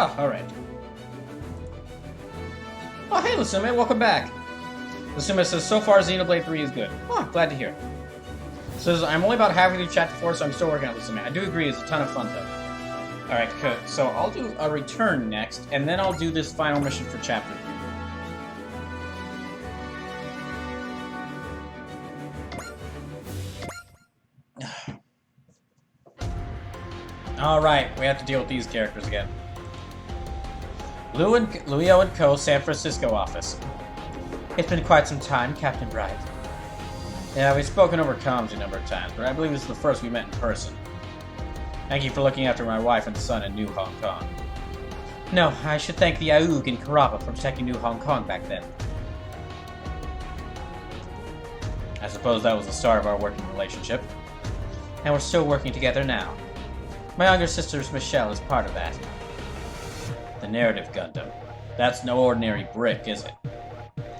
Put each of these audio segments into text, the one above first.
Oh, alright. Oh, hey, Lusume, welcome back. Lusume says, so far Xenoblade 3 is good. Oh, glad to hear. Says, I'm only about halfway through Chapter 4, so I'm still working on Lusume. I do agree, it's a ton of fun, though. Alright, good. So I'll do a return next, and then I'll do this final mission for Chapter 3. Alright, we have to deal with these characters again. Luio and Co. San Francisco office. It's been quite some time, Captain Bright. Yeah, we've spoken over comms a number of times, but I believe this is the first we met in person. Thank you for looking after my wife and son in New Hong Kong. No, I should thank the Aoug and Karaba for protecting New Hong Kong back then. I suppose that was the start of our working relationship. And we're still working together now. My younger sister, Michelle, is part of that. The narrative Gundam. That's no ordinary brick, is it?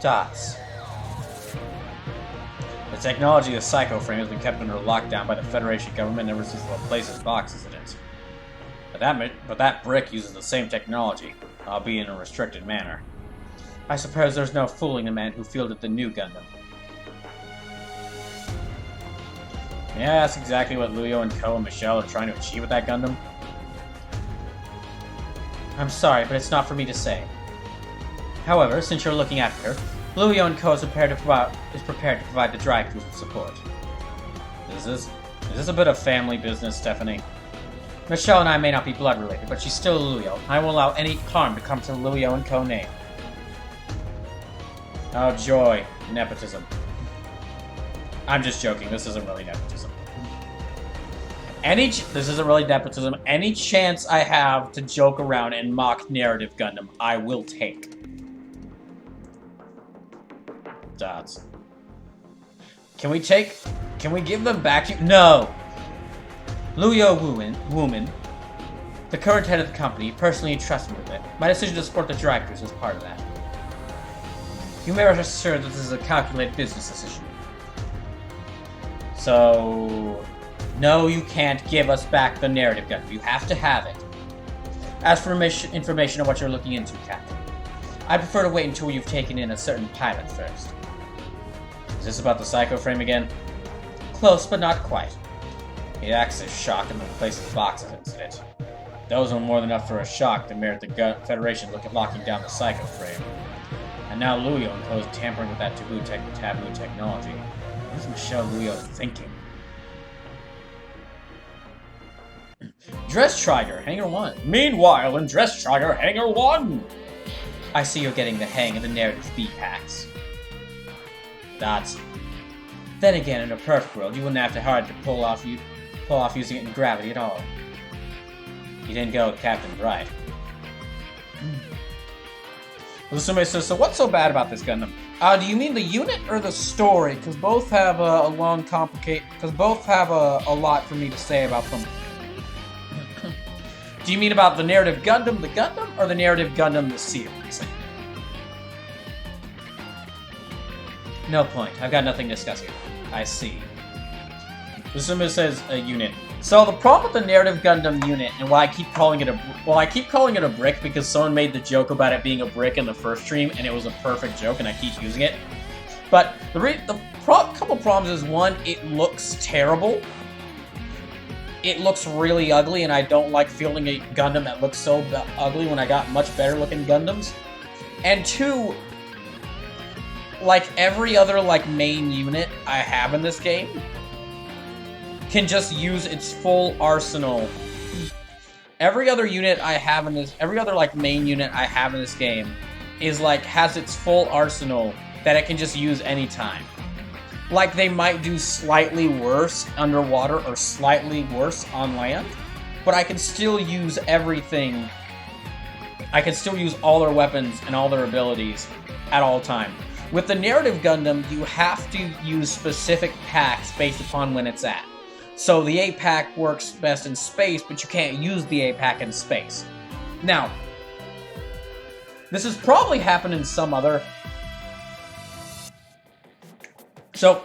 Dots. The technology of the Psycho Frame has been kept under lockdown by the Federation government ever since the place's boxes in it. But that brick uses the same technology, albeit in a restricted manner. I suppose there's no fooling the man who fielded the new Gundam. Yeah, that's exactly what Luio and Co. and Michelle are trying to achieve with that Gundam. I'm sorry, but it's not for me to say. However, since you're looking after her, Luio and Co. is prepared to provide the dry cruise with support. Is this a bit of family business, Stephanie? Michelle and I may not be blood related, but she's still Luio. I won't allow any harm to come to the Luio and Co. name. Oh, joy. Nepotism. I'm just joking. This isn't really nepotism. This isn't really nepotism. Any chance I have to joke around and mock narrative Gundam, I will take. Dots. Can we give them back to you? No! Luio Wooman, the current head of the company, personally entrusts me with it. My decision to support the dry cruise is part of that. You may rest assured that this is a calculated business decision. So, no, you can't give us back the narrative Gundam. You have to have it. As for information on what you're looking into, Captain, I prefer to wait until you've taken in a certain pilot first. Is this about the Psycho Frame again? Close, but not quite. It acts as shock in the place's boxes incident. Those were more than enough for a shock to merit the Federation locking down the Psycho Frame. And now Luio and Co. is tampering with that taboo technology. What is Michelle Luio thinking? Dress Trigger, Hangar 1. Meanwhile, in Dress Trigger, Hangar 1! I see you're getting the hang of the narrative B-packs. Dots. Then again, in a perfect world, you wouldn't have to hard to pull off using it in gravity at all. You didn't go with Captain Bright. Somebody says, so what's so bad about this Gundam? Do you mean the unit or the story? Because both have a lot for me to say about them. Do you mean about the narrative Gundam, or the narrative Gundam, the series? No point. I've got nothing to discuss here. I see. Somebody says a unit. So the problem with the narrative Gundam unit, and why I keep calling it a brick because someone made the joke about it being a brick in the first stream, and it was a perfect joke, and I keep using it. But couple problems is, one, it looks terrible. It looks really ugly, and I don't like fielding a Gundam that looks so ugly when I got much better looking Gundams. And two, like every other main unit I have in this game, can just use its full arsenal. Every other main unit I have in this game is has its full arsenal that it can just use anytime. They might do slightly worse underwater or slightly worse on land, but I can still use everything. I can still use all their weapons and all their abilities at all time. With the narrative Gundam, you have to use specific packs based upon when it's at. So the A-Pack works best in space, but you can't use the A-Pack in space. Now, this has probably happened in some other... So,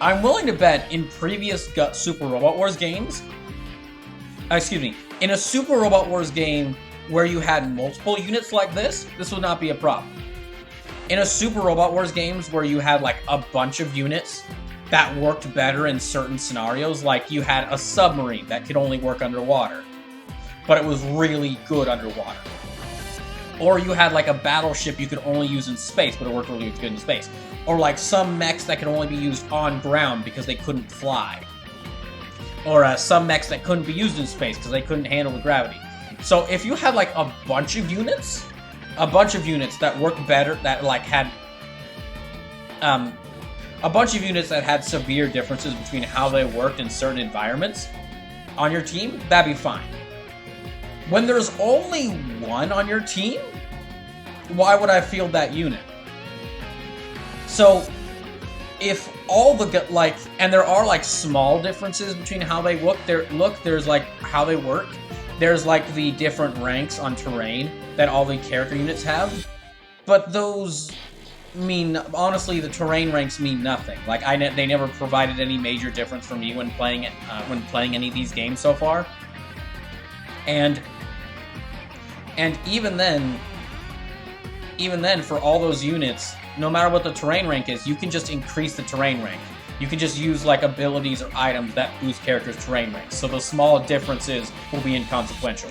I'm willing to bet in previous Super Robot Wars games... in a Super Robot Wars game where you had multiple units like this would not be a problem. In a Super Robot Wars games where you had like a bunch of units that worked better in certain scenarios, like you had a submarine that could only work underwater, but it was really good underwater. Or you had like a battleship you could only use in space, but it worked really good in space. Or like some mechs that could only be used on ground because they couldn't fly. Or some mechs that couldn't be used in space because they couldn't handle the gravity. So if you had like a bunch of units that worked better, that like had a bunch of units that had severe differences between how they worked in certain environments on your team, that'd be fine. When there's only one on your team, why would I field that unit? So, if all the, like, and there are, like, small differences between how they look, there's, like, how they work. There's, like, the different ranks on terrain that all the character units have. But those mean, honestly, the terrain ranks mean nothing. Like, they never provided any major difference for me when playing any of these games so far. And even then, for all those units, no matter what the terrain rank is, you can just increase the terrain rank. You can just use like abilities or items that boost characters' terrain ranks, so the small differences will be inconsequential.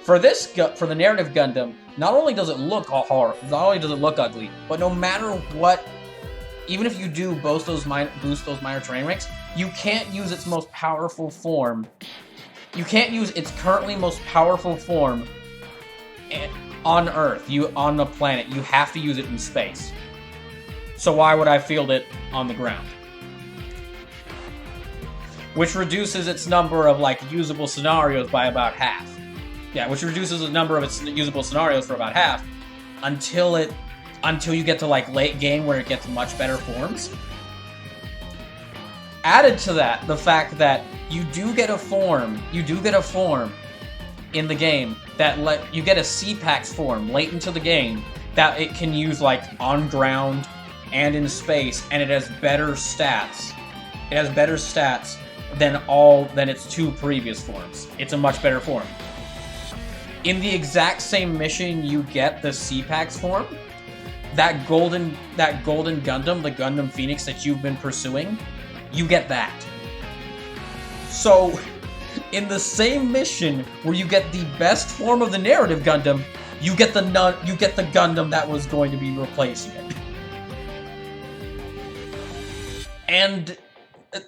For the narrative Gundam, not only does it look ugly, but no matter what, even if you do boost those minor terrain ranks, you can't use its most powerful form. You can't use its currently most powerful form on Earth, on the planet. You have to use it in space. So why would I field it on the ground? Which reduces its number of like usable scenarios by about half. Yeah, which reduces the number of its usable scenarios for about half until you get to like late game where it gets much better forms. Added to that, the fact that you do get a form in the game that you get a C-Pax form late into the game that it can use like on ground and in space, and it has better stats. It has better stats than its two previous forms. It's a much better form. In the exact same mission, you get the C-Pax form. That golden Gundam, the Gundam Phoenix that you've been pursuing, you get that. So, in the same mission where you get the best form of the narrative Gundam, you get the Gundam that was going to be replacing it. And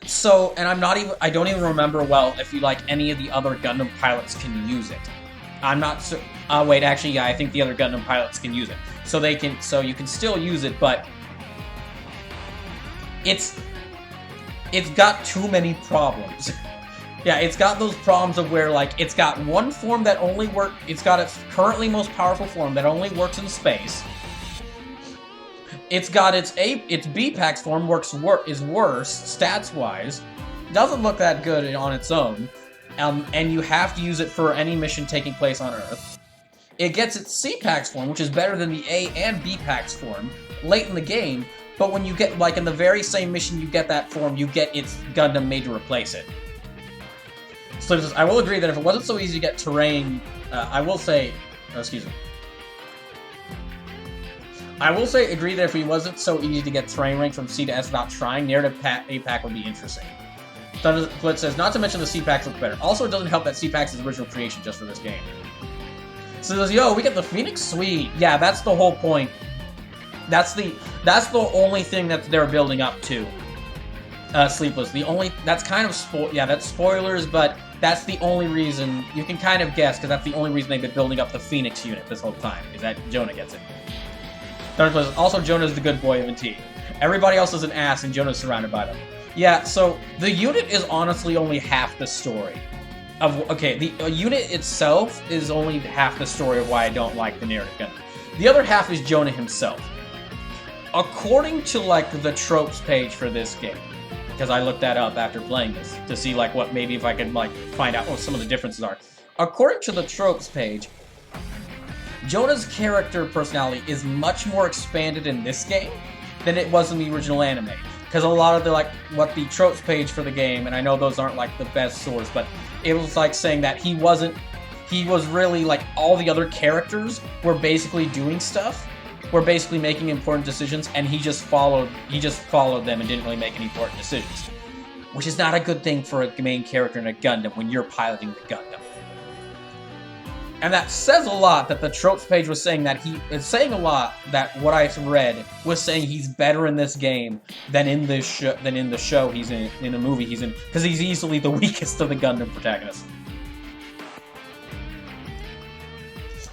so, and I don't even remember well if any of the other Gundam pilots can use it. I'm not so. Wait, actually, yeah, I think the other Gundam pilots can use it. So you can still use it, but it's got too many problems. Yeah, it's got those problems of where it's got one form that only it's got its currently most powerful form that only works in space. It's got its B-Pax form is worse stats-wise. Doesn't look that good on its own. And you have to use it for any mission taking place on Earth. It gets its C-Pax form, which is better than the A and B-Pax form, late in the game, but when you get, in the very same mission you get that form, you get its Gundam made to replace it. So I will agree that if it wasn't so easy to get terrain, agree that if it wasn't so easy to get terrain rank from C to S without trying, narrative A-Pack would be interesting. Thundersplit says, not to mention the C-Pax looks better. Also, it doesn't help that C-Pax is original creation just for this game. So it says, yo, we get the Phoenix? Sweet. Yeah, that's the whole point. That's the only thing that they're building up to. Sleepless. That's kind of that's spoilers, but that's the only reason, you can kind of guess, because that's the only reason they've been building up the Phoenix unit this whole time, is that Jonah gets it. Thundersplit says, also Jonah's the good boy of NT. Everybody else is an ass, and Jonah's surrounded by them. Yeah, so the unit is honestly only half the story. The unit itself is only half the story of why I don't like the narrative Gundam. The other half is Jonah himself. According to the tropes page for this game, because I looked that up after playing this to see if I could find out what some of the differences are. According to the tropes page, Jonah's character personality is much more expanded in this game than it was in the original anime. Because a lot of what the tropes page for the game, and I know those aren't the best source, but it was saying that he wasn't he was really like all the other characters were basically doing stuff, were basically making important decisions, and he just followed them and didn't really make any important decisions. Which is not a good thing for a main character in a Gundam when you're piloting the Gundam. And that says a lot that the tropes page was saying that it's saying a lot that what I read was saying he's better in this game than in this the show he's in a movie he's in, because he's easily the weakest of the Gundam protagonists.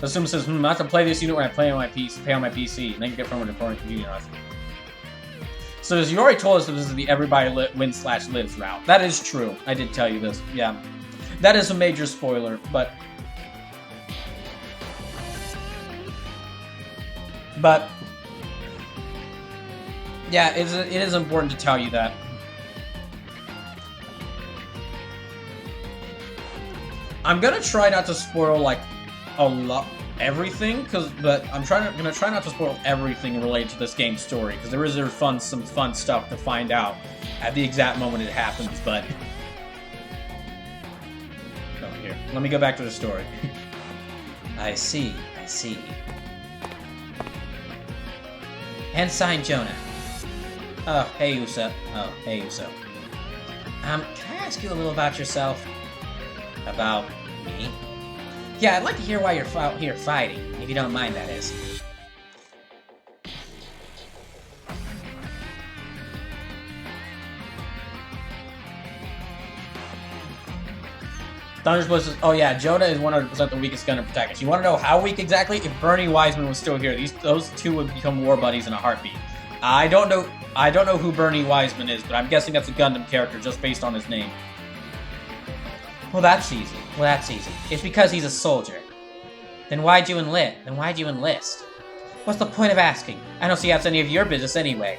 Asuma says, I have to play this unit when I play on my PC, and then get from a different computer. So as you already told us that this is the everybody wins/lives route. That is true. I did tell you this. Yeah. That is a major spoiler, but yeah, it is important to tell you that. I'm gonna try not to spoil like a lot everything, but I'm gonna try not to spoil everything related to this game's story, because there is some fun stuff to find out at the exact moment it happens. But oh, here, let me go back to the story. I see. Ensign Jonah. Oh, hey Uso. Can I ask you a little about yourself? About me? Yeah, I'd like to hear why you're here fighting, if you don't mind, that is. Thunder's Bliss says, oh yeah, Jonah is 100% the weakest Gundam protagonist. You want to know how weak exactly? If Bernie Wiseman was still here, those two would become war buddies in a heartbeat. I don't know who Bernie Wiseman is, but I'm guessing that's a Gundam character just based on his name. Well, that's easy. It's because he's a soldier. Then why'd you enlist? What's the point of asking? I don't see how it's any of your business anyway.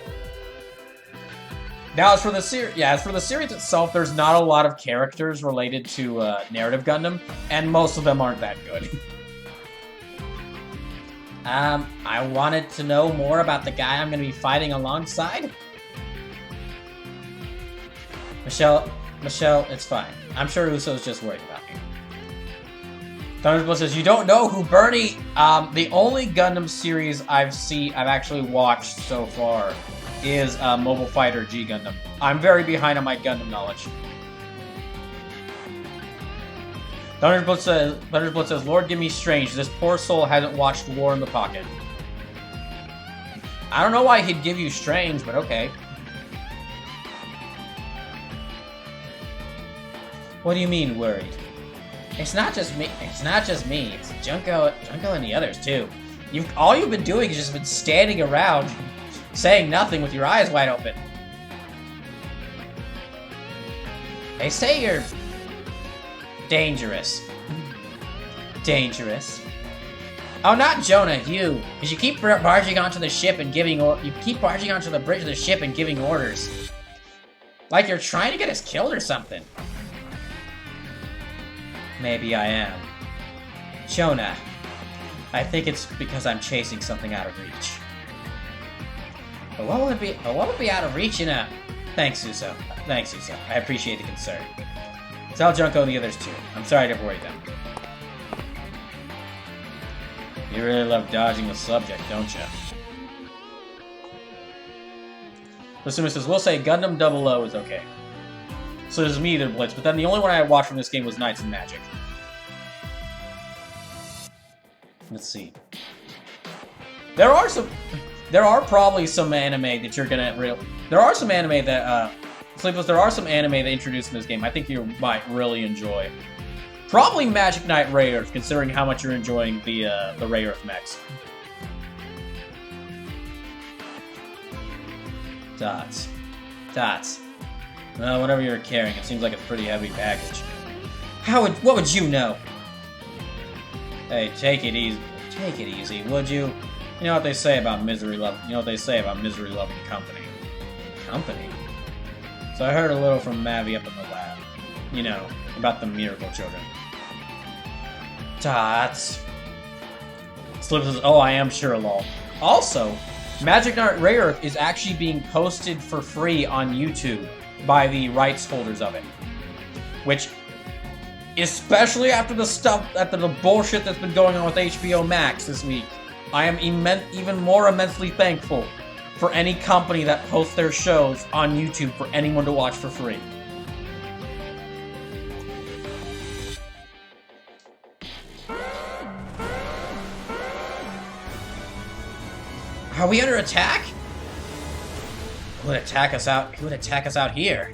Now, as for the series itself, there's not a lot of characters related to narrative Gundam, and most of them aren't that good. I wanted to know more about the guy I'm going to be fighting alongside. Michelle, it's fine. I'm sure Uso's just worried about me. Thunderbolt says, you don't know who Bernie... the only Gundam series I've actually watched so far is Mobile Fighter G Gundam. I'm very behind on my Gundam knowledge. Thunderbolt says, Lord give me strange, this poor soul hasn't watched War in the Pocket. I don't know why he'd give you strange, but okay. What do you mean, worried? It's not just me. It's Junko and the others too. All you've been doing is just been standing around, saying nothing with your eyes wide open. They say you're dangerous. Dangerous? Oh, not Jonah, you. Because you keep barging onto the ship and barging onto the bridge of the ship and giving orders. Like you're trying to get us killed or something. Maybe I am. Jonah, I think it's because I'm chasing something out of reach. But what would be out of reach in a... Thanks, Uso. I appreciate the concern. Tell Junko and the others too. I'm sorry to worry them. You really love dodging the subject, don't you? Asuma says, we'll say Gundam 00 is okay. So there's me either Blitz, but then the only one I watched from this game was Knights and Magic. Let's see. There are probably some anime that you're gonna there are some anime that Sleepless, there are some anime that introduced in this game I think you might really enjoy. Probably Magic Knight Ray Earth, considering how much you're enjoying the Ray Earth mechs. Dots. Well, whatever you're carrying, it seems like it's pretty heavy baggage. What would you know? Hey, take it easy, would you? You know what they say about misery-loving company. Company? So I heard a little from Mavi up in the lab. You know, about the miracle children. Dots. Slip says, oh, I am sure, lol. Also, Magic Knight Ray Earth is actually being posted for free on YouTube by the rights holders of it. Which Especially after the bullshit that's been going on with HBO Max this week. I am even more immensely thankful for any company that posts their shows on YouTube for anyone to watch for free. Are we under attack? Who would attack us out? Who would attack us out here?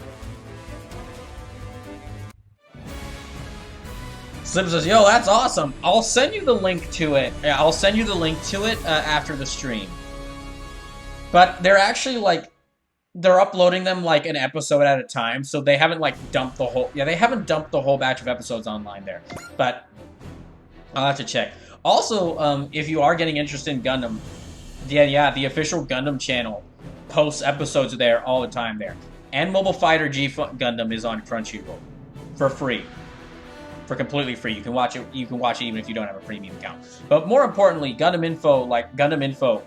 Slim says, "Yo, that's awesome. I'll send you the link to it. I'll send you the link to it after the stream." But they're actually they're uploading them like an episode at a time, so they haven't dumped the whole. Yeah, they haven't dumped the whole batch of episodes online there. But I'll have to check. Also, if you are getting interested in Gundam, yeah, the official Gundam channel posts episodes there all the time there. And Mobile Fighter G Gundam is on Crunchyroll for free. For completely free. You can watch it even if you don't have a premium account. But more importantly, Gundam Info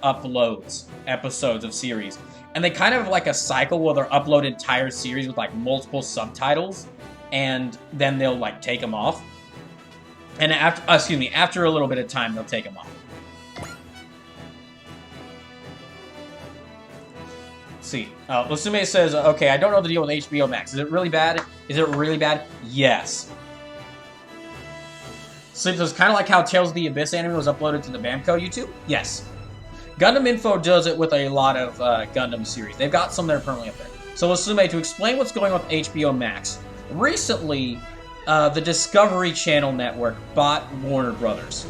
uploads episodes of series. And they kind of have a cycle where they'll upload entire series with multiple subtitles, and then they'll take them off. And after a little bit of time, they'll take them off. See. Lusume says, okay, I don't know the deal with HBO Max. Is it really bad? Is it really bad? Yes. Sleep says, kind of like how Tales of the Abyss anime was uploaded to the Bamco YouTube? Yes. Gundam Info does it with a lot of Gundam series. They've got some that are permanently up there. So Lusume, to explain what's going on with HBO Max, recently, the Discovery Channel network bought Warner Brothers.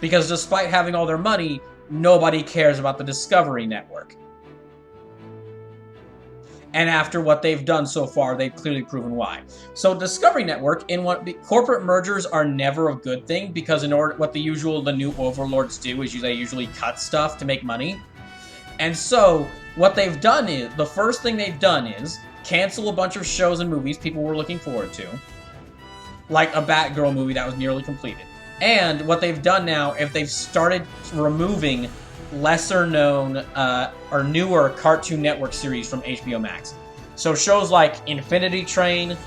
Because despite having all their money, nobody cares about the Discovery Network. And after what they've done so far, they've clearly proven why. So Discovery Network, corporate mergers are never a good thing, because what the new overlords do is they usually cut stuff to make money. And so what they've done is, the first thing they've done is cancel a bunch of shows and movies people were looking forward to. Like a Batgirl movie that was nearly completed. And what they've done now, if they've started removing lesser known or newer Cartoon Network series from HBO Max. So shows like Infinity Train,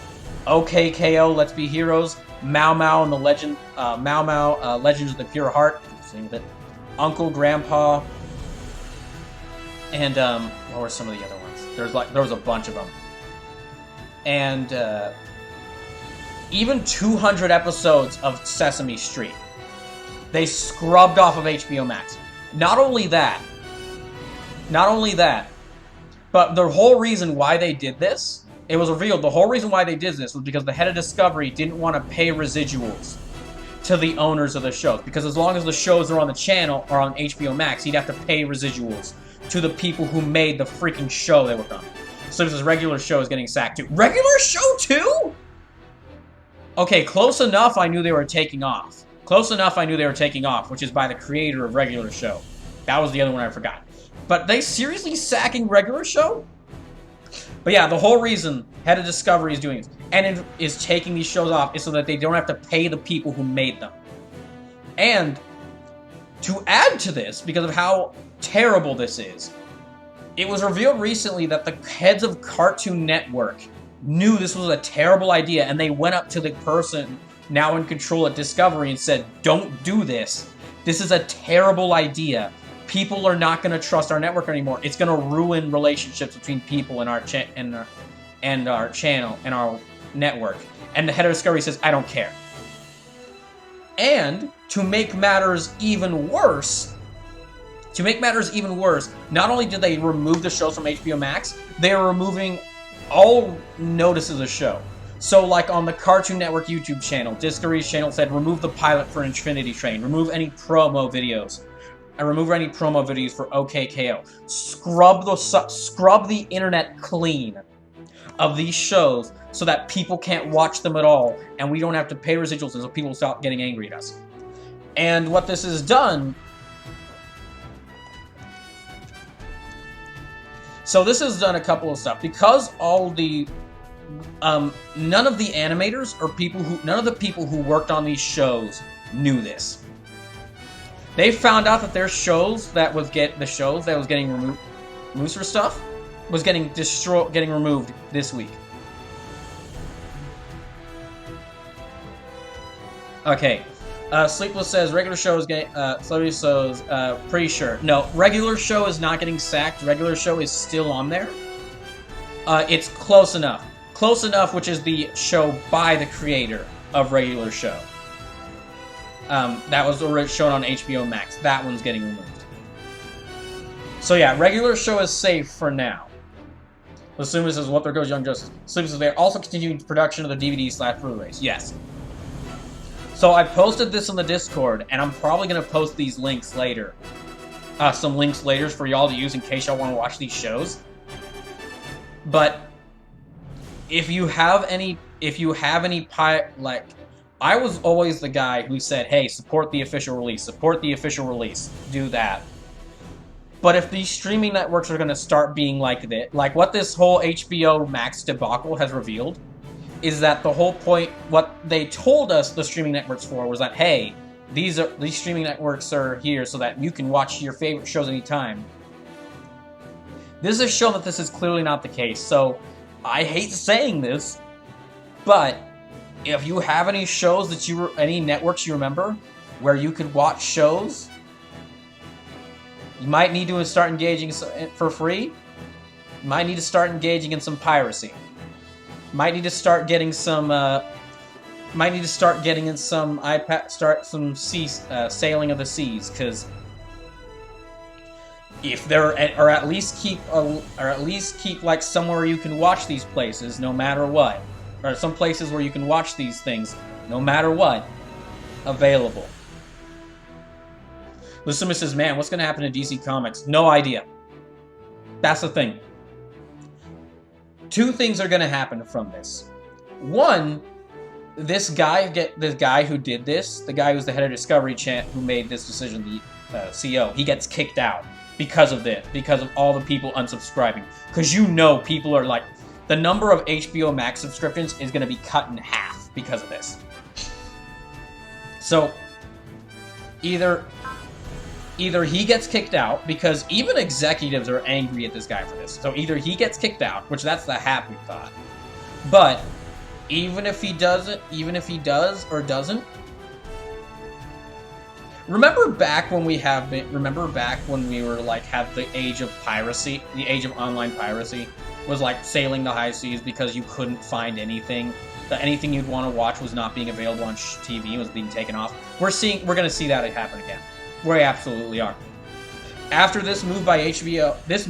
OKKO, Let's Be Heroes, Mao Mao and the Legends of the Pure Heart, same with it, Uncle Grandpa, and what were some of the other ones? There was a bunch of them. And even 200 episodes of Sesame Street. They scrubbed off of HBO Max. Not only that, but the whole reason why they did this, it was revealed the whole reason why they did this was because the head of Discovery didn't want to pay residuals to the owners of the shows. Because as long as the shows are on the channel or on HBO Max, he'd have to pay residuals to the people who made the freaking show they were from. So this regular show is getting sacked too. Regular show too? Okay, close enough I knew they were taking off. Which is by the creator of Regular Show. That was the other one I forgot. But they seriously sacking Regular Show? But yeah, the whole reason Head of Discovery is doing this, and is taking these shows off, is so that they don't have to pay the people who made them. And to add to this, because of how terrible this is, it was revealed recently that the heads of Cartoon Network knew this was a terrible idea, and they went up to the person now in control at Discovery and said, don't do this. This is a terrible idea. People are not going to trust our network anymore. It's going to ruin relationships between people in our channel and our network. And the head of Discovery says, I don't care. And to make matters even worse, not only did they remove the shows from HBO Max, they are removing all notices of the show. So, like on the Cartoon Network YouTube channel, Discovery's channel said, remove the pilot for Infinity Train, remove any promo videos, and remove any promo videos for OKKO. Scrub the internet clean of these shows so that people can't watch them at all, and we don't have to pay residuals so people stop getting angry at us. And what this has done... So this has done a couple of stuff. Because all the... none of the animators or none of the people who worked on these shows knew this. They found out that their shows that was getting removed, Mooser stuff, was getting removed this week. Okay. Sleepless says regular show is getting. Sleepless says pretty sure. No, regular show is not getting sacked. Regular show is still on there. It's close enough. Close enough, which is the show by the creator of regular show. That was already shown on HBO Max. That one's getting removed. So yeah, regular show is safe for now. Assuming says, what there goes Young Justice. Sleepless says they're also continuing production of the DVD/Blu-rays. Yes. So I posted this on the Discord, and I'm probably going to post these links later. Some links later for y'all to use in case y'all want to watch these shows. But if you have any like, I was always the guy who said, hey, support the official release, do that. But if these streaming networks are going to start being like this, like what this whole HBO Max debacle has revealed, is that the whole point, what they told us the streaming networks for was that, hey, these streaming networks are here so that you can watch your favorite shows anytime. This has shown that this is clearly not the case, so I hate saying this, but if you have any shows that any networks you remember where you could watch shows, you might need to start engaging for free. You might need to start engaging in some piracy. Might need to start getting some. Might need to start getting in some sailing of the seas, because if there or at least keep like somewhere you can watch these places no matter what, or some places where you can watch these things no matter what available. Lusuma says, man, what's gonna happen to DC Comics? No idea. That's the thing. Two things are going to happen from this. One, this guy who did this, the guy who's the head of Discovery Channel who made this decision, the CEO, he gets kicked out because of this, because of all the people unsubscribing. Because people are like, the number of HBO Max subscriptions is going to be cut in half because of this. So, either he gets kicked out, because even executives are angry at this guy for this. So either he gets kicked out, which that's the happy thought. But even if he does or doesn't, remember back when we were like had the age of piracy, the age of online piracy was like sailing the high seas because you couldn't find anything. Anything you'd want to watch was not being available on TV, was being taken off. We're going to see that happen again. We absolutely are. After this move by HBO, this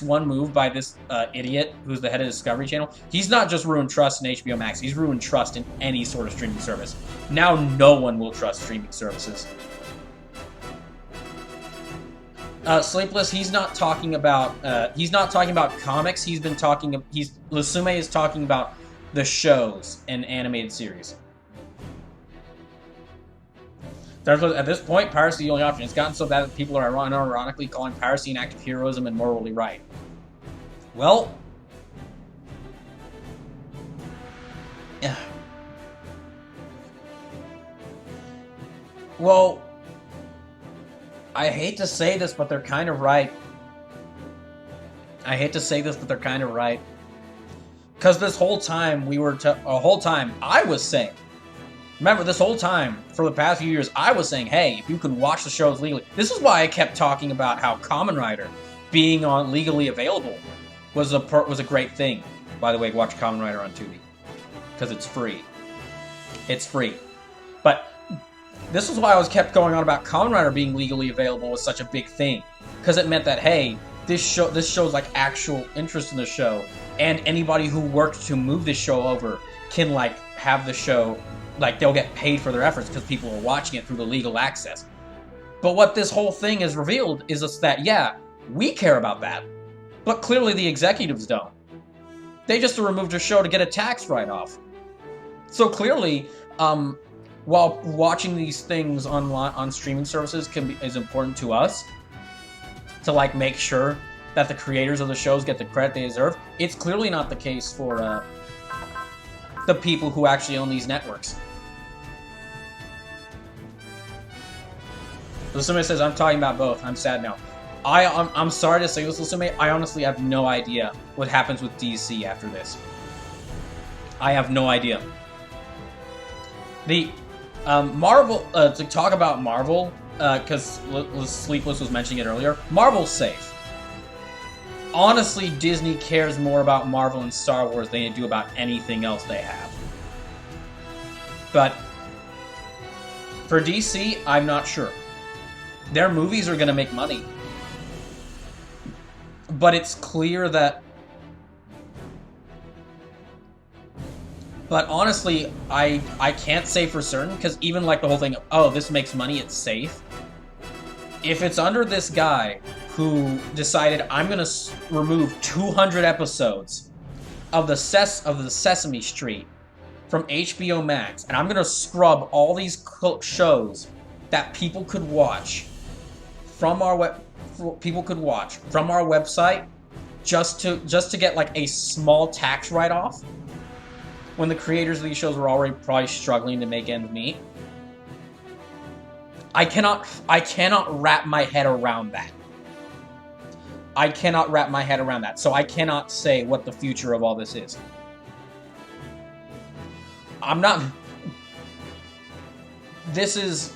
one move by this idiot who's the head of Discovery Channel, he's not just ruined trust in HBO Max, he's ruined trust in any sort of streaming service. Now no one will trust streaming services. Sleepless, he's not talking about comics, Lusume is talking about the shows and animated series. At this point, piracy is the only option. It's gotten so bad that people are ironically calling piracy an act of heroism and morally right. Well, yeah. Well, I hate to say this, but they're kind of right. Because this whole time I was saying, remember, this whole time, for the past few years, I was saying, hey, if you can watch the shows legally... This is why I kept talking about how Kamen Rider being on legally available was a great thing. By the way, watch Kamen Rider on Tubi. Because it's free. It's free. But this is why I kept going on about Kamen Rider being legally available was such a big thing. Because it meant that, hey, this shows like actual interest in the show. And anybody who worked to move this show over can like have the show... Like, they'll get paid for their efforts because people are watching it through the legal access. But what this whole thing has revealed is just that, yeah, we care about that. But clearly the executives don't. They just removed their show to get a tax write-off. So clearly, while watching these things on streaming services is important to us, to, like, make sure that the creators of the shows get the credit they deserve, it's clearly not the case for, the people who actually own these networks. Lusume says, I'm talking about both. I'm sad now. I'm sorry to say this, Lusume. I honestly have no idea what happens with DC after this. I have no idea. Marvel, to talk about Marvel, because Sleepless was mentioning it earlier, Marvel's safe. Honestly, Disney cares more about Marvel and Star Wars than they do about anything else they have. But for DC, I'm not sure. Their movies are going to make money. But it's clear that... But honestly, I can't say for certain, because even like the whole thing, oh, this makes money, it's safe. If it's under this guy who decided, I'm going to remove 200 episodes of the Sesame Street from HBO Max, and I'm going to scrub all these shows that people could watch from our website just to get like a small tax write-off, when the creators of these shows were already probably struggling to make ends meet. I cannot wrap my head around that. I cannot wrap my head around that. So I cannot say what the future of all this is. I'm not... This is...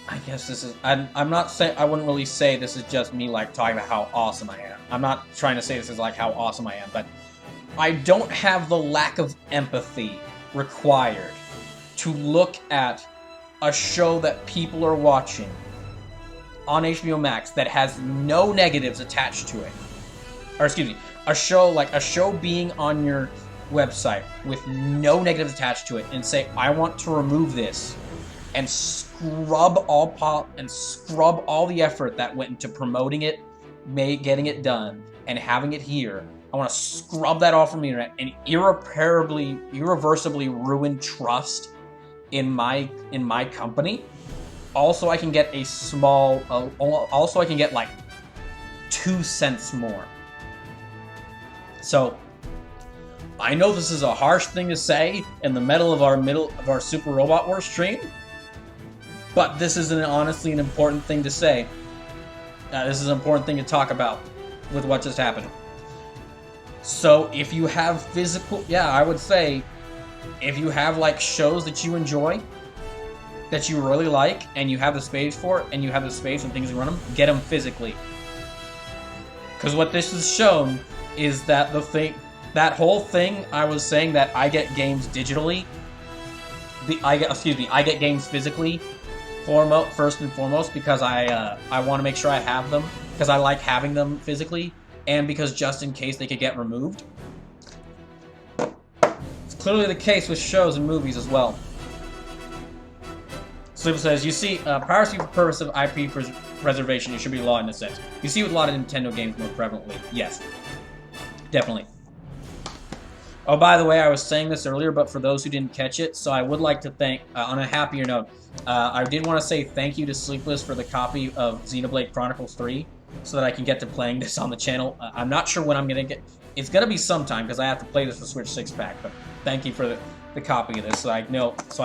I guess this is... I'm not saying... I wouldn't really say this is just me, like, talking about how awesome I am. I'm not trying to say this is, like, how awesome I am, but I don't have the lack of empathy required to look at a show that people are watching on HBO Max that has no negatives attached to it. Or excuse me, a show being on your website with no negatives attached to it, and say, I want to remove this and scrub all the effort that went into promoting it, getting it done, and having it here. I want to scrub that off from the internet and irreversibly ruin trust in my company. Also, I can get a small... also, I can get, like, 2 cents more. So, I know this is a harsh thing to say in the middle of our Super Robot Wars stream, but this is honestly an important thing to say. This is an important thing to talk about with what just happened. So, if you have physical... Yeah, I would say, if you have, like, shows that you enjoy, that you really like, and you have the space for it, and you have the space and things to run them, get them physically. Because what this has shown is that that whole thing I was saying, that I get games digitally, I get games physically, first and foremost, because I want to make sure I have them, because I like having them physically, and because just in case they could get removed. It's clearly the case with shows and movies as well. Sleeper says, you see, piracy for purpose of IP preservation, it should be law in a sense. You see with a lot of Nintendo games more prevalently. Yes. Definitely. Oh, by the way, I was saying this earlier, but for those who didn't catch it, so I would like to thank, on a happier note, I did want to say thank you to Sleepless for the copy of Xenoblade Chronicles 3, so that I can get to playing this on the channel. I'm not sure when I'm going to get... It's going to be sometime, because I have to play this for Switch 6-pack, but thank you for the copy of this, so I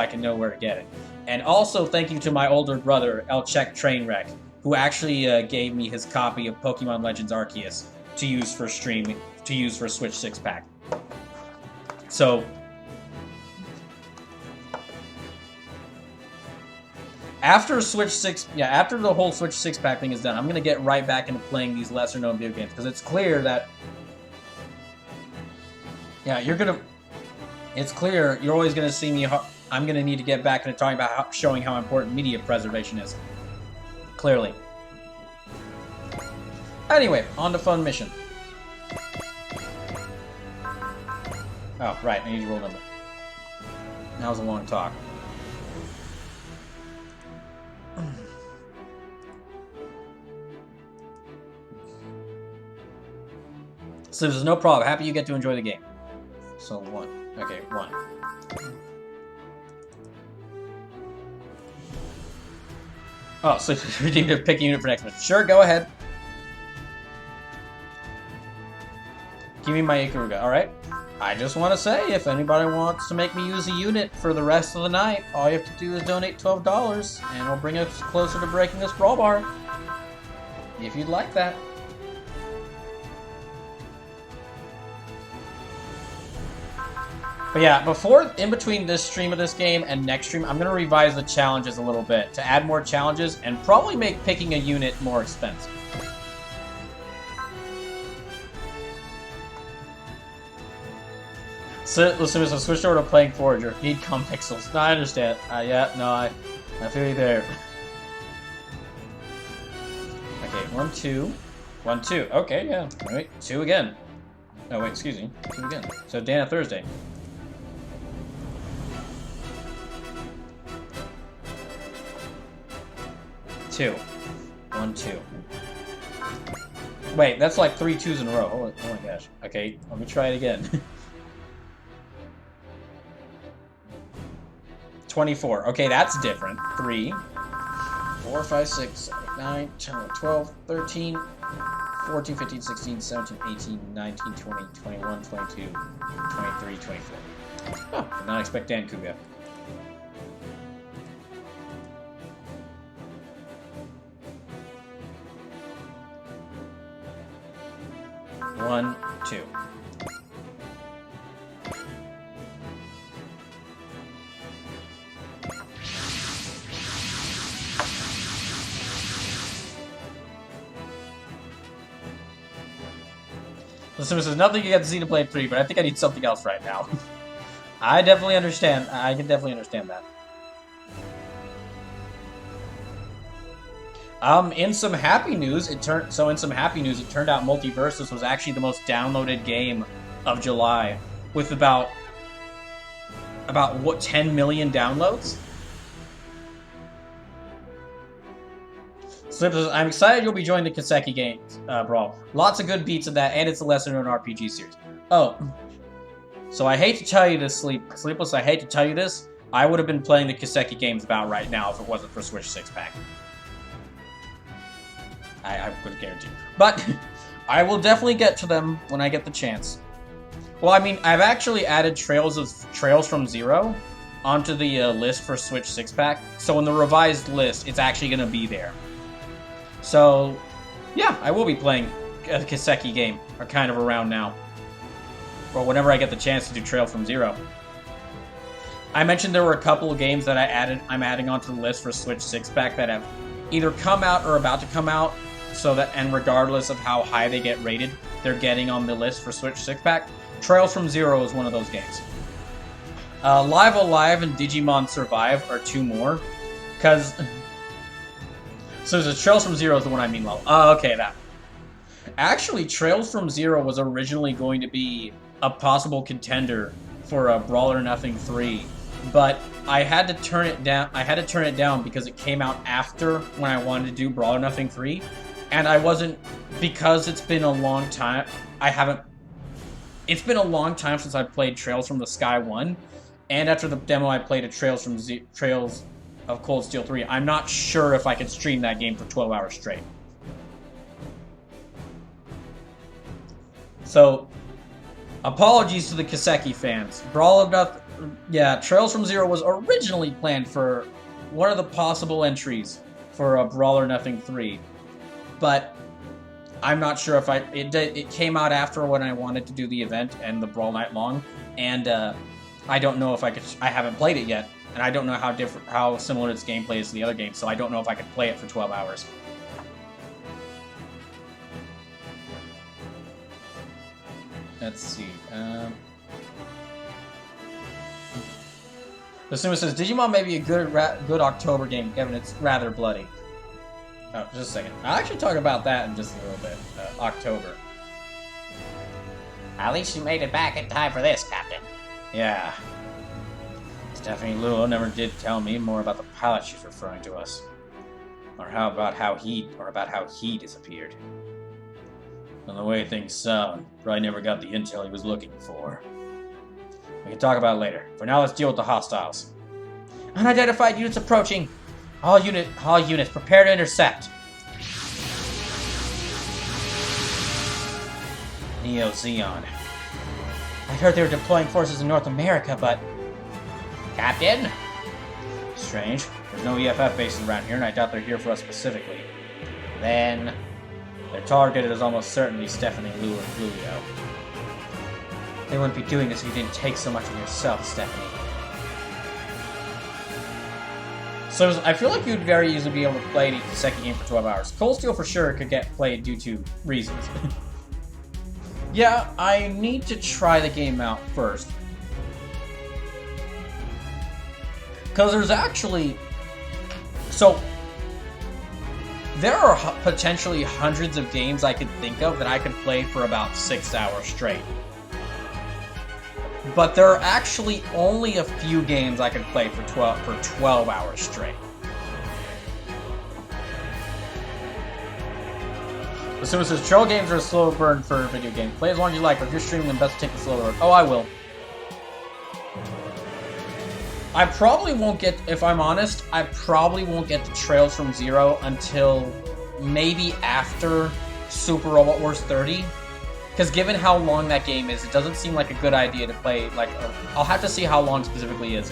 can know where to get it. And also thank you to my older brother, Elchek Trainwreck, who actually gave me his copy of Pokemon Legends Arceus to use for streaming, to use for Switch 6-pack. So, after the whole Switch 6-pack thing is done, I'm gonna get right back into playing these lesser-known video games, because it's clear that, it's clear you're always gonna see me. I'm gonna need to get back into talking about showing how important media preservation is. Clearly. Anyway, on to fun mission. Oh, right, I need your roll number. That was a long talk. So there's no problem. Happy you get to enjoy the game. So 1. Okay, 1. Oh, so redeemed to pick a unit for next mission. Sure, go ahead. Give me my Ikaruga, alright? I just want to say, if anybody wants to make me use a unit for the rest of the night, all you have to do is donate $12, and it'll bring us closer to breaking this brawl bar. If you'd like that. But yeah, in between this stream of this game and next stream, I'm going to revise the challenges a little bit to add more challenges and probably make picking a unit more expensive. So, listen, so switched over to playing Forager. Need com pixels. No, I understand. Yeah, no, I feel you there. Okay, 1, 2. 1, 2. Okay, yeah. Alright, 2 again. No, wait, excuse me. 2 again. So, Dana Thursday. Two. 1, 2. Wait, that's like 3 2s in a row. Oh my gosh. Okay, let me try it again. 24. Okay, that's different. 3, 4, 5, 6, 7, 8, 9, 10, 12, 13, 14, 15, 16, 17, 18, 19, 20, 21, 22, 23, 24. Oh, did not expect Dan Kuga. One, 2. Listen, this is nothing you get to see to play 3, but I think I need something else right now. I definitely understand. I can definitely understand that. In some happy news, it turned out Multiversus was actually the most downloaded game of July, with about what, 10 million downloads. Slip says, I'm excited you'll be joining the Kiseki games, Brawl. Lots of good beats in that, and it's a lesser-known RPG series. Oh. So I hate to tell you this, Sleepless, I hate to tell you this, I would have been playing the Kiseki games about right now if it wasn't for Switch 6-pack. I could guarantee. But I will definitely get to them when I get the chance. Well, I mean, I've actually added Trails from Zero onto the list for Switch 6-pack, so in the revised list, it's actually going to be there. So, yeah, I will be playing a Kiseki game, or kind of around now. Or whenever I get the chance to do Trail from Zero. I mentioned there were a couple of games that I'm adding onto the list for Switch 6-pack that have either come out or about to come out, and regardless of how high they get rated, they're getting on the list for Switch 6-pack. Trails from Zero is one of those games. Live Alive and Digimon Survive are 2 more, because... So there's a Trails from Zero is the one I mean well. Oh, okay, that. Actually, Trails from Zero was originally going to be a possible contender for a Brawl or Nothing 3, but I had to turn it down because it came out after when I wanted to do Brawl or Nothing 3, and I wasn't, because it's been a long time, it's been a long time since I played Trails from the Sky 1, and after the demo I played a Trails of Cold Steel 3. I'm not sure if I could stream that game for 12 hours straight. So, apologies to the Kiseki fans. Trails from Zero was originally planned for one of the possible entries for a Brawl or Nothing 3. But I'm not sure if it came out after when I wanted to do the event and the Brawl Night Long, and I don't know if I haven't played it yet. And I don't know how similar its gameplay is to the other games, so I don't know if I could play it for 12 hours. Let's see. The Suma says, Digimon may be a good October game, Kevin. It's rather bloody. Oh, just a second. I'll actually talk about that in just a little bit. October. At least you made it back in time for this, Captain. Yeah. Stephanie Luo never did tell me more about the pilot she's referring to us. Or about how he disappeared. And the way things sound, probably never got the intel he was looking for. We can talk about it later. For now, let's deal with the hostiles. Unidentified units approaching. All units, prepare to intercept. Neo Zeon. I heard they were deploying forces in North America, but... Captain? Strange. There's no EFF bases around here, and I doubt they're here for us specifically. Then... Their target is almost certainly Stephanie Liu or Fluvio. They wouldn't be doing this if you didn't take so much of yourself, Stephanie. So I feel like you'd very easily be able to play the second game for 12 hours. Cold Steel for sure could get played due to reasons. Yeah, I need to try the game out first. Because there's actually... So, there are potentially hundreds of games I could think of that I could play for about 6 hours straight. But there are actually only a few games I could play for 12 hours straight. The Simon says, troll games are a slow burn for a video game. Play as long as you like, but if you're streaming them, best take the slow road. Oh, I will. I probably won't get, if I'm honest, I probably won't get the Trails from Zero until maybe after Super Robot Wars 30. Because given how long that game is, it doesn't seem like a good idea to play, like, I'll have to see how long specifically is.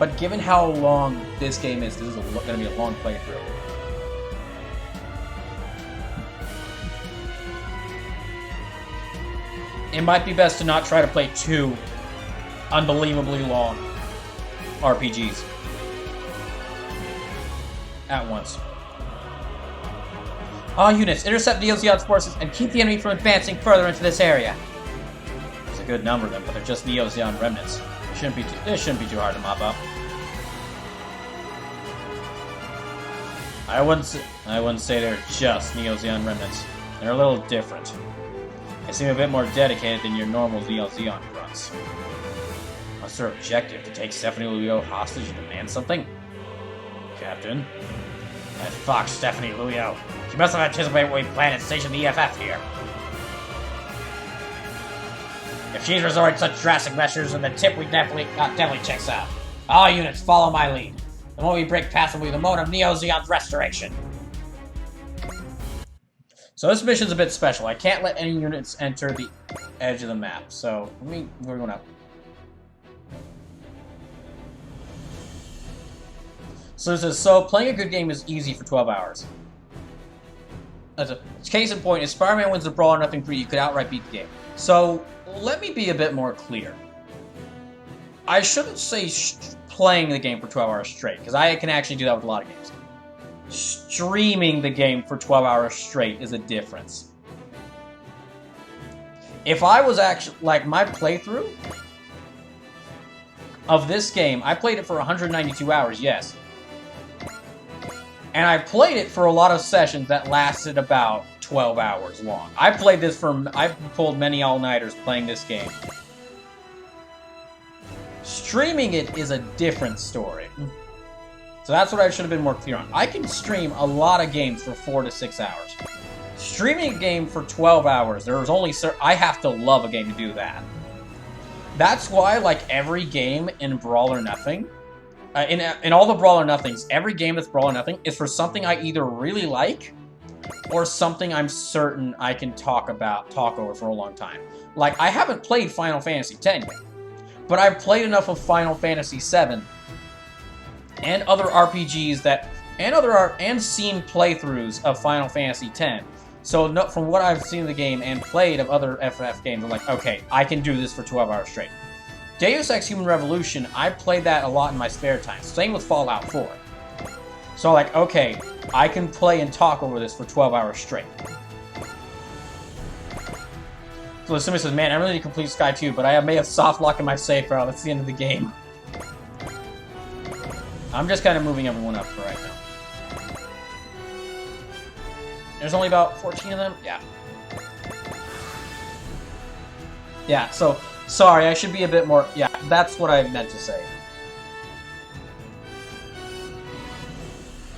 But given how long this game is, this is going to be a long playthrough. It might be best to not try to play 2 unbelievably long RPGs at once. All units, intercept Neo Zeon's forces and keep the enemy from advancing further into this area. There's a good number of them, but they're just Neo Zeon remnants. It shouldn't be too hard to mop up. I wouldn't say they're just Neo Zeon remnants. They're a little different. They seem a bit more dedicated than your normal Neo Zeon grunts. What's their objective? To take Stephanie Luyo hostage and demand something? Captain? That fox, Stephanie Luyo. She must have anticipated what we planned and stationed the EFF here. If she's resorting to such drastic measures, then the tip we definitely checks out. All units, follow my lead. The moment we break past will be the moment of Neo Zeon's restoration. So this mission's a bit special. I can't let any units enter the edge of the map. So, we're going out. So it says, so playing a good game is easy for 12 hours. That's a case in point, if Spider-Man wins the Brawl or Nothing 3, you could outright beat the game. So, let me be a bit more clear. I shouldn't say playing the game for 12 hours straight, because I can actually do that with a lot of games. Streaming the game for 12 hours straight is a difference. If I was actually, like, my playthrough of this game, I played it for 192 hours, yes. And I played it for a lot of sessions that lasted about 12 hours long. I played this I've pulled many all-nighters playing this game. Streaming it is a different story. So that's what I should have been more clear on. I can stream a lot of games for 4 to 6 hours. Streaming a game for 12 hours, I have to love a game to do that. That's why, like, every game in Brawl or Nothing, in all the Brawl or Nothings, every game that's Brawl or Nothing is for something I either really like or something I'm certain I can talk over for a long time. Like, I haven't played Final Fantasy X yet, but I've played enough of Final Fantasy VII and other RPGs and seen playthroughs of Final Fantasy X. So from what I've seen of the game and played of other FF games, I'm like, okay, I can do this for 12 hours straight. Deus Ex Human Revolution, I played that a lot in my spare time. Same with Fallout 4. So like, okay, I can play and talk over this for 12 hours straight. So somebody says, man, I really need to complete Sky 2, but I may have soft lock in my save file. That's the end of the game. I'm just kind of moving everyone up for right now. There's only about 14 of them? Yeah. Yeah, so, sorry, I should be a bit more... Yeah, that's what I meant to say.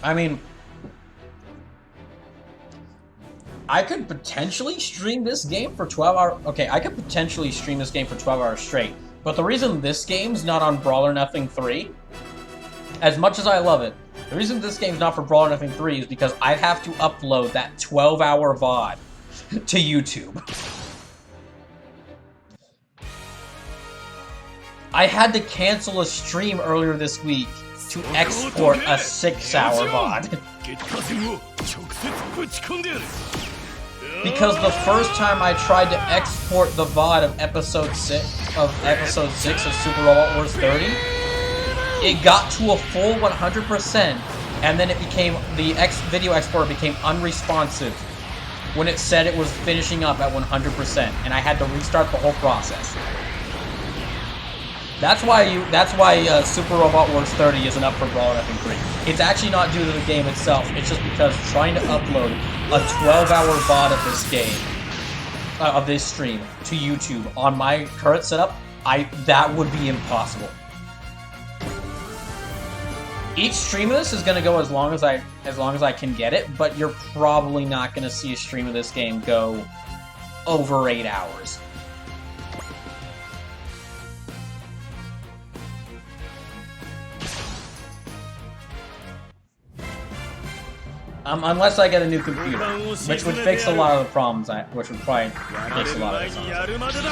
I mean... I could potentially stream this game for 12 hours... Okay, I could potentially stream this game for 12 hours straight. But the reason this game's not on Brawl or Nothing 3... As much as I love it, the reason this game's not for Brawl or Nothing 3 is because I'd have to upload that 12-hour VOD to YouTube. I had to cancel a stream earlier this week to export a 6-hour VOD. because the first time I tried to export the VOD of episode 6 of Super Robot Wars 30, it got to a full 100%, and then it became the video exporter became unresponsive when it said it was finishing up at 100%, and I had to restart the whole process. That's why Super Robot Wars 30 isn't up for Brawl Nothing 3. It's actually not due to the game itself. It's just because trying to upload a 12-hour VOD of this game, of this stream, to YouTube on my current setup, that would be impossible. Each stream of this is going to go as long as I can get it, but you're probably not going to see a stream of this game go over 8 hours. Unless I get a new computer, which would fix a lot of the problems, which would probably fix a lot of this. Honestly.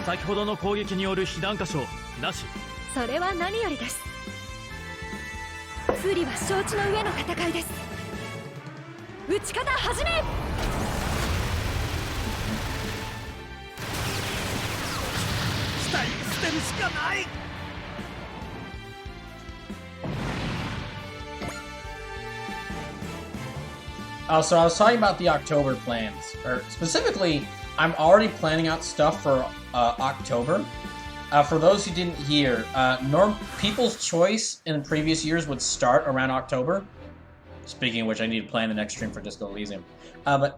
先ほどの攻撃による被弾箇所なし。それは何よりです。不利は承知の上の戦いです。打ち方始め。死体捨てるしかない。 So I was talking about the October plans, or specifically, I'm already planning out stuff for October. For those who didn't hear, People's Choice in previous years would start around October. Speaking of which, I need to plan the next stream for Disco Elysium. I'm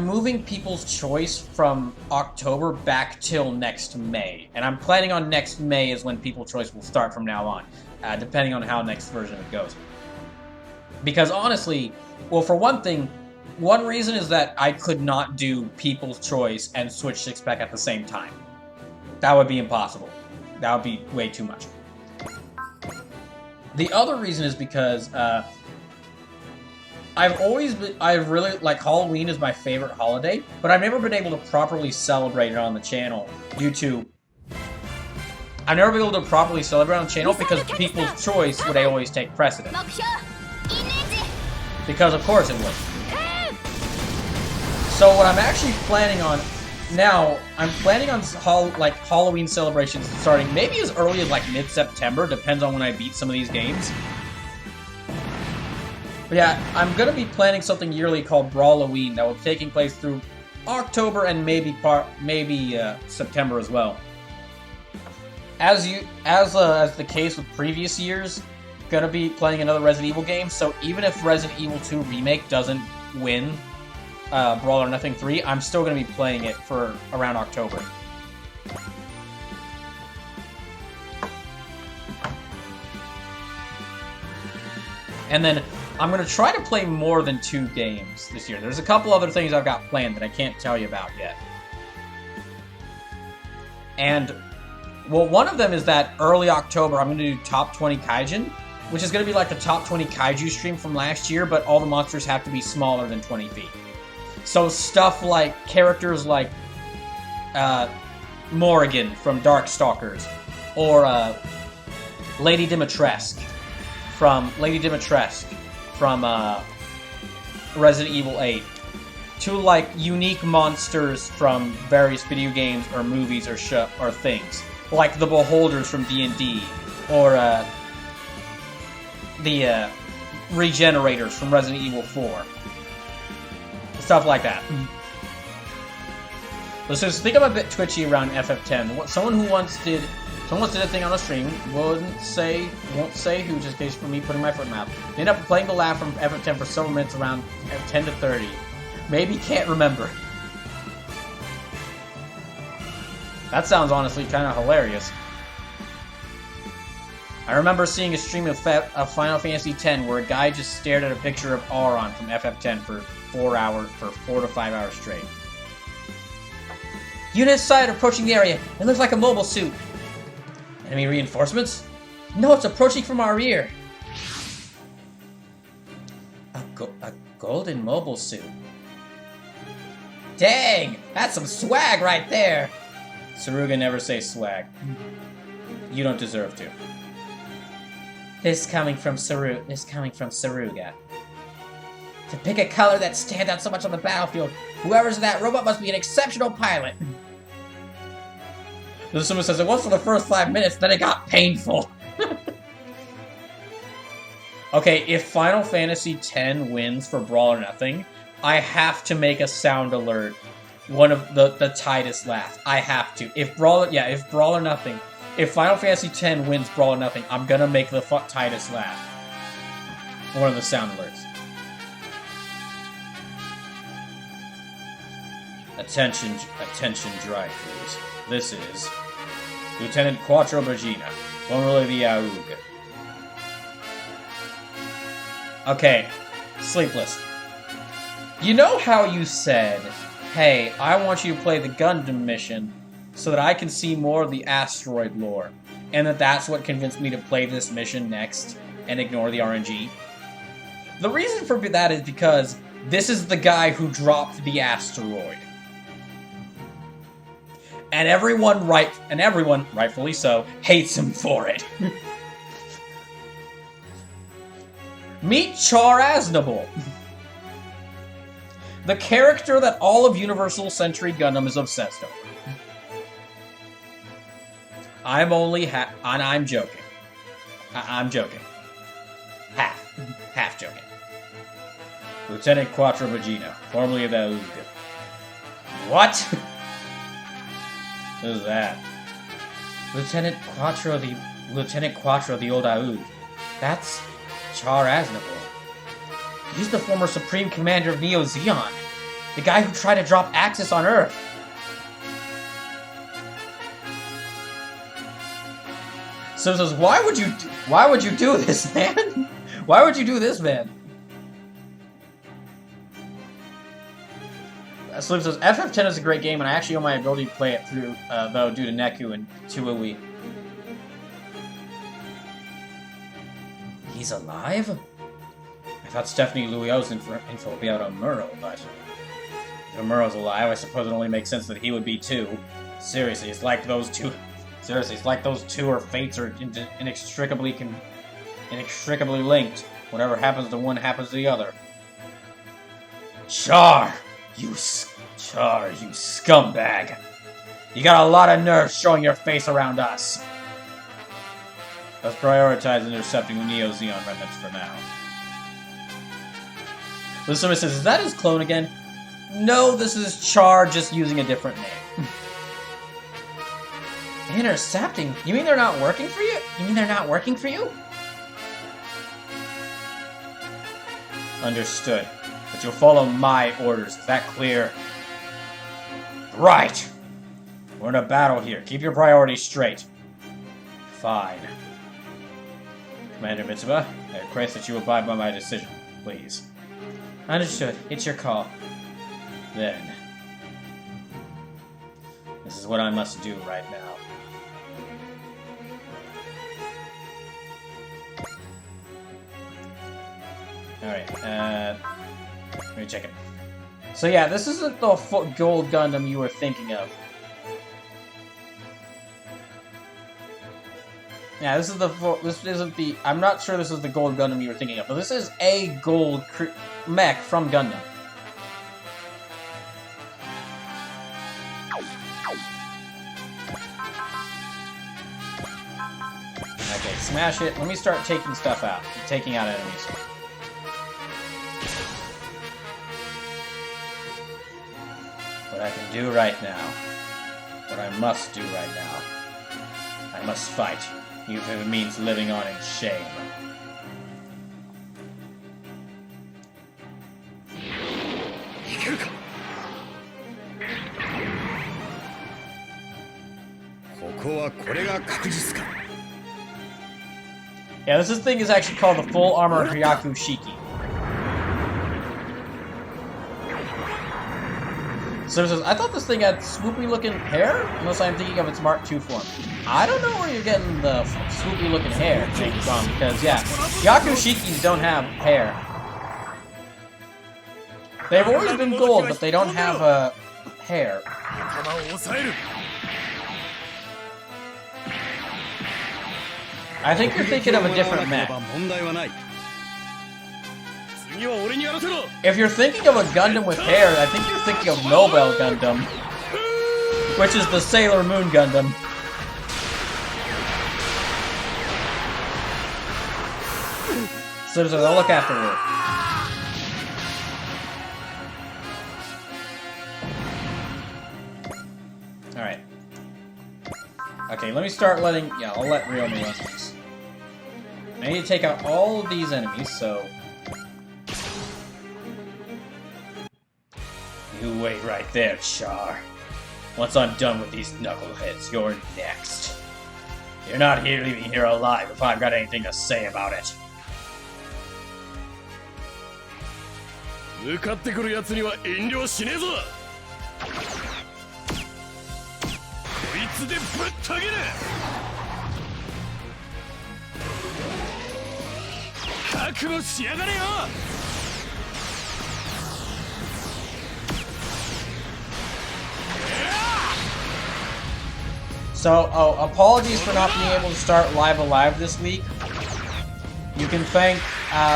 moving People's Choice from October back till next May, and I'm planning on next May is when People's Choice will start from now on, depending on how next version it goes. Because honestly, well, for one thing, one reason is that I could not do People's Choice and Switch 6-pack at the same time. That would be impossible. That would be way too much. The other reason is because I really like Halloween is my favorite holiday, but I've never been able to properly celebrate it on the channel due to I've never been able to properly celebrate on the channel because People's Choice would always take precedent. Because of course it would. So what I'm actually planning on now, I'm planning on Halloween celebrations starting maybe as early as like mid-September, depends on when I beat some of these games. But yeah, I'm gonna be planning something yearly called Brawloween that will be taking place through October and maybe September as well. As the case with previous years, gonna be playing another Resident Evil game, so even if Resident Evil 2 Remake doesn't win Brawl or Nothing 3, I'm still gonna be playing it for around October. And then I'm gonna try to play more than 2 games this year. There's a couple other things I've got planned that I can't tell you about yet. And well, one of them is that early October I'm gonna do Top 20 Kaijin, which is going to be like the top 20 kaiju stream from last year, but all the monsters have to be smaller than 20 feet. So stuff like characters like Morrigan from Darkstalkers, or Lady Dimitrescu from Resident Evil 8, to like unique monsters from various video games or movies or things, like the Beholders from D&D, or the Regenerators from Resident Evil 4. Stuff like that. Let's just think I'm a bit twitchy around FF10. Someone who once did a thing on a stream, won't say who, just in case for me putting my foot in the mouth. Ended up playing the laugh from FF10 for several minutes around 10 to 30. Maybe can't remember. That sounds honestly kind of hilarious. I remember seeing a stream of Final Fantasy X where a guy just stared at a picture of Auron from FF10 for 4 to 5 hours straight. Unit sight approaching the area. It looks like a mobile suit. Enemy reinforcements? No, it's approaching from our rear. A golden mobile suit. Dang, that's some swag right there. Saruga never say swag. You don't deserve to. This coming from Saruga. To pick a color that stands out so much on the battlefield, whoever's that robot must be an exceptional pilot. Someone says it was for the first 5 minutes, then it got painful. Okay, if Final Fantasy X wins for Brawl or Nothing, I have to make a sound alert. One of the Titus laugh. I have to. If Brawl or Nothing, if Final Fantasy X wins Brawl or Nothing, I'm gonna make the Titus laugh. One of the sound alerts. Attention, dry crews. This is Lieutenant Quattro Bergina, formerly the Aug. Okay, Sleepless. You know how you said, hey, I want you to play the Gundam mission so that I can see more of the asteroid lore, and that's what convinced me to play this mission next and ignore the RNG? The reason for that is because this is the guy who dropped the asteroid. And everyone, rightfully so, hates him for it. Meet Char Aznable, the character that all of Universal Century Gundam is obsessed over. I'm joking. I'm joking. Half joking. Lieutenant Quattro Bergina, formerly of the Aug. What? What is that? Lieutenant Quattro, the old Aug. That's Char Aznable. He's the former Supreme Commander of Neo Zeon. The guy who tried to drop Axis on Earth. So it says, why would you do this, man? Why would you do this, man? Slim says, FF10 is a great game, and I actually own my ability to play it through, though, due to Neku and Tuui. He's alive? I thought Stephanie Luio's info would be out on Muro, but if Muro's alive, I suppose it only makes sense that he would be too. Seriously, it's like those two or fates are inextricably linked. Whatever happens to one happens to the other. Char, you scumbag! You got a lot of nerve showing your face around us. Let's prioritize intercepting Neo Zeon remnants for now. Someone says, is that his clone again? No, this is Char, just using a different name. Intercepting? You mean they're not working for you? Understood. But you'll follow my orders. Is that clear? Right! We're in a battle here. Keep your priorities straight. Fine. Commander Mitsuba, I request that you abide by my decision, please. Understood. It's your call. Then. This is what I must do right now. Alright, let me check it. So yeah, this isn't the gold Gundam you were thinking of. Yeah, this isn't the... I'm not sure this is the gold Gundam you were thinking of, but this is a gold mech from Gundam. Okay, smash it. Let me start taking stuff out. Taking out enemies. What I can do right now. What I must do right now. I must fight, even if it means living on in shame. Yeah, this thing is actually called the Full Armor Hyaku Shiki. So it says, I thought this thing had swoopy looking hair, unless I'm thinking of its Mark II form. I don't know where you're getting the swoopy looking hair thing from, because yeah, Hyaku Shikis don't have hair. They've always been gold, but they don't have hair. I think you're thinking of a different mech. If you're thinking of a Gundam with hair, I think you're thinking of Nobel Gundam, which is the Sailor Moon Gundam. So they'll look after her. Alright. Okay, let me start letting... Yeah, I'll let Ryoma run this. I need to take out all of these enemies, so... You wait right there, Char. Once I'm done with these knuckleheads, you're next. You're not here leaving here alive if I've got anything to say about it. 向かってくる奴には遠慮しねえぞ。こいつでぶった切れ。覚悟しやがれよ。 So, apologies for not being able to start Live Alive this week. You can thank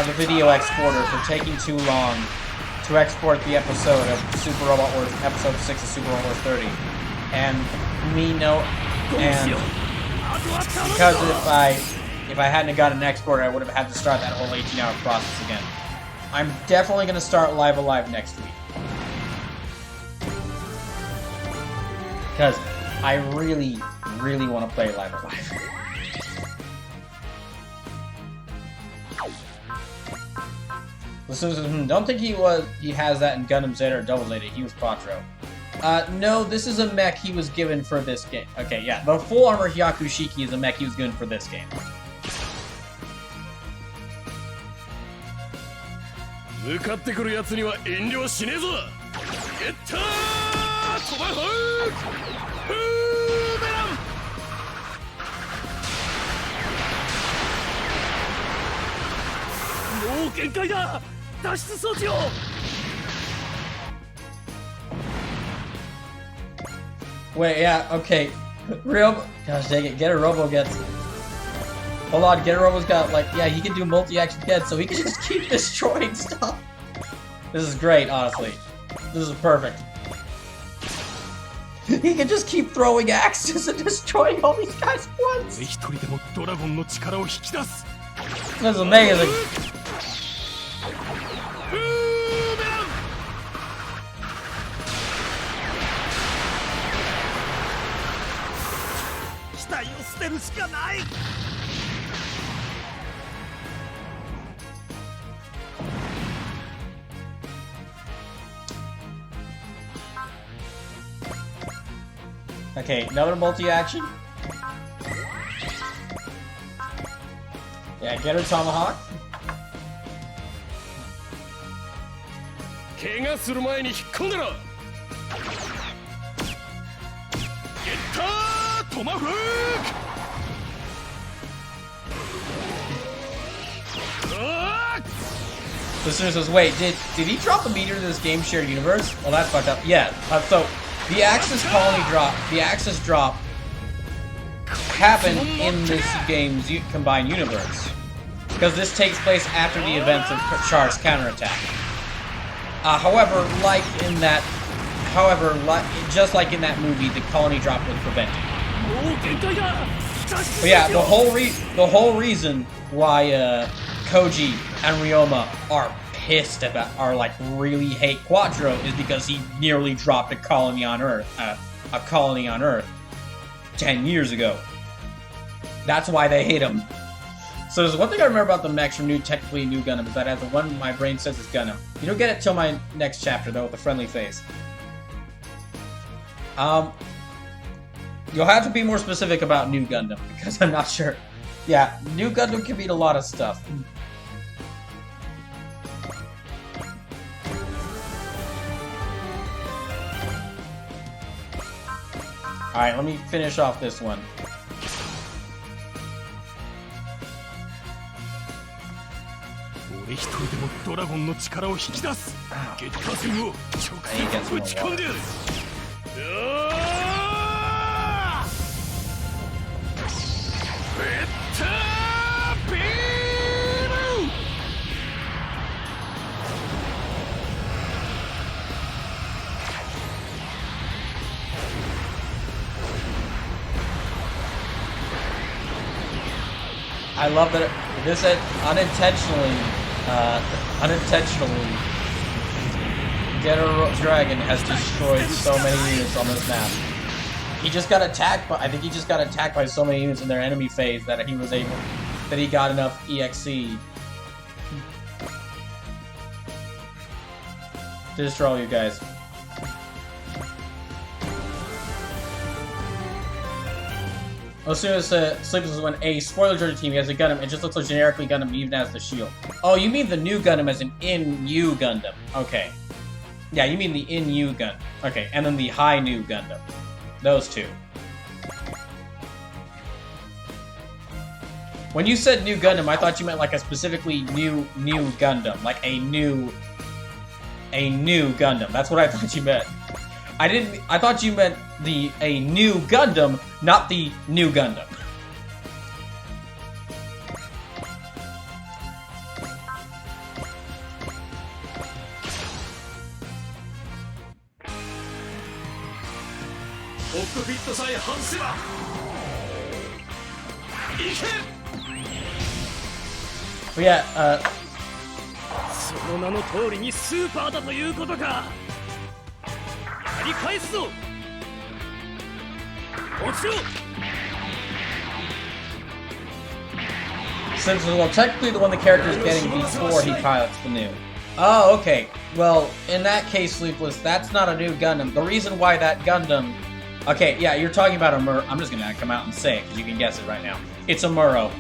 the video exporter for taking too long to export the episode of Super Robot Wars, episode 6 of Super Robot Wars 30. And because if I hadn't gotten an exporter, I would have had to start that whole 18-hour process again. I'm definitely going to start Live Alive next week. Because I really, really want to play Live Alive. Don't think he has that in Gundam Zeta or Double Zeta. He was Quattro. No, this is a mech he was given for this game. Okay, yeah, the full armor Hyakushiki is a mech he was given for this game. 向かってくる奴には遠慮しねえぞ。ゲッター！トマホーク！フーメラン！もう限界だ！脱出装置を！ Wait, yeah, okay. Real, gosh dang it, Getter Robo gets... Hold on, Getter Robo's got, like, yeah, he can do multi-action get, so he can just keep destroying stuff. This is great, honestly. This is perfect. He can just keep throwing axes and destroying all these guys at once. This is amazing. Okay, another multi-action. Yeah, get her tomahawk. Listener says, wait, did he drop a meteor to this game shared universe? Well, that's fucked up. Yeah, so the Axis colony drop, the Axis drop happened in this game's combined universe. Because this takes place after the events of Char's counterattack. Just like in that movie, the colony drop was prevented. But yeah, the whole reason why Koji and Ryoma are pissed about, really hate Quattro is because he nearly dropped a colony on Earth 10 years ago. That's why they hate him. So there's one thing I remember about the mechs from technically new Gundam is that I have the one my brain says is Gundam. You don't get it till my next chapter though with a friendly face. You'll have to be more specific about new Gundam because I'm not sure. Yeah, new Gundam can mean a lot of stuff. Alright, let me finish off this one. I love that this unintentionally, Getter Dragon has destroyed so many units on this map. He just got attacked, but I think he just got attacked by so many units in their enemy phase that he was able, that he got enough EXE to destroy all you guys. As soon as Sleepless is when a spoiler Georgia team has a Gundam, it just looks like generically Gundam even as the shield. Oh, you mean the new Gundam as an in-U Gundam. Okay. Yeah, you mean the in-U Gundam. Okay, and then the high new Gundam. Those two. When you said new Gundam, I thought you meant like a specifically new Gundam. Like a new Gundam. That's what I thought you meant. I thought you meant a new Gundam, not the new Gundam. But yeah, その名の通りにスーパーだということか。やり返すぞ。落ちろ。 Since, well, technically the one the character is getting before he pilots the new. Oh, okay. Well, in that case, Sleepless, that's not a new Gundam. The reason why that Gundam... Okay, yeah, you're talking about a Muro. I'm just gonna come out and say it, because you can guess it right now. It's a Muro.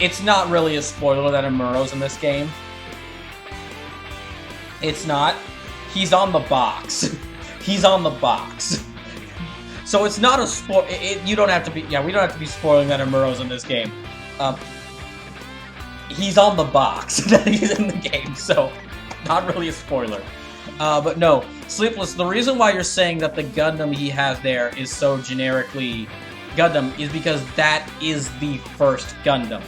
It's not really a spoiler that a Muro's in this game. It's not. He's on the box. He's on the box. So it's not a spoil. You don't have to be. Yeah, we don't have to be spoiling that a Muro's in this game. He's on the box that he's in the game, so not really a spoiler. But no, Sleepless, the reason why you're saying that the Gundam he has there is so generically Gundam is because that is the first Gundam.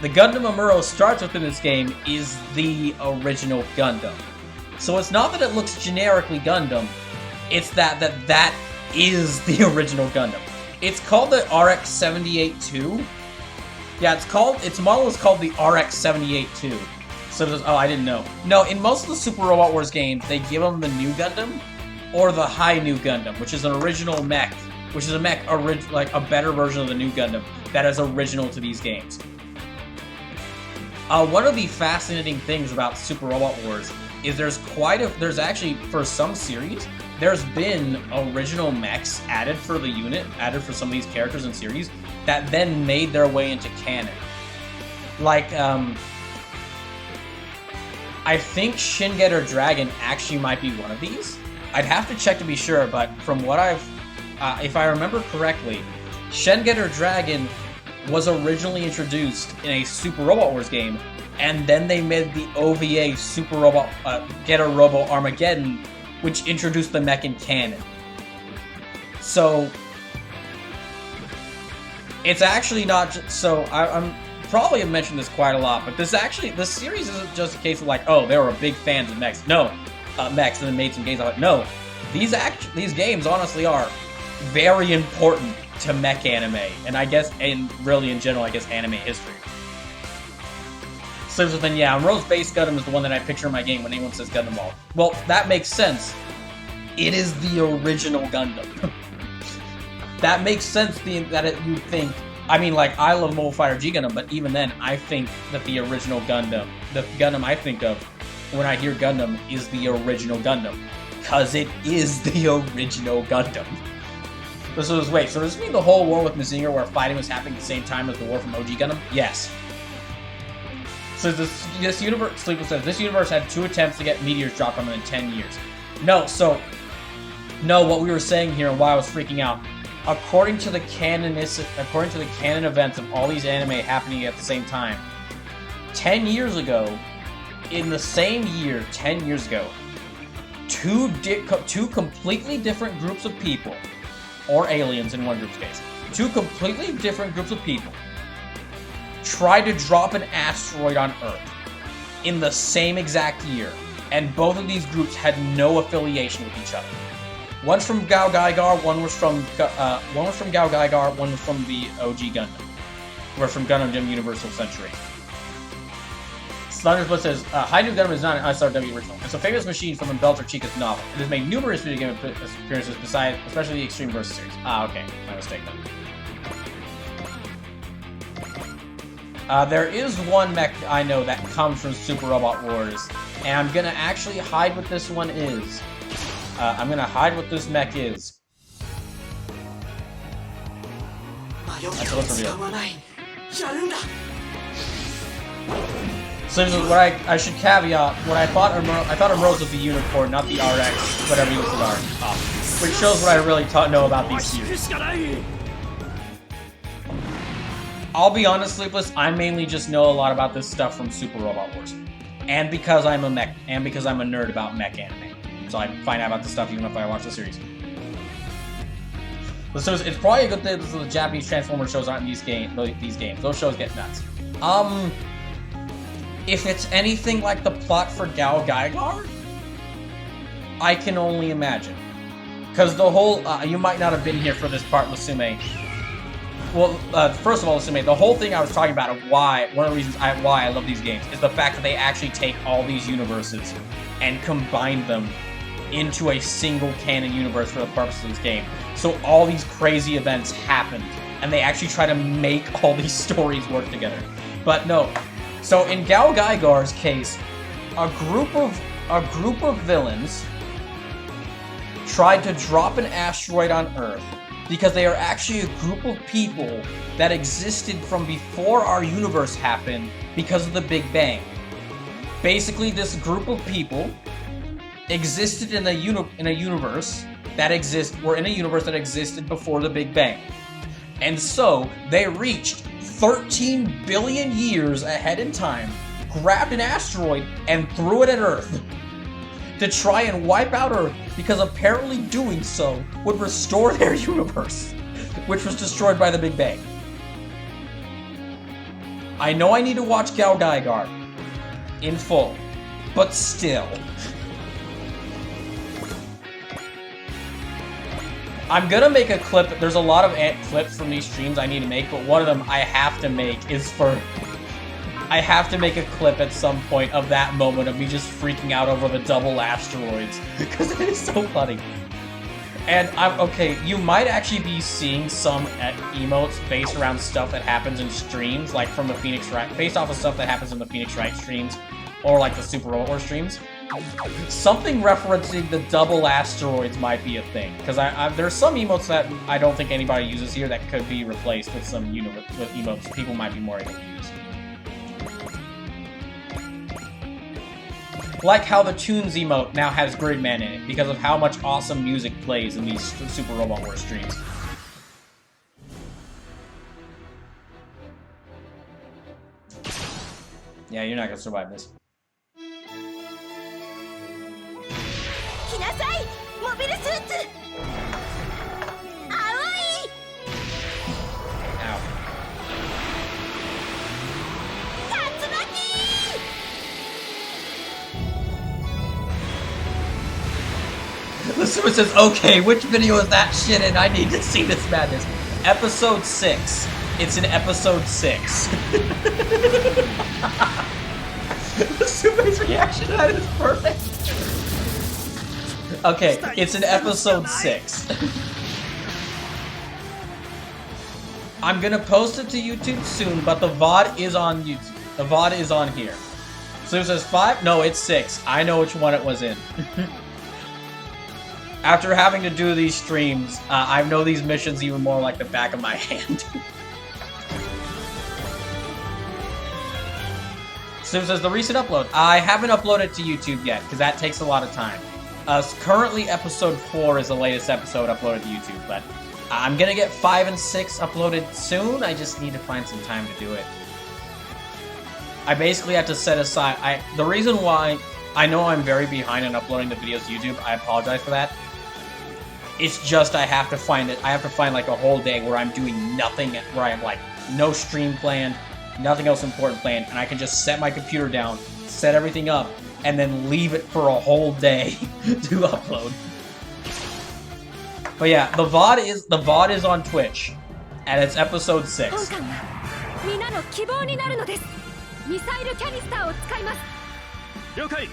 The Gundam Amuro starts with in this game is the original Gundam. So it's not that it looks generically Gundam, it's that is the original Gundam. It's called the RX-78-2. Yeah, its model is called the RX-78-2. So there's, oh, I didn't know. No, in most of the Super Robot Wars games, they give them the new Gundam or the high new Gundam, which is an original mech, which is a mech like a better version of the new Gundam that is original to these games. One of the fascinating things about Super Robot Wars is there's actually, for some series, there's been original mechs added for the unit, added for some of these characters and series, that then made their way into canon. Like, I think Shin Getter Dragon actually might be one of these. I'd have to check to be sure, but from what if I remember correctly, Shin Getter Dragon was originally introduced in a Super Robot Wars game, and then they made the OVA Super Robot Getter Robo Armageddon, which introduced the mech in canon. So it's actually not so I'm probably have mentioned this quite a lot, but this series isn't just a case of like, oh, they were big fans of mechs. No, mechs, and then made some games out of it. No, these games honestly are very important to mech anime, and I guess, and really in general, I guess, anime history. So then, yeah, Rose Base Gundam is the one that I picture in my game when anyone says Gundam Ball. Well, that makes sense. It is the original Gundam. That makes sense you think, I mean, like, I love Mobile Fighter G Gundam, but even then, I think that the original Gundam, the Gundam I think of when I hear Gundam is the original Gundam. Because it is the original Gundam. So does this mean the whole war with Mazinger where fighting was happening at the same time as the war from OG Gundam? Yes. So this universe, Sleepless says, this universe had 2 attempts to get meteors dropped on them in 10 years. No, what we were saying here and why I was freaking out, according to the canon events of all these anime happening at the same time, 10 years ago, in the same year, 10 years ago, two completely different groups of people, or aliens in one group's case, 2 completely different groups of people tried to drop an asteroid on Earth in the same exact year, and both of these groups had no affiliation with each other. One's from Gao Gaigar, one was from Gao Gaigar, one was from the OG Gundam. We're from Gundam Gym Universal Century. Thundersplit says, High-New Gundam is not an SRW original. It's a famous machine from Umberto Chica's novel. It has made numerous video game appearances besides, especially the Extreme Versus series. Ah, okay. My mistake then. There is one mech I know that comes from Super Robot Wars, and I'm gonna actually hide what this one is. I'm gonna hide what this mech is. That's what's revealed. So what I should caveat, what I thought Emerald was the unicorn, not the RX, whatever you listed are. Which shows what I really know about these series. I'll be honest, Sleepless, I mainly just know a lot about this stuff from Super Robot Wars. And because I'm a mech, and because I'm a nerd about mech anime. So I find out about this stuff even if I watch the series. So it's probably a good thing that the Japanese Transformer shows aren't in these games. Those shows get nuts. If it's anything like the plot for BrawlKaiser, I can only imagine. Because the whole, you might not have been here for this part, Lasume. Well, first of all, Lasume, the whole thing I was talking about of why, one of the reasons why I love these games is the fact that they actually take all these universes and combine them into a single canon universe for the purpose of this game. So all these crazy events happened, and they actually try to make all these stories work together. But no. So in BrawlKaiser's case, a group of villains tried to drop an asteroid on Earth because they are actually a group of people that existed from before our universe happened because of the Big Bang. Basically, this group of people existed in a universe that existed before the Big Bang. And so they reached 13 billion years ahead in time, grabbed an asteroid, and threw it at Earth to try and wipe out Earth, because apparently doing so would restore their universe, which was destroyed by the Big Bang. I know I need to watch BrawlKaiser in full, but still. I'm gonna make a clip. There's a lot of clips from these streams I need to make, but one of them I have to make is I have to make a clip at some point of that moment of me just freaking out over the double asteroids, because it is so funny. And okay, you might actually be seeing some emotes based around stuff that happens in streams, like from the Phoenix Wright, based off of stuff that happens in the Phoenix Wright streams, or like the Super Robot Wars streams. Something referencing the double asteroids might be a thing, because there's some emotes that I don't think anybody uses here that could be replaced with some with emotes people might be more able to use. Like how the Tunes emote now has Gridman in it because of how much awesome music plays in these Super Robot Wars streams. Yeah, you're not gonna survive this. Ow. The Super says, okay, which video is that shit in? I need to see this madness. Episode 6. It's in episode 6. The Super's reaction to that is perfect. Okay, it's in episode 6. I'm gonna post it to YouTube soon, but the VOD is on YouTube. The VOD is on here. So it says 5? No, it's 6. I know which one it was in. After having to do these streams, I know these missions even more like the back of my hand. So it says the recent upload. I haven't uploaded to YouTube yet, because that takes a lot of time. Currently, episode 4 is the latest episode uploaded to YouTube, but I'm gonna get 5 and 6 uploaded soon. I just need to find some time to do it. I basically have to set aside... the reason why I know I'm very behind on uploading the videos to YouTube, I apologize for that. It's just I have to find like a whole day where I'm doing nothing, where I have like no stream planned, nothing else important planned, and I can just set my computer down, set everything up, and then leave it for a whole day to upload. But yeah, the VOD is on Twitch, and it's episode 6. 皆の希望になるのです。ミサイルキャニスターを使います。了解。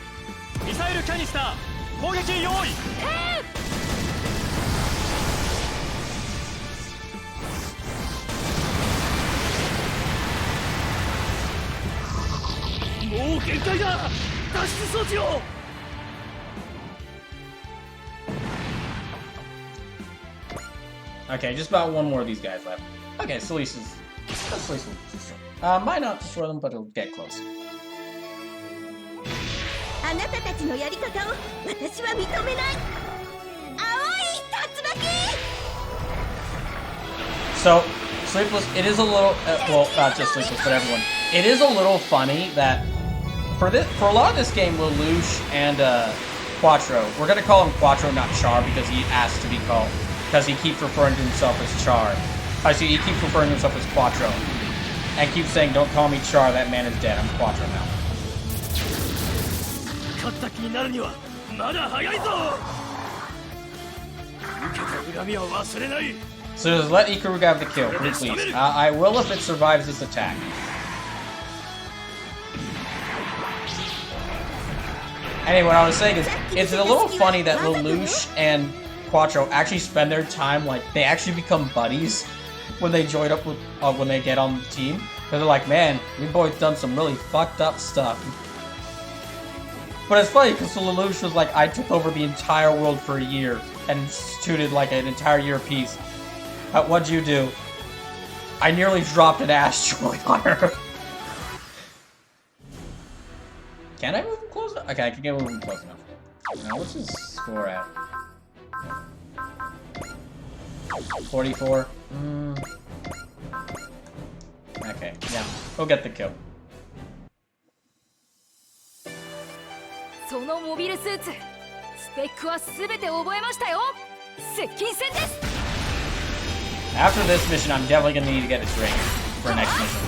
ミサイルキャニスター攻撃用意。もう限界だ。脱出装置を。Okay, just about one more of these guys left. Okay, Solis is... Solis will destroy. Might not destroy them, but it'll get close. あなたたちのやり方を私は認めない。青い竜巻。 So, Sleepless, it is a little... well, not just Sleepless, but everyone. It is a little funny that... For a lot of this game, Lelouch and Quattro... We're gonna call him Quattro, not Char, because he asked to be called... Because he keeps referring to himself as Char. I see, he keeps referring to himself as Quattro. And keeps saying, don't call me Char, that man is dead, I'm Quattro now. So just let Ikaruga have the kill, please. I will if it survives this attack. Anyway, what I was saying is, it's a little funny that Lelouch and Quattro actually spend their time, like, they actually become buddies when they join up with, when they get on the team. Because they're like, man, we both done some really fucked up stuff. But it's funny, because Lelouch was like, I took over the entire world for a year and instituted, like, an entire year apiece. What'd you do? I nearly dropped an asteroid on her. Can I move him close enough? Okay, I can get moving close enough. Now, what's his score at? 44. Okay, yeah, we'll get the kill. そのモビルスーツ、スペックはすべて覚えましたよ。接近戦です。 After this mission, I'm definitely gonna need to get its ring for our next mission.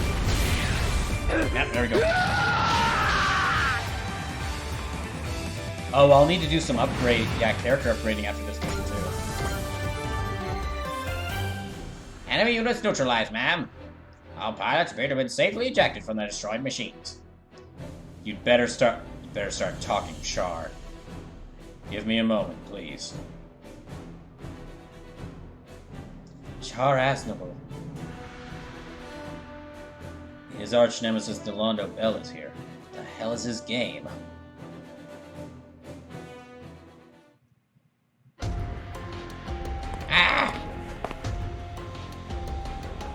Yep, there we go. Oh, I'll need to do some upgrade, character upgrading after this mission too. Enemy units neutralized, ma'am. All pilots appear to have been safely ejected from the destroyed machines. You'd better start talking, Char. Give me a moment, please. Char Aznavour. His arch nemesis Delando Bell is here. What the hell is his game? Ah!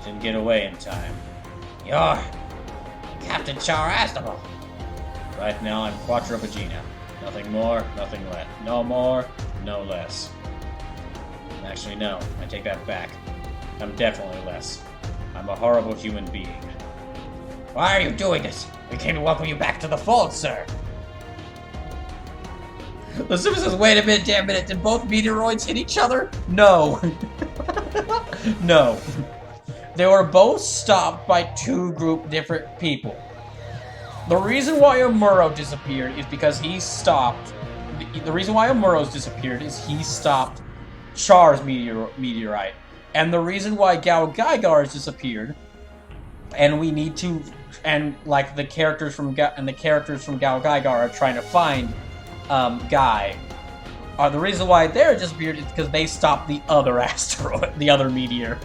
Didn't get away in time. You're Captain Char Aznavour. Right now, I'm Quattro Vagina. Nothing more, nothing less. No more, no less. Actually, no. I take that back. I'm definitely less. I'm a horrible human being. Why are you doing this? We came to welcome you back to the fold, sir. The Super says, wait a minute, damn minute. Did both meteoroids hit each other? No. No. They were both stopped by two different people. The reason why Amuro disappeared is because he stopped... The reason why Amuro's disappeared is he stopped Char's meteorite. And the reason why Gao Gaigar's disappeared, and we need to... And, like, the characters from Gao Gaigar are trying to find Guy. The reason why they're disappeared is because they stopped the other asteroid, the other meteor.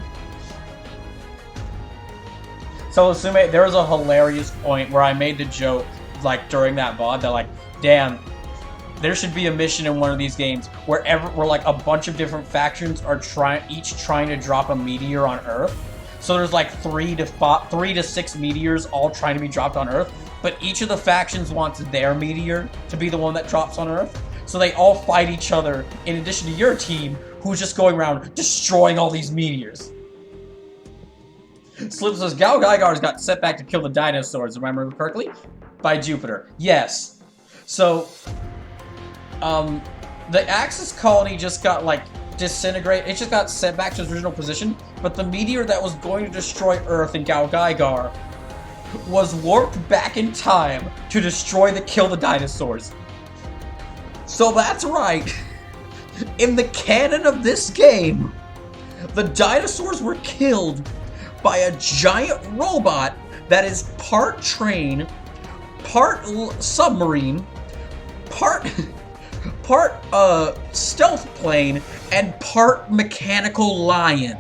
So, Sume, there was a hilarious point where I made the joke, like, during that VOD, that, like, damn, there should be a mission in one of these games where like, a bunch of different factions are each trying to drop a meteor on Earth. So there's, like, 3 to 6 meteors all trying to be dropped on Earth, but each of the factions wants their meteor to be the one that drops on Earth. So they all fight each other, in addition to your team, who's just going around destroying all these meteors. Slip says, Gao Gaigar's got set back to kill the dinosaurs, remember correctly? By Jupiter. Yes. So, the Axis colony just got, like, disintegrated. It just got sent back to its original position, but the meteor that was going to destroy Earth in Gao Gaigar was warped back in time to kill the dinosaurs. So that's right. In the canon of this game, the dinosaurs were killed by a giant robot that is part train, part submarine, part stealth plane, and part mechanical lion.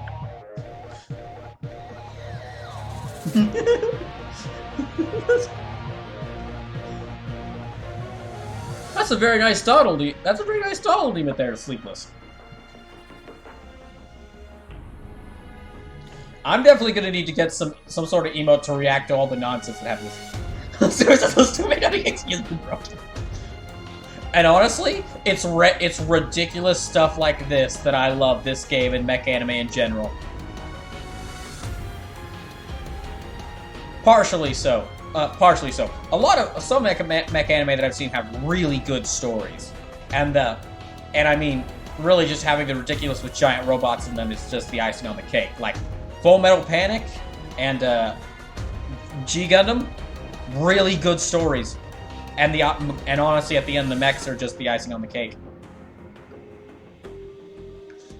That's a very nice dawdle. That's a very nice dawdle demon there, Sleepless. I'm definitely gonna need to get some sort of emote to react to all the nonsense that happens. Seriously, those two may not be excuse me, bro. And honestly, it's ridiculous stuff like this that I love this game and mech anime in general. Partially so. Partially so. Some mech anime that I've seen have really good stories, and I mean, really just having the ridiculous with giant robots in them is just the icing on the cake. Like Full Metal Panic and G Gundam, really good stories, and honestly, at the end, the mechs are just the icing on the cake.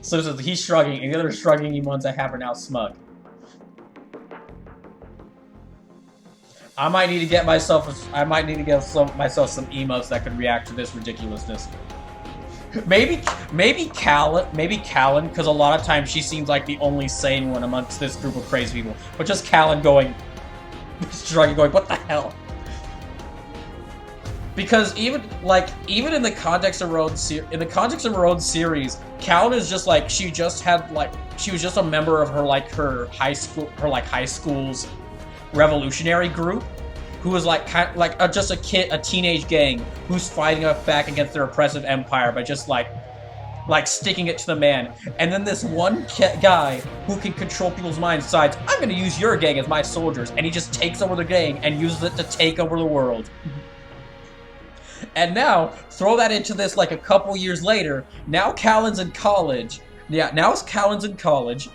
So he's shrugging, and the other shrugging ones I have are now smug. I might need to get myself some emotes that could react to this ridiculousness. Maybe Callan, because a lot of times she seems like the only sane one amongst this group of crazy people. But just Callan going, shrugging, going, what the hell? Because even in the context of her own series, Callan is just like she was just a member of her high school's revolutionary group, who was just a teenage gang who's fighting back against their oppressive empire by just like sticking it to the man. And then this one guy who can control people's minds decides, I'm going to use your gang as my soldiers, and he just takes over the gang and uses it to take over the world. And now throw that into this like a couple years later. Now Callan's in college. Yeah, now Callan's in college.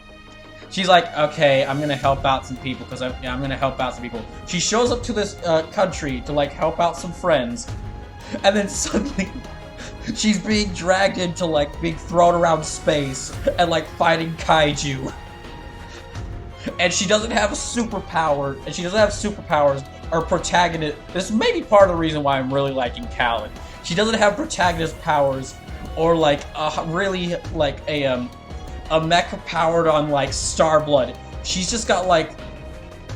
She's like, okay, I'm gonna help out some people because I'm gonna help out some people. She shows up to this country to like help out some friends, and then suddenly she's being dragged into like being thrown around space and like fighting kaiju. And she doesn't have a superpower, and she doesn't have superpowers or protagonist. This may be part of the reason why I'm really liking Callan. She doesn't have protagonist powers or like really like a mecha powered on like Starblood. She's just got like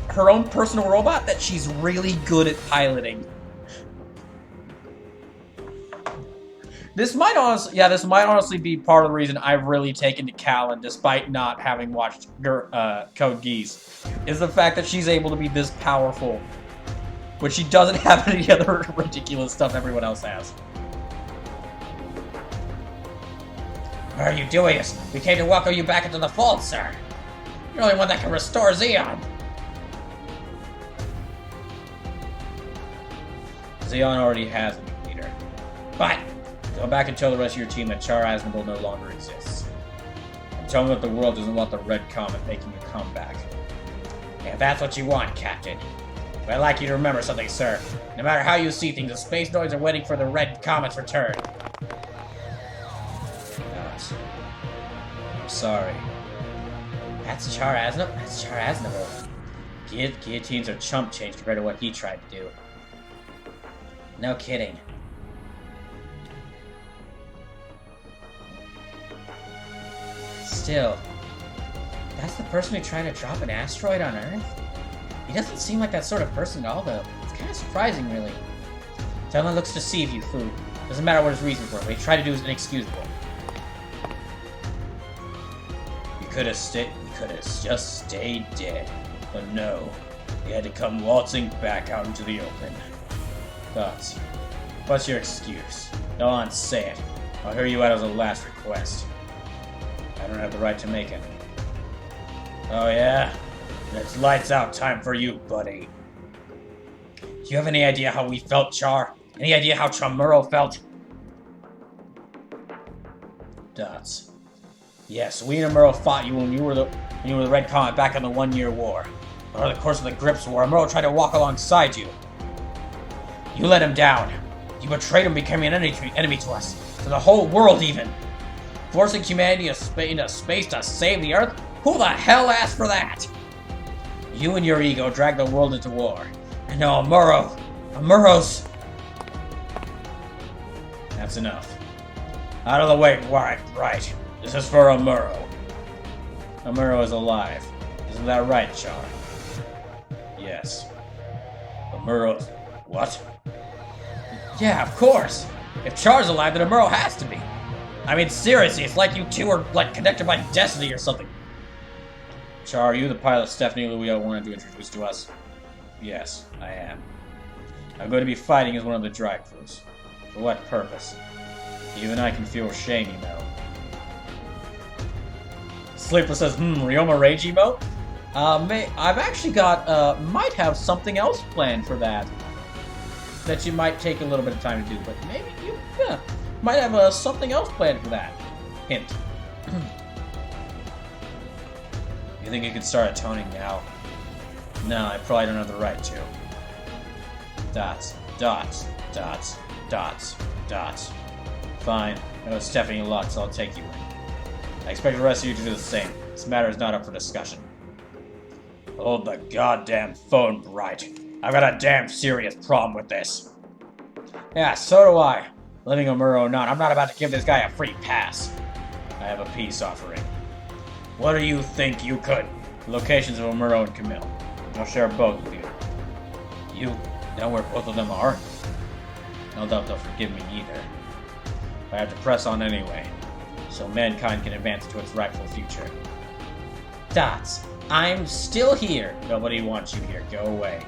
her own personal robot that she's really good at piloting. This might honestly be part of the reason I've really taken to Callan, despite not having watched Code Geass, is the fact that she's able to be this powerful, which she doesn't have any other ridiculous stuff everyone else has. Why are you doing this? We came to welcome you back into the fold, sir. You're the only one that can restore Zeon. Zeon already has a new leader. But go back and tell the rest of your team that Char Aznable no longer exists. And tell them that the world doesn't want the Red Comet making a comeback. if that's what you want, Captain. But I'd like you to remember something, sir. No matter how you see things, the space droids are waiting for the Red Comet's return. I'm sorry. That's Char Aznable. Guillotines are chump change compared to what he tried to do. No kidding. Still, that's the person who tried to drop an asteroid on Earth? He doesn't seem like that sort of person at all, though. It's kind of surprising, really. Someone looks to deceive you, Fu. Doesn't matter what his reasons were, what he tried to do is inexcusable. He could have just stayed dead. But no, he had to come waltzing back out into the open. Thoughts? What's your excuse? Go on, say it. I'll hear you out as a last request. I don't have the right to make it. Oh yeah? It's lights out time for you, buddy. Do you have any idea how we felt, Char? Any idea how Chamurro felt? Dots. Yes, we and Amuro fought you when you were the Red Comet back in the 1-year war. Over the course of the Grips War, Amuro tried to walk alongside you. You let him down. You betrayed him, becoming an enemy to us. To the whole world, even. Forcing humanity into space to save the Earth? Who the hell asked for that? You and your ego dragged the world into war. And now Amuro's... That's enough. Out of the way, right. This is for Amuro. Amuro is alive. Isn't that right, Char? Yes. Amuro's... What? Yeah, of course! If Char's alive, then Amuro has to be! I mean, seriously, it's like you two are, like, connected by destiny or something. Char, are you the pilot Stephanie Luio wanted to introduce to us? Yes, I am. I'm going to be fighting as one of the dry crews. For what purpose? Even I can feel shame, you know. Sleepless says, Ryoma Rage emote? I've actually got, might have something else planned for that. That you might take a little bit of time to do, but maybe you might have something else planned for that. Hint. You think you could start atoning now? No, I probably don't have the right to. Dots. Fine. I know Stephanie a lot, so I'll take you in. I expect the rest of you to do the same. This matter is not up for discussion. Hold the goddamn phone, Bright. I've got a damn serious problem with this. Yeah, so do I. Living Amuro or not, I'm not about to give this guy a free pass. I have a peace offering. What do you think you could? The locations of Amuro and Camille. I'll share both with you. You know where both of them are? No doubt they'll forgive me either. I have to press on anyway, so mankind can advance to its rightful future. Dots, I'm still here. Nobody wants you here. Go away.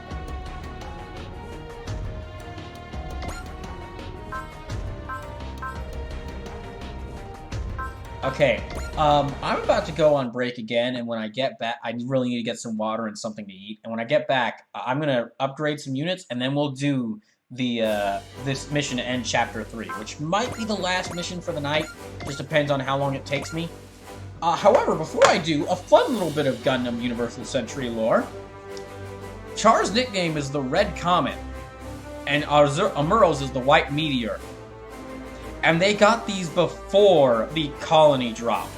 Okay, I'm about to go on break again, and when I get back, I really need to get some water and something to eat. And when I get back, I'm gonna upgrade some units, and then we'll do the this mission to end Chapter 3, which might be the last mission for the night. Just depends on how long it takes me. However, before I do, a fun little bit of Gundam Universal Century lore. Char's nickname is the Red Comet, and Amuro's is the White Meteor. And they got these before the colony drop.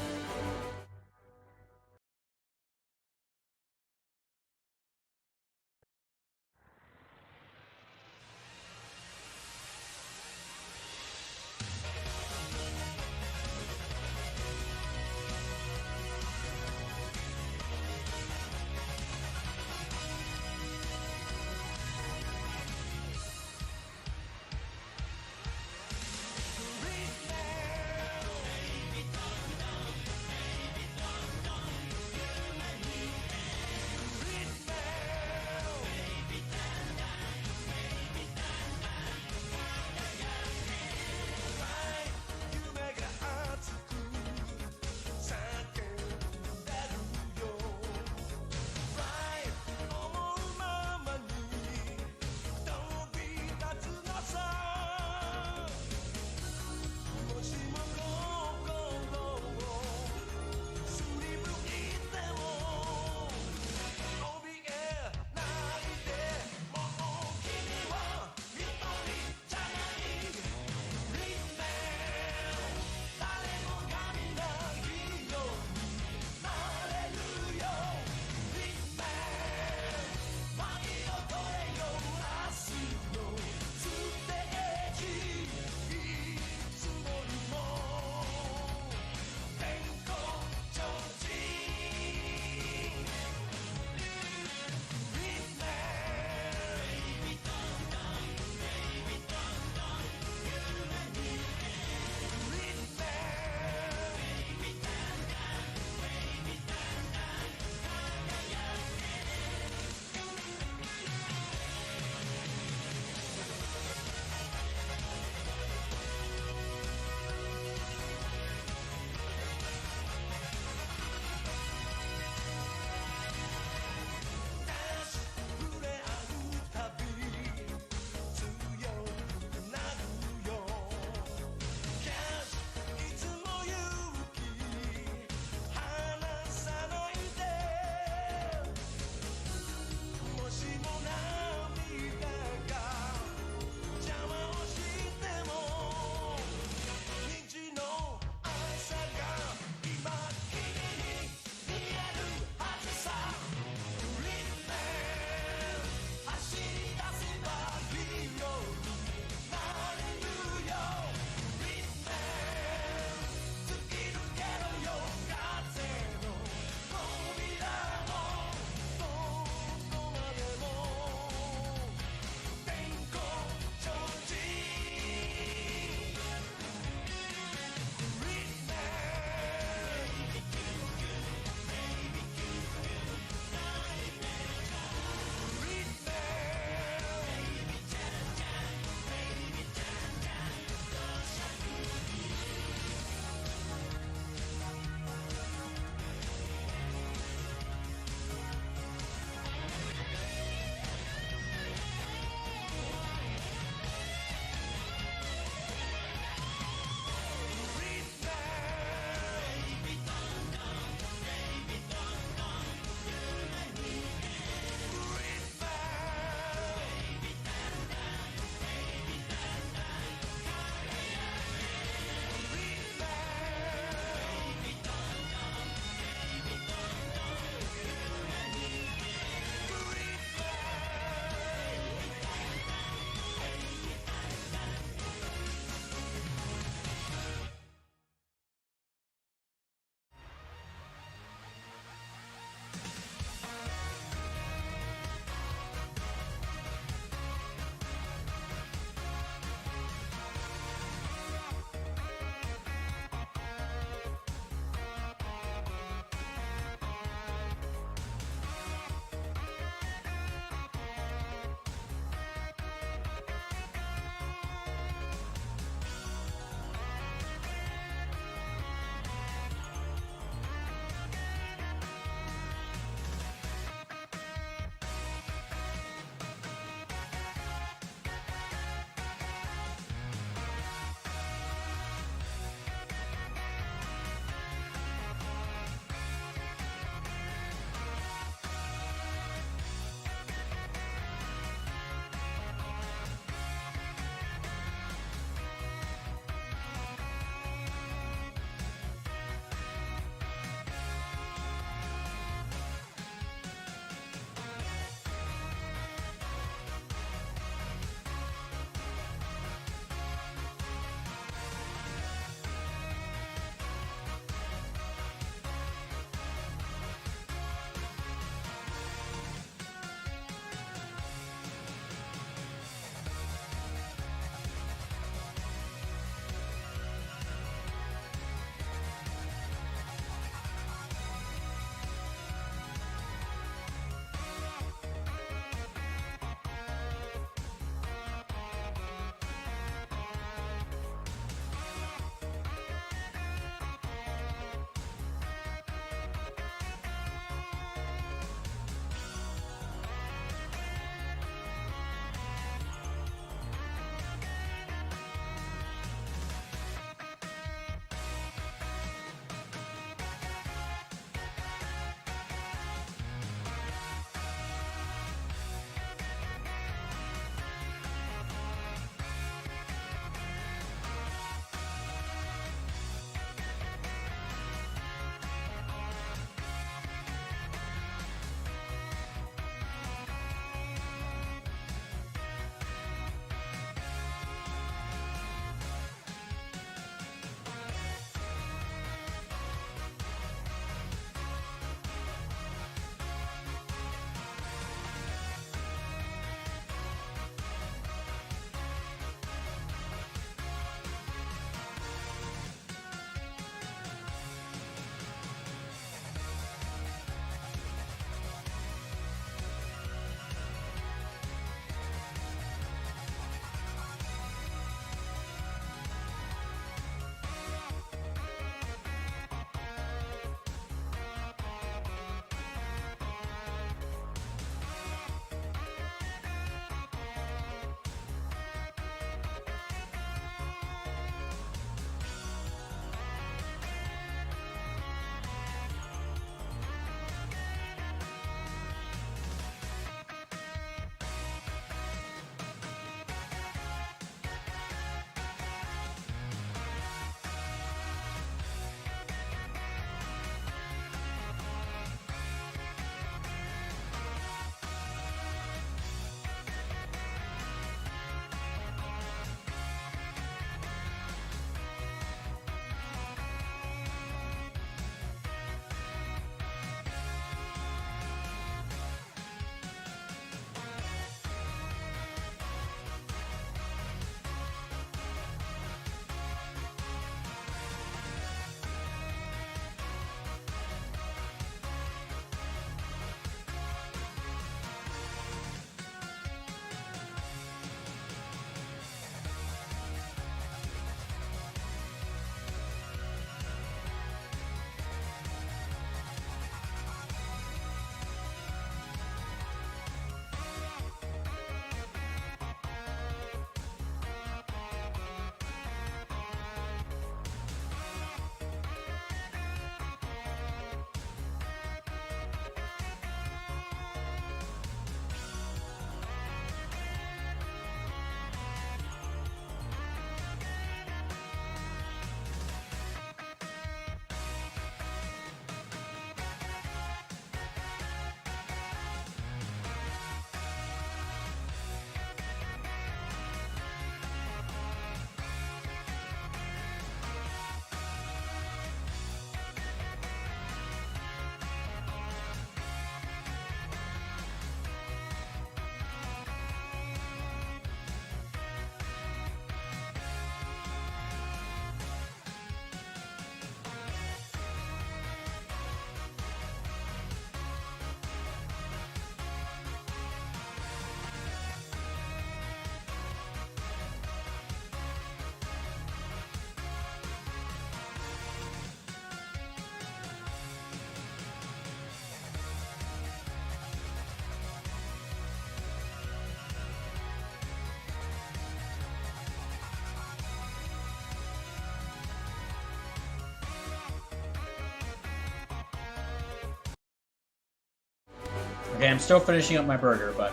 Okay, I'm still finishing up my burger, but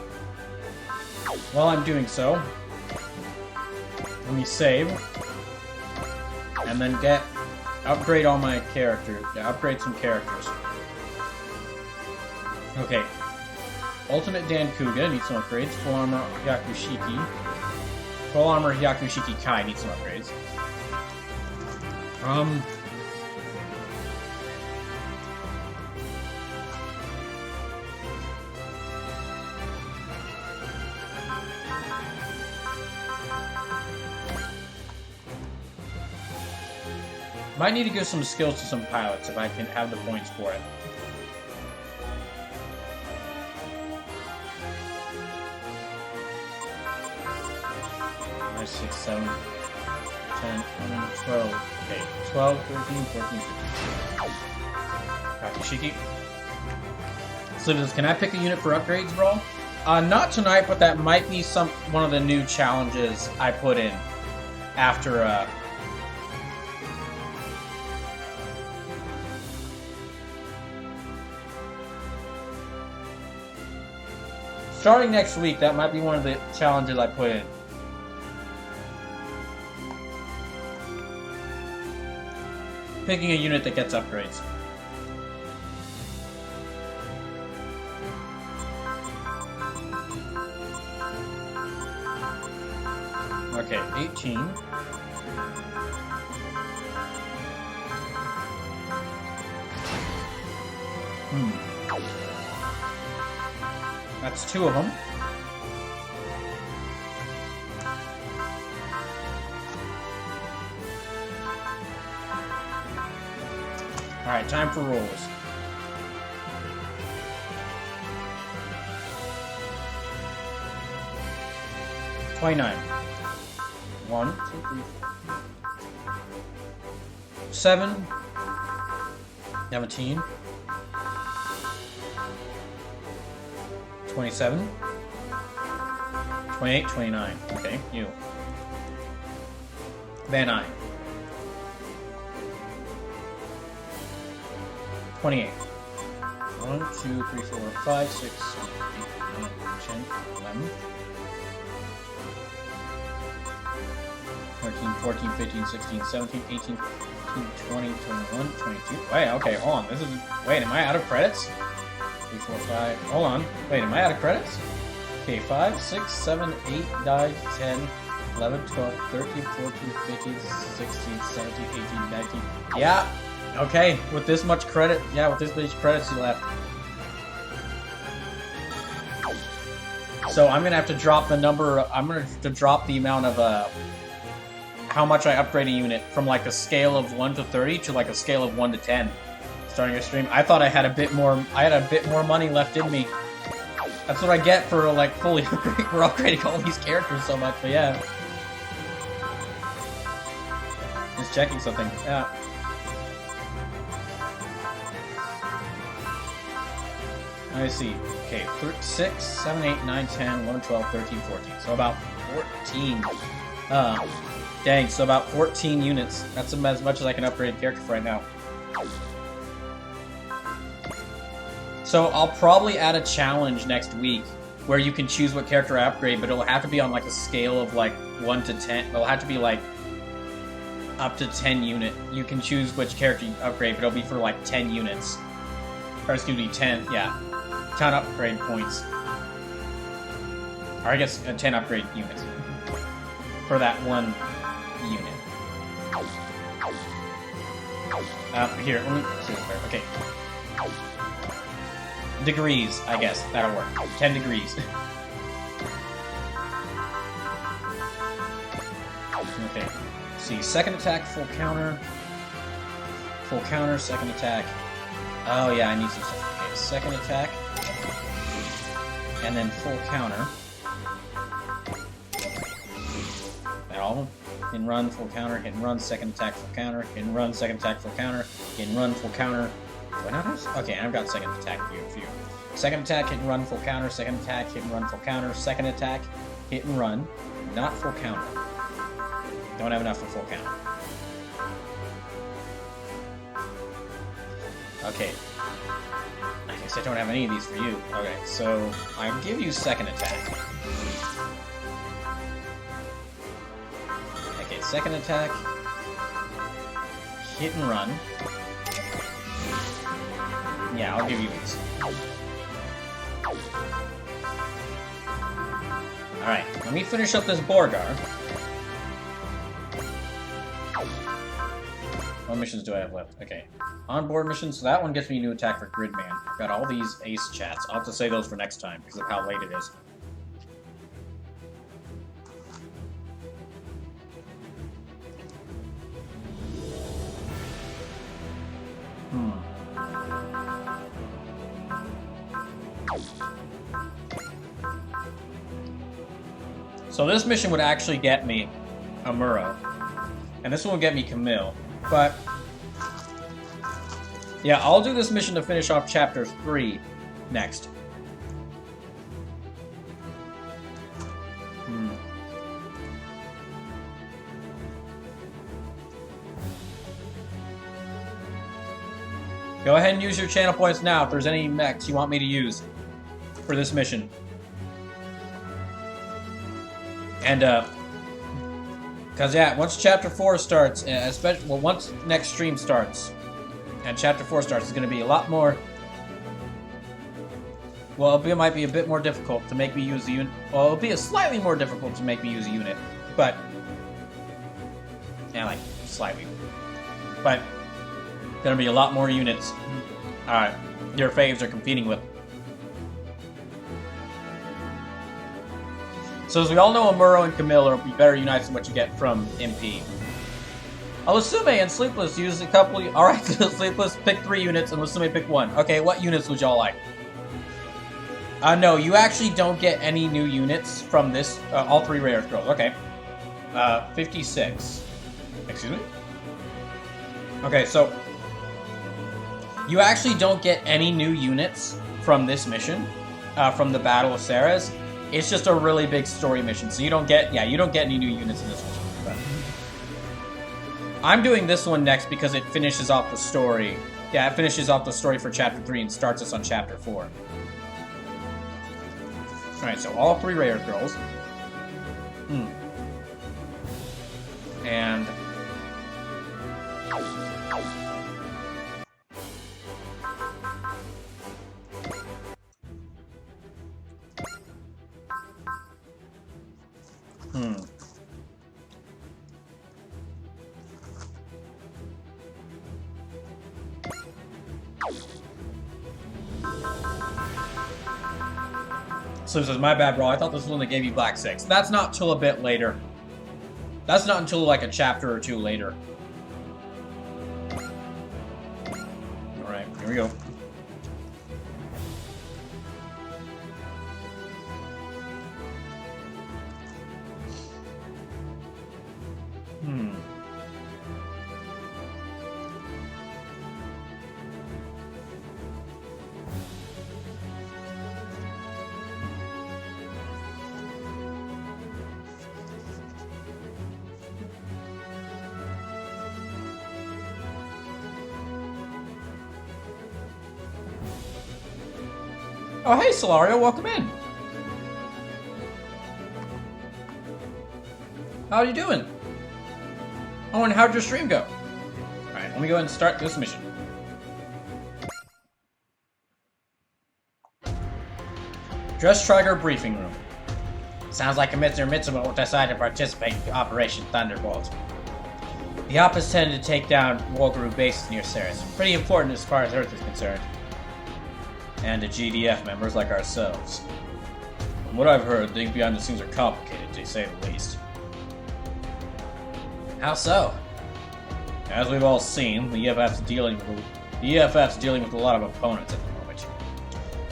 while I'm doing so, let me save and then upgrade all my characters. Yeah, upgrade some characters. Okay. Ultimate Dan Kuga needs some upgrades. Full Armor Hyakushiki. Full Armor Hyakushiki Kai needs some upgrades. Might need to give some skills to some pilots if I can have the points for it. Six, 7, 10, 11, 12. Okay, 12, 13, 14, 15. Kakashiki. Slivers, can I pick a unit for upgrades, bro? Not tonight, but that might be one of the new challenges I put in after, starting next week, that might be one of the challenges I put in. Picking a unit that gets upgrades. Okay, 18. That's 2 of them. Alright, time for rolls. $29. 1, 2, 3, 4. 7. 17. 27. 28, 29. Okay, you. Van Eyck. 28. 1, 2, 3, 4, 5, 6, 7, 8, 9, 10, 11. 13, 14, 15, 16, 17, 18, 19, 20, 21, 22. Wait, okay, hold on. Wait, am I out of credits? 3, 4, 5. Hold on. Wait, am I out of credits? Okay, 5, 6, 7, 8, 9, 10, 11, 12, 13, 14, 15, 16, 17, 18, 19. Yeah. Okay, with this much credit, with this much credits left. So I'm gonna have to drop the number. I'm gonna have to drop the amount of how much I upgrade a unit from like a scale of 1 to 30 to like a scale of 1 to 10. Starting a stream, I thought I had a bit more. I had a bit more money left in me. That's what I get for like fully for upgrading all these characters so much. But yeah, just checking something. Yeah. I see. Okay, 6, 7, 8, 9, 10, 11, 12, 13, 14. So about 14. Dang, so about 14 units. That's as much as I can upgrade a character for right now. So I'll probably add a challenge next week where you can choose what character I upgrade, but it'll have to be on like a scale of like 1 to 10. It'll have to be like up to 10 unit. You can choose which character you upgrade, but it'll be for like 10 units. Or excuse me, 10, yeah. 10 upgrade points. Or I guess 10 upgrade units. For that one unit. Here, let me see. Okay. Degrees, I guess. That'll work. 10 degrees. Okay. Let's see. Second attack, full counter. Full counter, second attack. Oh yeah, I need some stuff. Okay, second attack. And then full counter. That all of them? Hit and run, full counter, hit and run, second attack, full counter, hit and run, second attack, full counter, hit and run, full counter. Do I not have? Okay, I've got second attack for you. Second attack, hit and run, full counter, second attack, hit and run, full counter, second attack, hit and run, not full counter. Don't have enough for full counter. Okay. I guess I don't have any of these for you. Okay, so I give you second attack. Okay, second attack. Hit and run. Yeah, I'll give you these. Alright, let me finish up this Borgar. What missions do I have left? Okay. Onboard missions, so that one gets me a new attack for Gridman. I've got all these ace chats. I'll have to say those for next time because of how late it is. So this mission would actually get me a Muro. And this one will get me Camille. But yeah, I'll do this mission to finish off Chapter 3 next. Go ahead and use your channel points now if there's any mechs you want me to use for this mission. And, because, yeah, once Chapter 4 starts, especially, well, once next stream starts, and Chapter 4 starts, it's going to be a lot more, well, it might be a bit more difficult to make me use the unit. Well, it'll be slightly more difficult to make me use a unit, but, yeah, like, slightly. But, going to be a lot more units your faves are competing with. So as we all know, Amuro and Camille are better units than what you get from MP. Lusume and Sleepless use a couple... Alright, Sleepless, pick 3 units, and Lusume pick 1. Okay, what units would y'all like? No, you actually don't get any new units from this, all 3 rare scrolls. Okay. 56. Excuse me? Okay, so... You actually don't get any new units from this mission, from the Battle of Ceres. It's just a really big story mission, so you don't get, you don't get any new units in this mission. But I'm doing this one next because it finishes off the story. Yeah, it finishes off the story for Chapter 3 and starts us on Chapter 4. Alright, so all 3 rare girls. And... So it says, my bad, bro. I thought this was one that gave you Black 6. That's not till a bit later. That's not until like a chapter or 2 later. Alright, here we go. Oh, hey, Solario, welcome in. How are you doing? Oh, and how'd your stream go? Alright, let me go ahead and start this mission. Dress Trigger Briefing Room. Sounds like Mr. Mitsumo decided to participate in Operation Thunderbolt. The Op is tended to take down Walguru bases near Ceres. Pretty important as far as Earth is concerned. And to GDF members like ourselves. From what I've heard, things behind the scenes are complicated, to say the least. How so? As we've all seen, the EFF's dealing with a lot of opponents at the moment.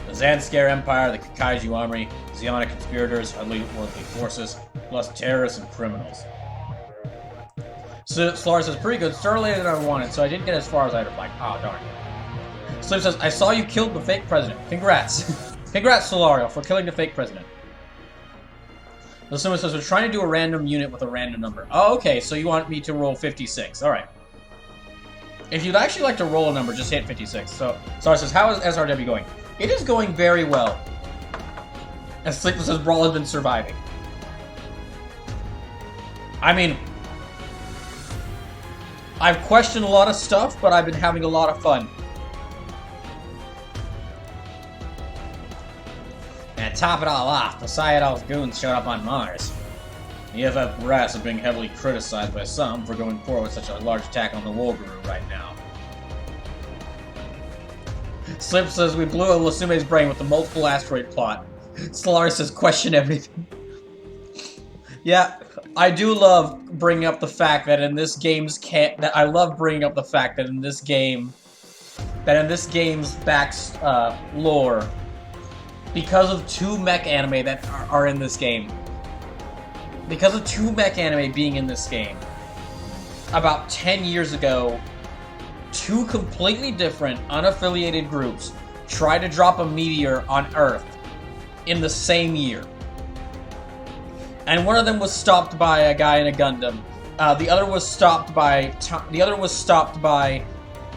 The Zanskare Empire, the Kakaiju Army, Zionic conspirators, otherworldly forces, plus terrorists and criminals. So Solar says, pretty good, started later than I wanted, so I didn't get as far as I'd have liked. Oh, darn. Slim says, I saw you killed the fake president. Congrats. Congrats, Solario, for killing the fake president. The Slim says, we're trying to do a random unit with a random number. Oh, okay, so you want me to roll 56. Alright. If you'd actually like to roll a number, just hit 56. So, Star says, how is SRW going? It is going very well. As Sleepless as Brawl has been surviving. I mean, I've questioned a lot of stuff, but I've been having a lot of fun. And to top it all off, Poseidon's goons showed up on Mars. The EFF brass is being heavily criticized by some for going forward with such a large attack on the War Guru right now. Slip says we blew Lasume's brain with the multiple asteroid plot. Stellaris says question everything. Yeah, I do love bringing up the fact that in this game's lore, because of two mech anime that are in this game. Because of two mech anime being in this game, about 10 years ago, two completely different, unaffiliated groups tried to drop a meteor on Earth in the same year. And one of them was stopped by a guy in a Gundam. The other was stopped by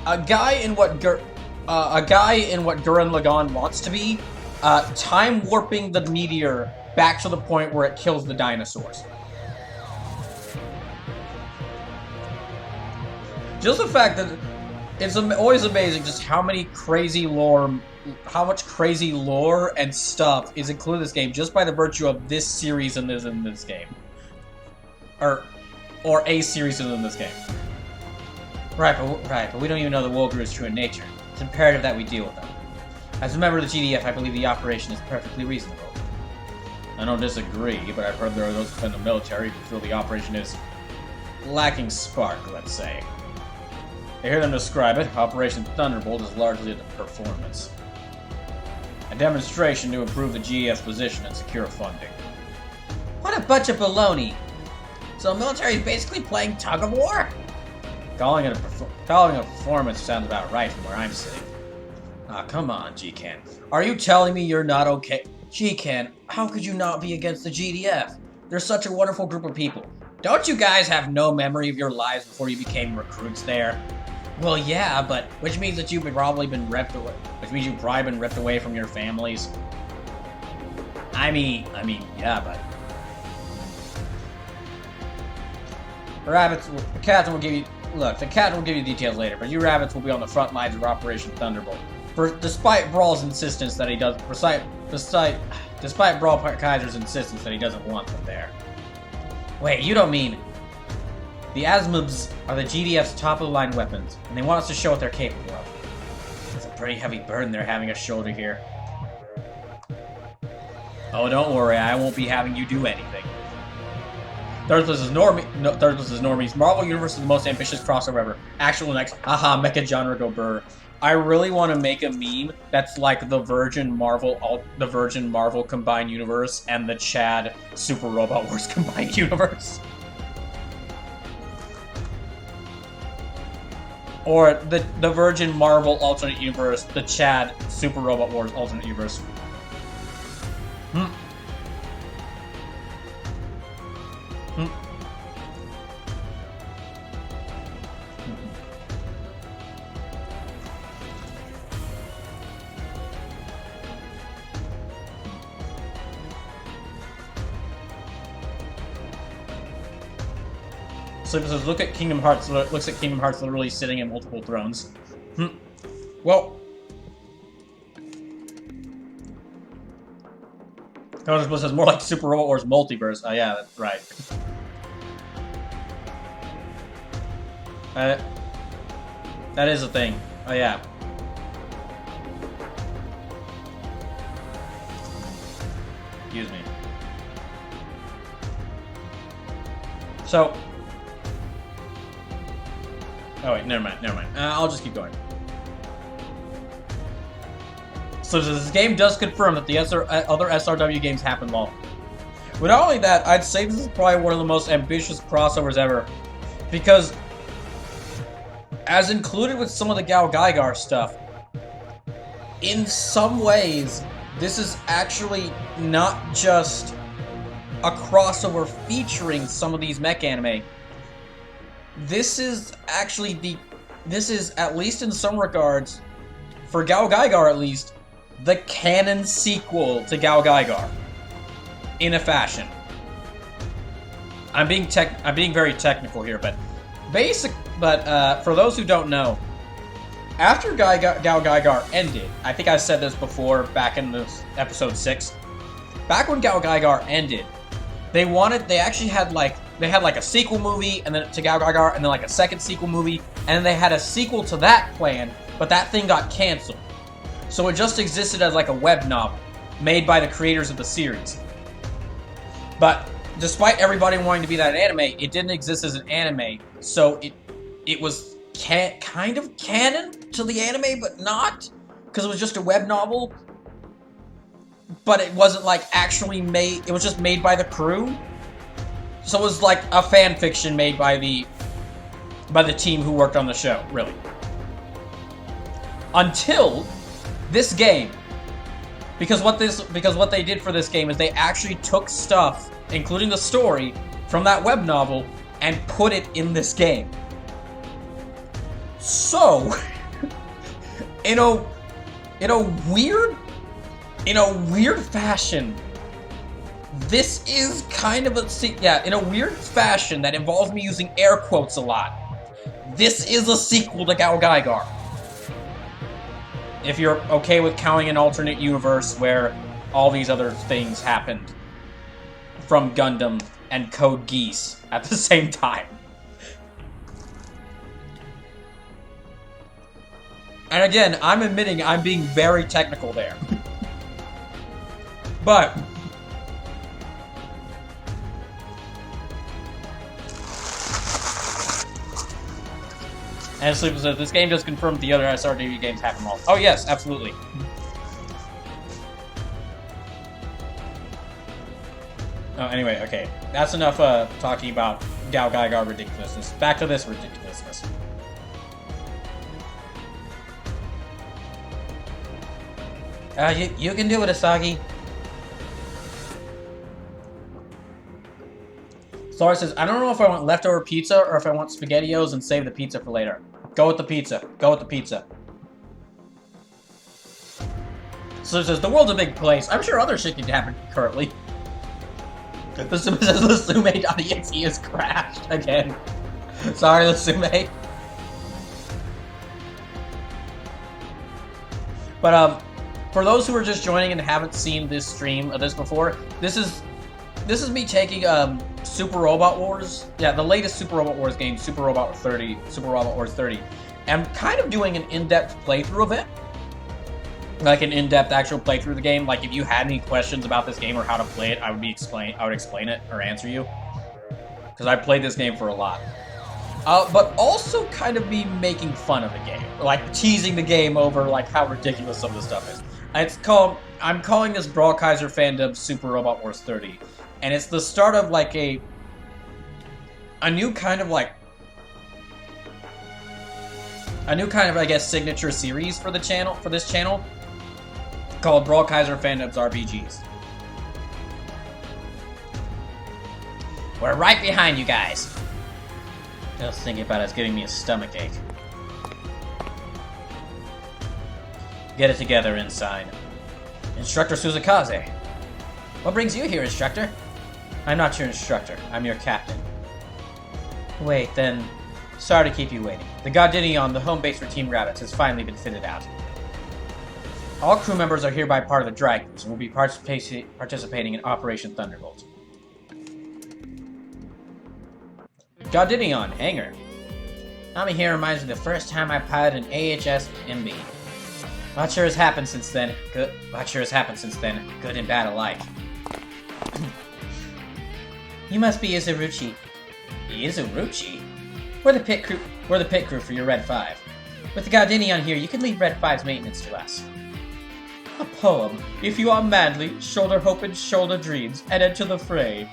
a guy in what Gurren Lagann wants to be, time warping the meteor back to the point where it kills the dinosaurs. Just the fact that it's always amazing just how much crazy lore and stuff is included in this game just by the virtue of this series and in this game. Or a series in this game. Right, but we don't even know the War Guru's true nature. It's imperative that we deal with them. As a member of the GDF, I believe the operation is perfectly reasonable. I don't disagree, but I've heard there are those within the military who feel the operation is lacking spark, let's say. I hear them describe it. Operation Thunderbolt is largely a performance. A demonstration to improve the GEF's position and secure funding. What a bunch of baloney! So the military is basically playing tug-of-war? Calling it a performance sounds about right from where I'm sitting. Ah, come on, G-Can. Are you telling me you're not okay? G-Can, how could you not be against the GDF? They're such a wonderful group of people. Don't you guys have no memory of your lives before you became recruits there? Well, yeah, but which means that you've probably been ripped away. Which means you've probably been ripped away from your families. I mean, yeah, but rabbits. The captain will give you. Look, the captain will give you details later, but you rabbits will be on the front lines of Operation Thunderbolt. Despite Brawl's insistence that he does, despite BrawlKaiser's insistence that he doesn't want them there. Wait, you don't mean... The Asmubs are the GDF's top-of-the-line weapons, and they want us to show what they're capable of. It's a pretty heavy burden they're having us shoulder here. Oh, don't worry, I won't be having you do anything. Thirdless is Normie's Marvel Universe is the most ambitious crossover ever. Actual next, haha, mecha genre go burr. I really want to make a meme that's like the Virgin Marvel combined universe and the Chad Super Robot Wars combined universe. Or the Virgin Marvel alternate universe, the Chad Super Robot Wars alternate universe. So it says, looks at Kingdom Hearts literally sitting in multiple thrones. Well, Counter says more like Super Robot Wars Multiverse. Oh yeah, that's right. That is a thing. Oh yeah. Excuse me. So. Oh wait, never mind. I'll just keep going. So this game does confirm that the other SRW games happen long. But not only that, I'd say this is probably one of the most ambitious crossovers ever. Because, as included with some of the GalGaiGar stuff, in some ways, this is actually not just a crossover featuring some of these mech anime. This is actually this is, at least in some regards, for GalGaiGar at least, the canon sequel to GalGaiGar. In a fashion. I'm being very technical here, but for those who don't know, after GalGaiGar ended, I think I said this before back in this episode 6. Back when GalGaiGar ended, they actually had like a sequel movie and then to GalGaiGar and then like a second sequel movie and then they had a sequel to that planned, but that thing got canceled. So it just existed as like a web novel made by the creators of the series. But despite everybody wanting to be that anime, it didn't exist as an anime, so it was kind of canon to the anime, but not, because it was just a web novel. But it wasn't like actually made. It was just made by the crew, so it was like a fan fiction made by the team who worked on the show, really. Until this game. Because what they did for this game is they actually took stuff, including the story, from that web novel and put it in this game. So, in a weird fashion, this is kind of in a weird fashion that involves me using air quotes a lot. This is a sequel to GalGaiGar. If you're okay with counting an alternate universe where all these other things happened from Gundam and Code Geass at the same time. And again, I'm admitting I'm being very technical there. But and Sleeper says, this game just confirmed the other SRDV games happen all. Oh yes, absolutely. Oh, anyway, okay. That's enough talking about GalGaiGar ridiculousness. Back to this ridiculousness. You can do it, Asagi. Sora says, I don't know if I want leftover pizza or if I want SpaghettiOs and save the pizza for later. Go with the pizza. Go with the pizza. So it says, the world's a big place. I'm sure other shit can happen currently. The Sume says, Sume.exe is crashed again. Sorry, Sume. But, for those who are just joining and haven't seen this stream of this before, this is me taking, Super Robot Wars. Yeah, the latest Super Robot Wars game, Super Robot Wars 30. I'm kind of doing an in-depth playthrough of it. Like an in-depth actual playthrough of the game. Like if you had any questions about this game or how to play it, I would explain it or answer you. Because I played this game for a lot. But also kind of be making fun of the game. Like teasing the game over like how ridiculous some of the stuff is. I'm calling this BrawlKaiser Fandubs Super Robot Wars 30. And it's the start of like a new kind of I guess signature series for this channel called BrawlKaiser Fandubs RPGs. We're right behind you guys. Just thinking about it's giving me a stomach ache. Get it together, Inside. Instructor Suzukaze. What brings you here, Instructor? I'm not your instructor. I'm your captain. Wait, then... Sorry to keep you waiting. The Gardinion, the home base for Team Rabbits, has finally been fitted out. All crew members are hereby part of the Dragons and will be participating in Operation Thunderbolt. Gardinion, hangar. Nami here reminds me of the first time I piloted an AHS MB. Lot sure has happened since then. Good and bad alike. You must be Izuruchi. Izuruchi? We're the pit crew for your Red 5. With the Gardinion here, you can leave Red 5's maintenance to us. A poem. If you are manly, shoulder hope and shoulder dreams, and enter the fray.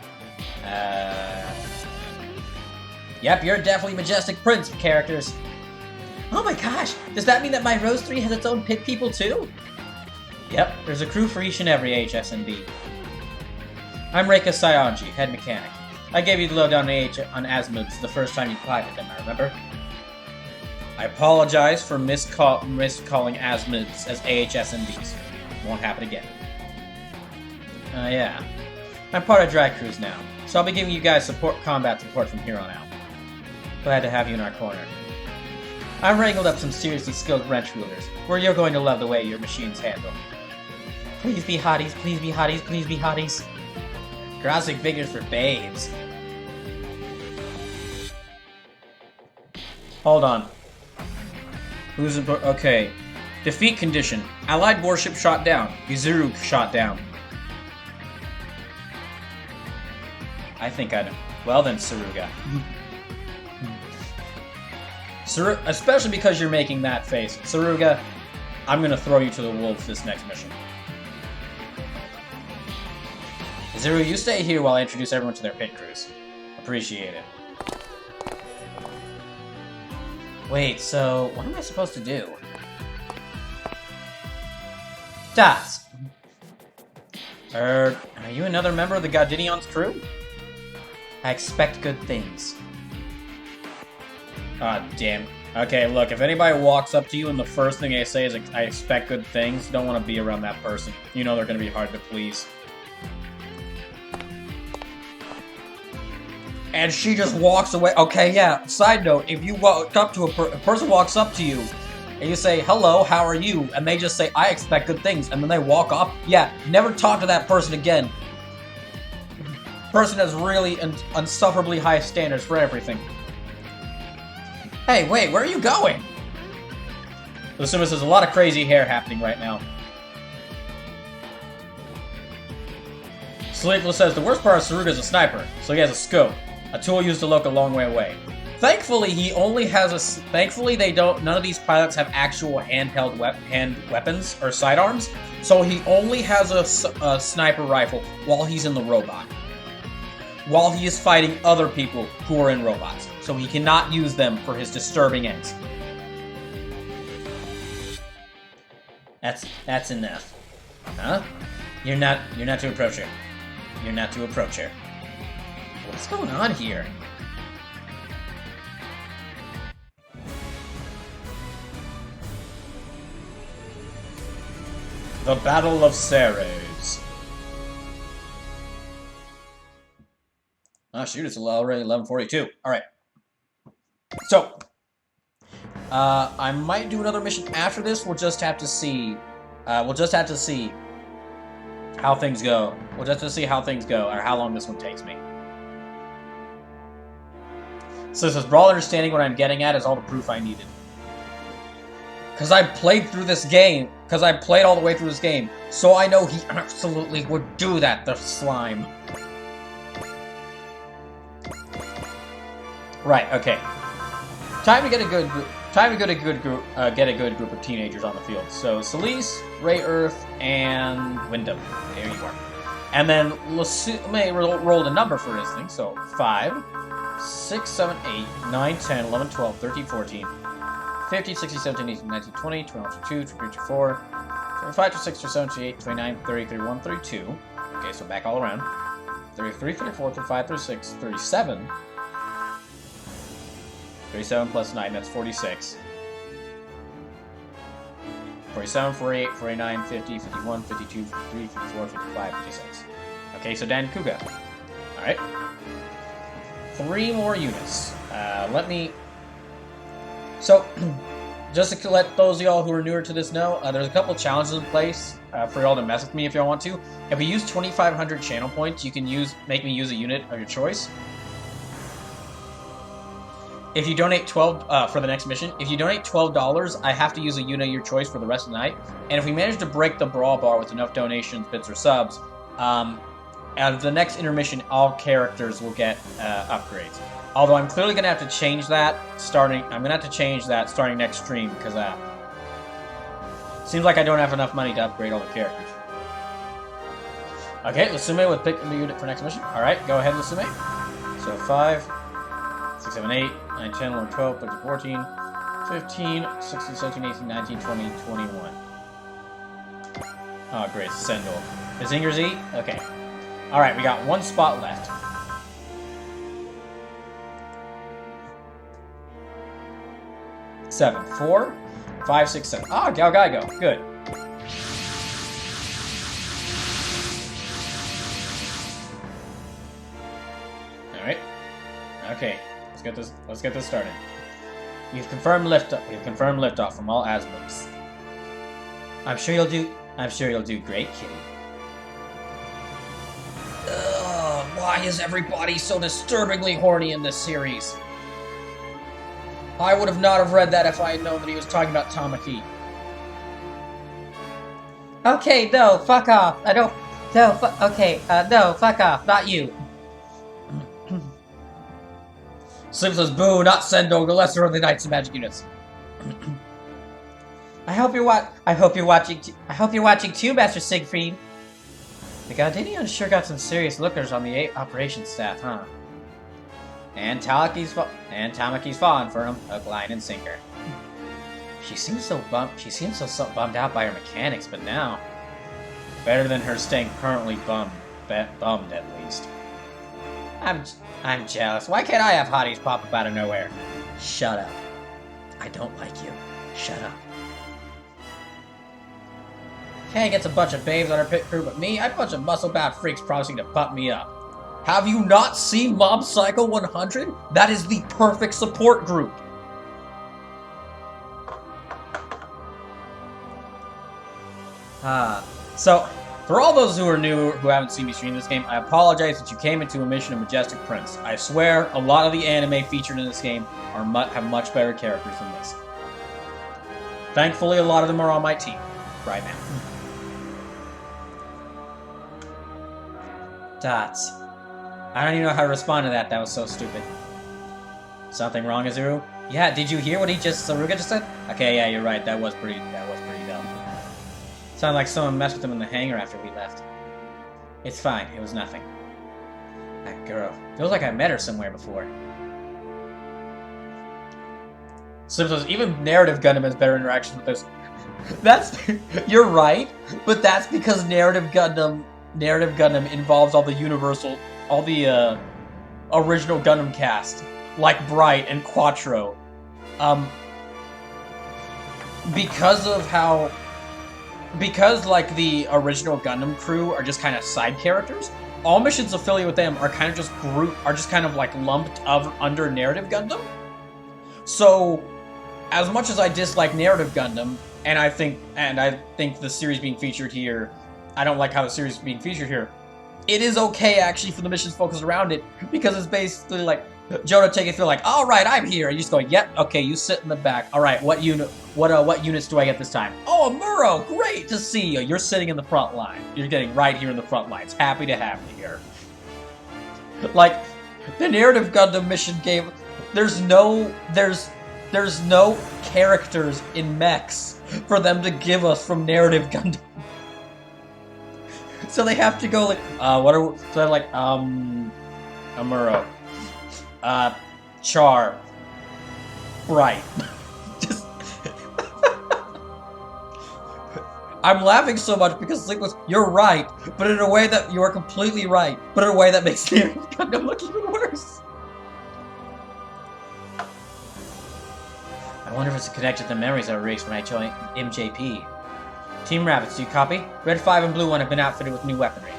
Yep, you're definitely Majestic Prince of characters. Oh my gosh, does that mean that my Rose 3 has its own pit people too? Yep, there's a crew for each and every HSNB. I'm Reika Sayonji, head mechanic. I gave you the lowdown on Azimuths the first time you piloted them, I remember. I apologize for miscalling Asmids as AHSMDs. Won't happen again. Yeah. I'm part of Drag Cruise now, so I'll be giving you guys combat support from here on out. Glad to have you in our corner. I've wrangled up some seriously skilled wrench wielders, where you're going to love the way your machines handle. Please be hotties, please be hotties, please be hotties. Graphic figures for babes. Hold on. Who's okay. Defeat condition. Allied warship shot down. Yuzuru shot down. I think I know. Well then, Saruga. Especially because you're making that face. Saruga, I'm gonna throw you to the wolves this next mission. Zuru, you stay here while I introduce everyone to their pit crews. Appreciate it. Wait, so what am I supposed to do? Das! Are you another member of the Godinion's crew? I expect good things. Ah, damn. Okay, look, if anybody walks up to you and the first thing they say is, I expect good things, you don't want to be around that person. You know they're going to be hard to please. And she just walks away. Okay, yeah, side note, if you walk up to a person walks up to you, and you say, hello, how are you? And they just say, I expect good things, and then they walk off, yeah, never talk to that person again. Person has really unsufferably high standards for everything. Hey, wait, where are you going? Lucimus, there's a lot of crazy hair happening right now. Sleepless says, the worst part of Saruga is a sniper, so he has a scope. A tool used to look a long way away. Thankfully, he only has a... Thankfully, none of these pilots have actual handheld hand weapons or sidearms, so he only has a sniper rifle while he's in the robot. While he is fighting other people who are in robots, so he cannot use them for his disturbing ends. That's enough. Huh? You're not to approach her. You're not to approach her. What's going on here? The Battle of Ceres. Oh shoot, it's already 11:42. Alright. So, I might do another mission after this. We'll just have to see. We'll just have to see how things go. We'll just have to see how things go, or how long this one takes me. So this is Brawl understanding what I'm getting at is all the proof I needed. Because I played through this game. Because I played all the way through this game. So I know he absolutely would do that, the slime. Right, okay. Time to get a good group of teenagers on the field. So Celise, Ray Earth, and Wyndham. There you are. And then May rolled a number for this thing. So 5, 6, 7, 8, 9, 10, 11, 12, 13, 14, 15, 16, 17, 18, 19, 20, 21, 22, 23, 24, 25, 26, 27, 28, 29, 30, 31, 32. Okay, so back all around. 33, 34, 35, 36, 37. 37 plus 9, that's 46. 47, 48, 49, 50, 51, 52, 53, 54, 55, 56. Okay, so Dan Kuga. Alright. 3 more units. Let me... So, just to let those of y'all who are newer to this know, there's a couple challenges in place for y'all to mess with me if y'all want to. If we use 2,500 channel points, you can make me use a unit of your choice. If you donate $12 for the next mission, if you donate $12, I have to use a unit of your choice for the rest of the night. And if we manage to break the brawl bar with enough donations, bits, or subs, at the next intermission, all characters will get upgrades. Although I'm clearly gonna have to change that starting next stream because seems like I don't have enough money to upgrade all the characters. Okay, Lusume with pick the unit for next mission. All right, go ahead, Lusume. So 5, 6, 7, 8, 9, 10, 11, 12, 13, 14, 15, 16, 17, 18, 19, 20, 21. Oh, great, Sendol. Is Inger's Okay. Alright, we got 1 spot left. 7. 4, 5, 6, 7. Ah, L-Gaim. Good. Alright. Okay. Let's get this started. We've confirmed liftoff from all azimuths. I'm sure you'll do great, Kitty. Ugh, why is everybody so disturbingly horny in this series? I would have not have read that if I had known that he was talking about Tamaki. Okay, no, fuck off. I don't. No, no, fuck off. Not you. Slim says, boo, not Sendo, the lesser of the Knights of Magic units. I hope you're watching too, Master Siegfried. The Gardenians sure got some serious lookers on the operations staff, huh? And Tamaki's fallen for him, hook, line, and sinker. She seems so bummed out by her mechanics, but now better than her staying permanently bummed at least. I'm jealous. Why can't I have hotties pop up out of nowhere? Shut up. I don't like you. Shut up. Kay gets a bunch of babes on her pit crew, but me, I have a bunch of muscle-bound freaks promising to butt me up. Have you not seen Mob Psycho 100? That is the perfect support group. So, for all those who are new, who haven't seen me stream this game, I apologize that you came into a mission of Majestic Prince. I swear, a lot of the anime featured in this game have much better characters than this. Thankfully, a lot of them are on my team right now. Dots. I don't even know how to respond to that. That was so stupid. Something wrong, Azuru? Yeah, did you hear what Saruga just said? Okay, yeah, you're right. That was pretty dumb. Sounded like someone messed with him in the hangar after we left. It's fine. It was nothing. That girl. Feels like I met her somewhere before. Simpsons, even Narrative Gundam has better interactions with this. You're right, but that's because Narrative Gundam involves all the original Gundam cast, like Bright and Quattro. Because like the original Gundam crew are just kind of side characters, all missions affiliated with them are kind of like lumped under Narrative Gundam. So, as much as I dislike Narrative Gundam, and I think the series being featured here, I don't like how the series is being featured here. It is okay actually for the missions focused around it, because it's basically like Jonah take it through like, all right, I'm here. And you just go, yep, okay, you sit in the back. All right, what units do I get this time? Oh, Amuro, great to see you. You're sitting in the front line. You're getting right here in the front lines. Happy to have you here. Like the Narrative Gundam mission game, there's no characters in mechs for them to give us from Narrative Gundam. So they have to go like, so they're like, Amuro, Char, Bright. Just, I'm laughing so much because Sleep was, you're right, but in a way that you are completely right, but in a way that makes Narrative Gundam look even worse. I wonder if it's connected to the memories I erased when I joined MJP. Team Rabbits, do you copy? Red 5 and Blue 1 have been outfitted with new weaponry.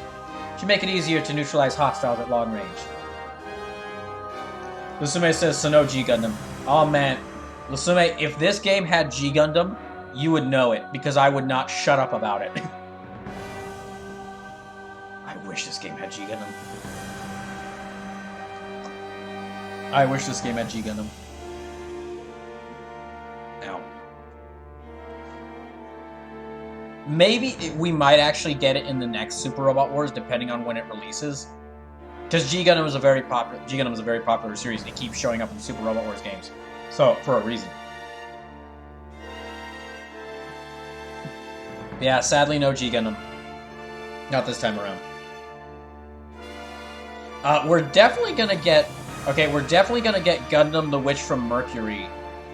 Should make it easier to neutralize hostiles at long range. Lusume says, so no G Gundam. Oh man, Lusume, if this game had G Gundam, you would know it, because I would not shut up about it. I wish this game had G Gundam. I wish this game had G Gundam. Ow. Maybe we might actually get it in the next Super Robot Wars, depending on when it releases. Because G Gundam is a very popular series, and it keeps showing up in Super Robot Wars games. So, for a reason. Yeah, sadly no G Gundam. Not this time around. We're definitely gonna get Gundam the Witch from Mercury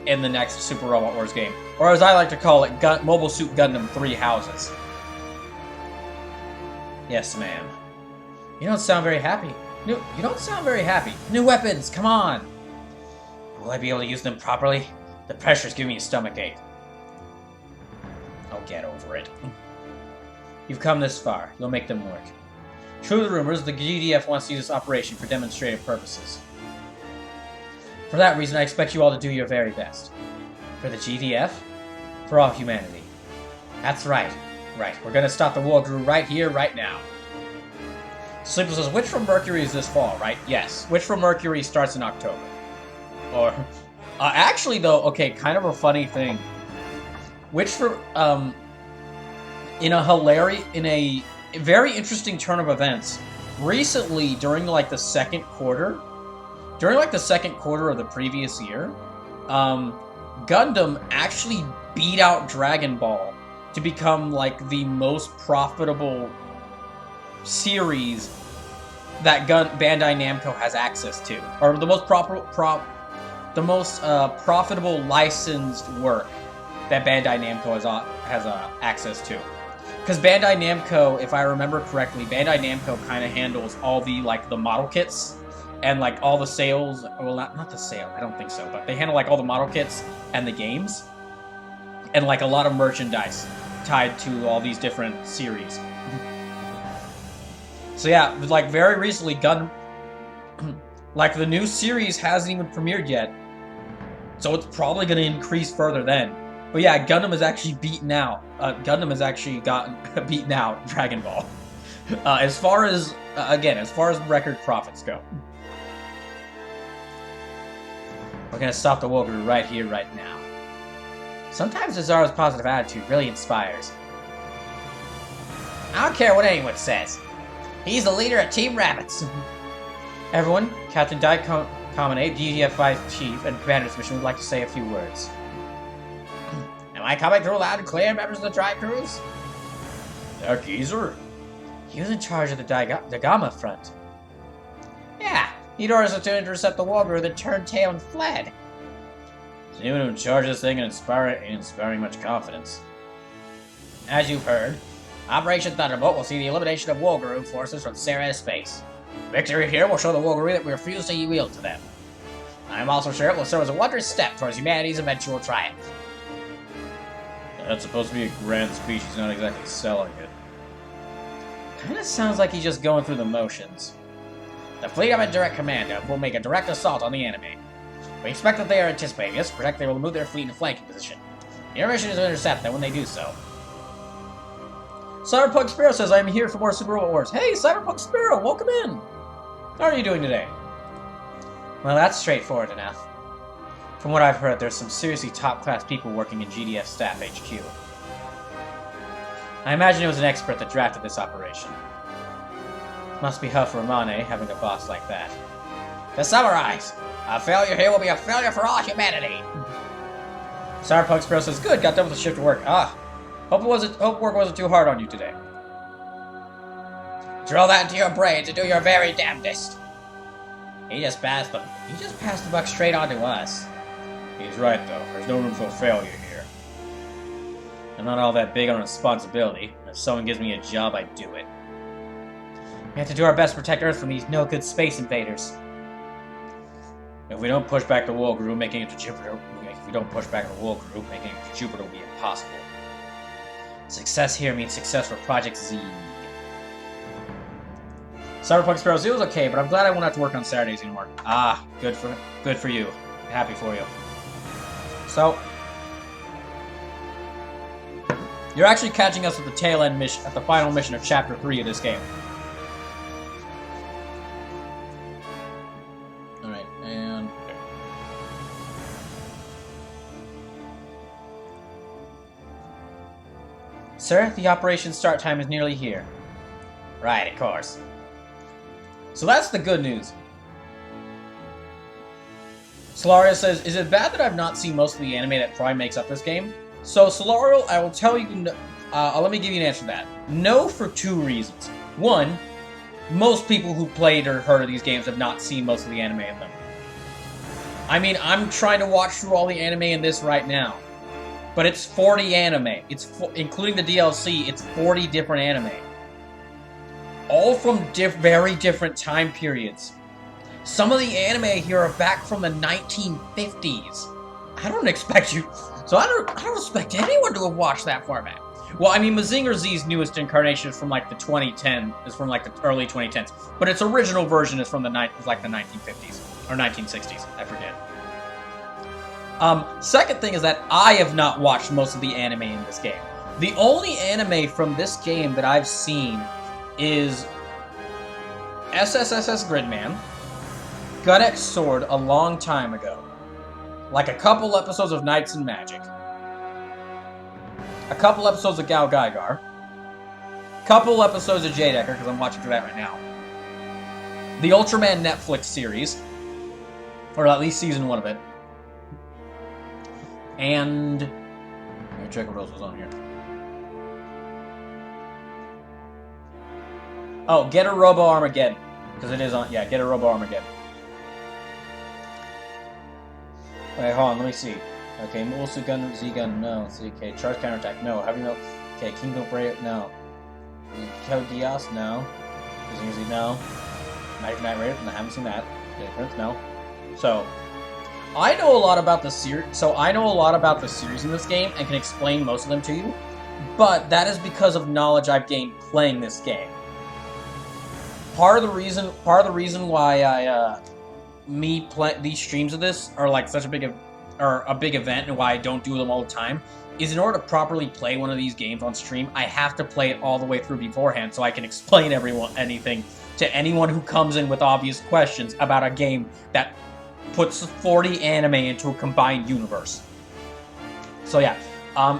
in the next Super Robot Wars game. Or as I like to call it, Mobile Suit Gundam 3 Houses. Yes, ma'am. You don't sound very happy. You don't sound very happy. New weapons, come on! Will I be able to use them properly? The pressure's giving me a stomachache. I'll get over it. You've come this far. You'll make them work. True to the rumors, the GDF wants to use this operation for demonstrative purposes. For that reason, I expect you all to do your very best. For the GDF? For all humanity. That's right. Right. We're gonna stop the war guru right here, right now. Sleeper says, Witch from Mercury is this fall, right? Yes. Witch from Mercury starts in October. Or... actually, though, okay, kind of a funny thing. Witch from... in a very interesting turn of events, recently, during, like, the second quarter of the previous year, Gundam actually beat out Dragon Ball to become, like, the most profitable series that Bandai Namco has access to, or the most profitable licensed work that Bandai Namco has access to. Because Bandai Namco, if I remember correctly, Bandai Namco kind of handles all the, like, the model kits and, like, all the sales. Well, not the sale, I don't think so, but they handle, like, all the model kits and the games and, like, a lot of merchandise tied to all these different series. So yeah, like, very recently, like, the new series hasn't even premiered yet, so it's probably going to increase further then. But yeah, Gundam has actually beaten out. Gotten beaten out Dragon Ball. As far as record profits go. We're gonna stop the war guru right here, right now. Sometimes Zara's positive attitude really inspires. I don't care what anyone says. He's the leader of Team Rabbits. Everyone, Captain Common-8, DGF-5 Chief, and Commander's Mission would like to say a few words. Am I coming through loud and clear, members of the Tri Crews? L-Gaim? He was in charge of the Dagama front. Yeah, he'd orders us to intercept the war guru, then turned tail and fled. Is anyone in charge of this thing inspiring much confidence? As you've heard, Operation Thunderbolt will see the elimination of war guru forces from Ceres space. Victory here will show the war guru that we refuse to yield to them. I am also sure it will serve as a wondrous step towards humanity's eventual triumph. That's supposed to be a grand speech, he's not exactly selling it. Kinda sounds like he's just going through the motions. The fleet I'm in direct command of will make a direct assault on the enemy. We expect that they are anticipating this, protect they will move their fleet into flanking position. Your mission is to intercept them when they do so. Cyberpunk Sparrow says, I am here for more Super Robot Wars. Hey, Cyberpunk Sparrow, welcome in! How are you doing today? Well, that's straightforward enough. From what I've heard, there's some seriously top-class people working in GDF Staff HQ. I imagine it was an expert that drafted this operation. Must be tough for Ramane, having a boss like that. To summarize, a failure here will be a failure for all humanity! Cyberpunk Sparrow says, good, got done with the shift work. Hope work wasn't too hard on you today. Drill that into your brains and do your very damnedest. He just passed the buck straight on to us. He's right, though. There's no room for failure here. I'm not all that big on responsibility. If someone gives me a job, I do it. We have to do our best to protect Earth from these no-good space invaders. If we don't push back the war guru, making it to Jupiter will be impossible. Success here means success for Project Z. Cyberpunk Sparrows, it was okay, but I'm glad I won't have to work on Saturdays anymore. Good for you. Happy for you. So, you're actually catching us at the tail end mission, at the final mission of Chapter 3 of this game. Alright, and... Sir, the operation start time is nearly here. Right, of course. So that's the good news. Solaria says, is it bad that I've not seen most of the anime that probably makes up this game? So, Solario, I will tell you, let me give you an answer to that. No, for two reasons. One, most people who played or heard of these games have not seen most of the anime of them. I mean, I'm trying to watch through all the anime in this right now. But it's 40 anime. Including the DLC, it's 40 different anime. All from very different time periods. Some of the anime here are back from the 1950s. I don't expect you. So I don't expect anyone to have watched that far back. Well, I mean, Mazinger Z's newest incarnation is from like the 2010, is from like the early 2010s, but its original version is from the 1950s or 1960s. I forget. Second thing is that I have not watched most of the anime in this game. The only anime from this game that I've seen is SSSS Gridman, Gut X Sword a long time ago, like a couple episodes of Knights and Magic, a couple episodes of Gal Gaigar, a couple episodes of J-Decker, because I'm watching for that right now, the Ultraman Netflix series, or at least season 1 of it, and... let me check what else was on here. Oh, Get a Robo Armageddon. Because it is on... yeah, Get a Robo Armageddon. Wait, hold on, let me see. Okay, Mulsu Gun, Z-Gun, no. Okay, Charge Counterattack, no. Heavy Milk, okay, Kingdom Brave, no. Kel Diaz, no. Z, no. Knight Raider, I haven't seen that. Okay, Prince, no. So, I know a lot about the series. So I know a lot about the series in this game and can explain most of them to you, but that is because of knowledge I've gained playing this game. Part of the reason why these streams of this are like such a big event and why I don't do them all the time is in order to properly play one of these games on stream, I have to play it all the way through beforehand so I can explain anything to anyone who comes in with obvious questions about a game that puts 40 anime into a combined universe. So yeah,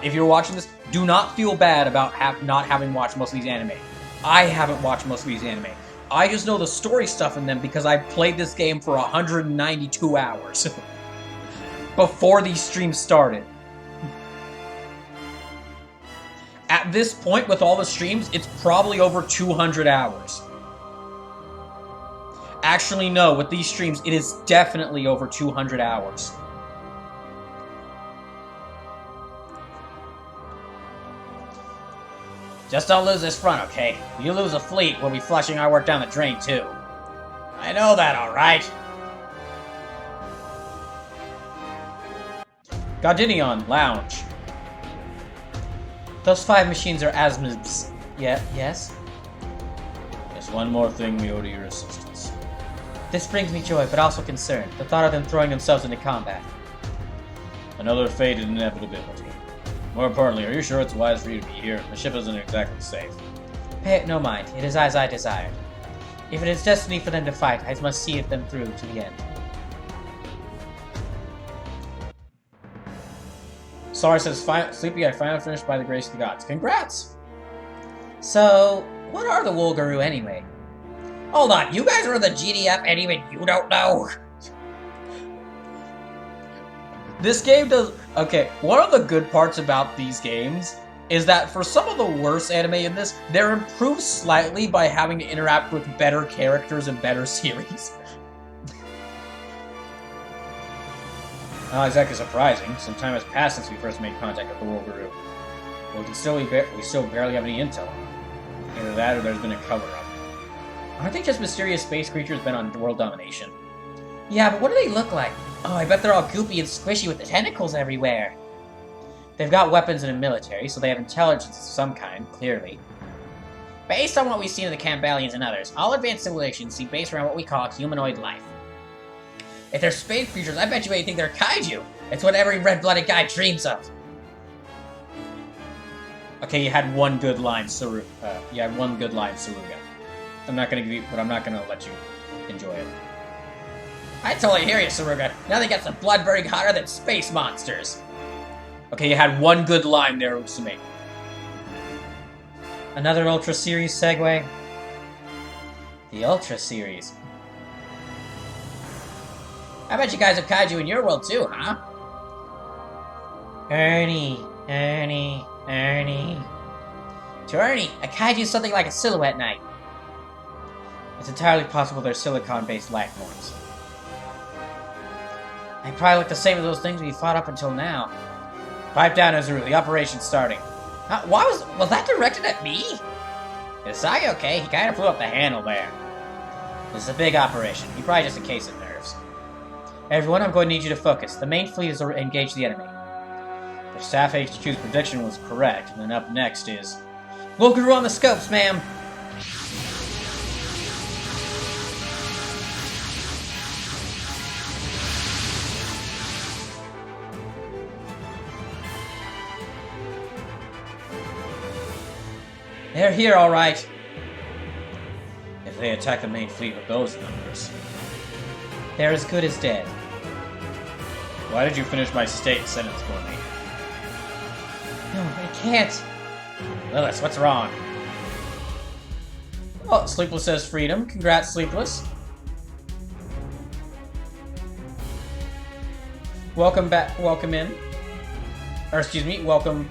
if you're watching this, do not feel bad about not having watched most of these anime. I haven't watched most of these anime. I just know the story stuff in them because I played this game for 192 hours before these streams started. At this point, with all the streams, it's probably over 200 hours. Actually, no, with these streams, it is definitely over 200 hours. Just don't lose this front, okay? If you lose a fleet, we'll be flushing our work down the drain, too. I know that, alright? Gardinion Lounge. Those 5 machines are Asmod's. Yeah, yes? There's one more thing we owe to your assistance. This brings me joy, but also concern. The thought of them throwing themselves into combat. Another fated inevitability. More importantly, are you sure it's wise for you to be here? The ship isn't exactly safe. Pay it no mind. It is as I desired. If it is destiny for them to fight, I must see them through to the end. Sorry says, Sleepy, I finally finished by the grace of the gods. Congrats! So, what are the Wolgaroo anyway? Hold on, you guys are in the GDF and even you don't know? This game does... okay, one of the good parts about these games is that for some of the worst anime in this, they're improved slightly by having to interact with better characters and better series. Not exactly surprising. Some time has passed since we first made contact with the Wolgaroo. But we still barely have any intel on them. Either that or there's been a cover-up. Aren't they just mysterious space creatures bent on world domination? Yeah, but what do they look like? Oh, I bet they're all goopy and squishy with the tentacles everywhere. They've got weapons and a military, so they have intelligence of some kind, clearly. Based on what we've seen of the Campbellians and others, all advanced civilizations seem based around what we call humanoid life. If they're space creatures, I bet you anything they're kaiju. It's what every red-blooded guy dreams of. Okay, you had one good line, Saruga. I'm not gonna give you, but I'm not gonna let you enjoy it. I totally hear you, Saruga. Nothing gets the blood burning hotter than space monsters. Okay, you had one good line there, Utsume. Another Ultra Series segue? The Ultra Series. I bet you guys have kaiju in your world too, huh? Ernie. To Ernie, a kaiju is something like a silhouette knight. It's entirely possible they're silicon-based life forms. They probably look the same as those things we fought up until now. Pipe down, Izuru. The operation's starting. Why was that directed at me? Is Sagi okay? He kind of flew up the handle there. This is a big operation. He probably just a case of nerves. Everyone, I'm going to need you to focus. The main fleet has engaged the enemy. The Staff HQ's prediction was correct, and then up next is... Wolgaroo on the scopes, ma'am! They're here, all right. If they attack the main fleet with those numbers, they're as good as dead. Why did you finish my sentence for me? No, I can't. Lilith, what's wrong? Oh, Sleepless says freedom. Congrats, Sleepless. Welcome back. Welcome in. Or excuse me, welcome.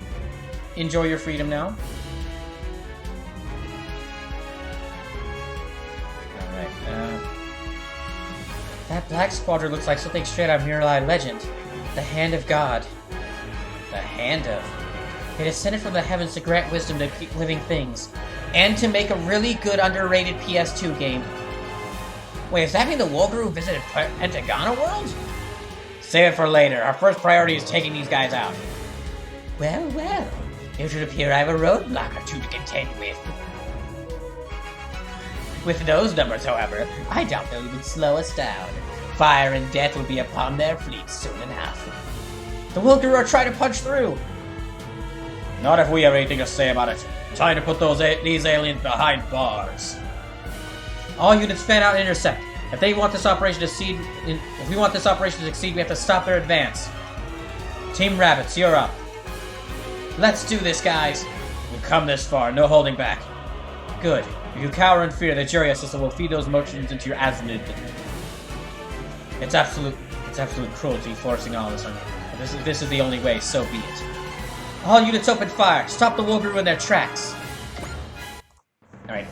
Enjoy your freedom now. That black squadron looks like something straight out of Mirror legend. The Hand of God. The Hand of... It descended from the heavens to grant wisdom to living things. And to make a really good underrated PS2 game. Wait, does that mean the Wolgaroo visited Pentagona World? Save it for later. Our first priority is taking these guys out. Well, well. It would appear I have a roadblock or two to contend with. With those numbers, however, I doubt they'll even slow us down. Fire and death will be upon their fleet soon enough. The Wolgaroo are trying to punch through! Not if we have anything to say about it. Time to put these aliens behind bars. All units fan out and intercept. If we want this operation to succeed, we have to stop their advance. Team Rabbits, you're up. Let's do this, guys. We've come this far, no holding back. Good. If you cower in fear, the Juria system will feed those motions into your azimuth. It's absolute cruelty forcing all this on you. But this is the only way, so be it. All units open fire. Stop the Wolgaroo in their tracks. Alright.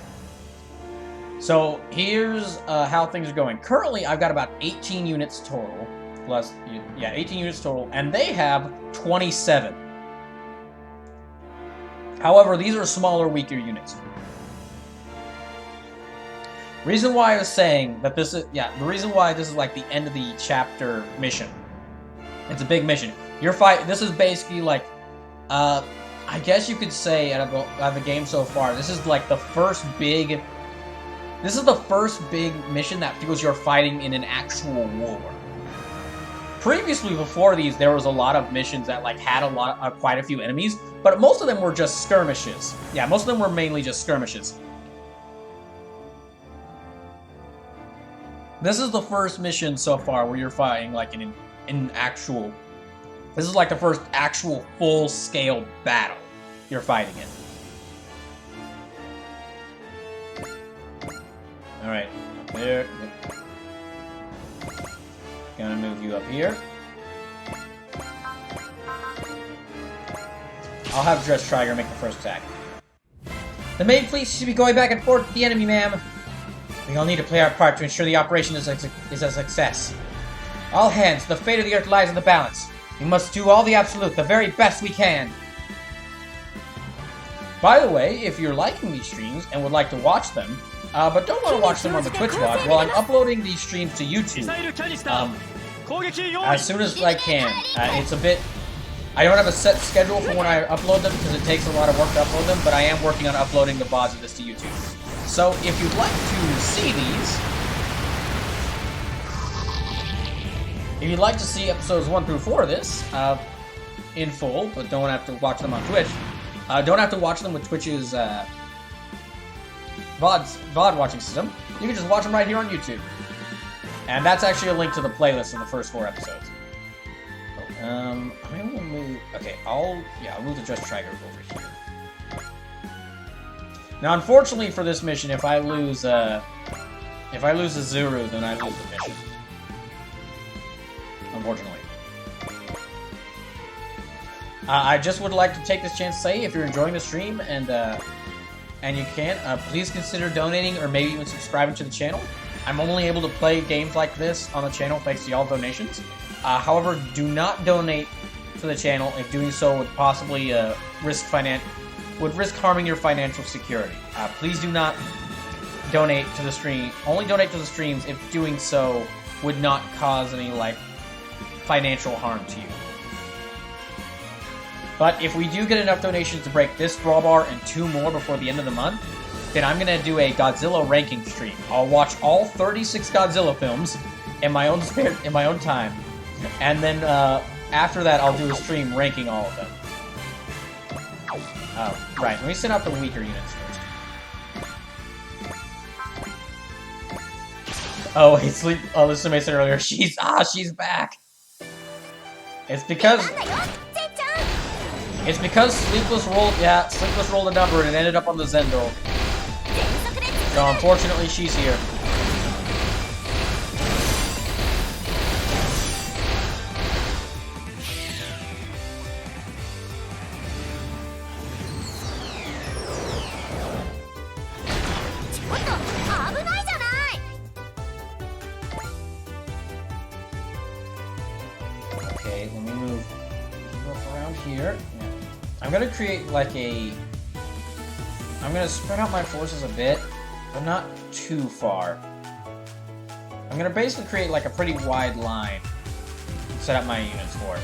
So, here's how things are going. Currently, I've got about 18 units total. Plus, yeah, 18 units total. And they have 27. However, these are smaller, weaker units. Reason why I was saying that this is, the reason why this is like the end of the chapter mission. It's a big mission. This is basically like, I guess you could say out of the game so far, this is like the first big mission that feels you're fighting in an actual war. Previously, before these, there was a lot of missions that like had quite a few enemies, but most of them were just skirmishes. Yeah, most of them were mainly just skirmishes. This is the first mission so far where you're fighting like in an actual... This is like the first actual full-scale battle you're fighting in. Alright, there. Gonna move you up here. I'll have Dress Trigger make the first attack. The main fleet should be going back and forth with the enemy, ma'am. We all need to play our part to ensure the operation is a success. All hands, the fate of the Earth lies in the balance. We must do all the absolute, the very best we can. By the way, if you're liking these streams and would like to watch them, but don't want to watch them on the Twitch watch, well, I'm uploading these streams to YouTube as soon as I can. It's a bit... I don't have a set schedule for when I upload them because it takes a lot of work to upload them, but I am working on uploading the VODs of this to YouTube. So, if you'd like to see these... If you'd like to see episodes 1 through 4 of this, in full, but don't have to watch them on Twitch, don't have to watch them with Twitch's, VOD watching system, you can just watch them right here on YouTube. And that's actually a link to the playlist of the first 4 episodes. I will move... Okay, I'll move the Just Trigger over here. Now, unfortunately for this mission, if I lose a Zuru, then I lose the mission. Unfortunately. I just would like to take this chance to say, if you're enjoying the stream and you can, please consider donating or maybe even subscribing to the channel. I'm only able to play games like this on the channel thanks to y'all donations. However, do not donate to the channel if doing so would possibly risk harming your financial security. Please do not donate to the stream. Only donate to the streams if doing so would not cause any, like, financial harm to you. But if we do get enough donations to break this Brawl Bar and 2 more before the end of the month, then I'm gonna do a Godzilla ranking stream. I'll watch all 36 Godzilla films in my own time, and then after that, I'll do a stream ranking all of them. Oh, right. Let me send out the weaker units first. Oh, wait, sleep. Oh, this somebody said earlier. She's back. It's because Sleepless rolled a number and it ended up on the Zendel. So unfortunately, she's here. Okay, let me move up around here. I'm gonna create like I'm gonna spread out my forces a bit, but not too far. I'm gonna basically create like a pretty wide line to set up my units for it.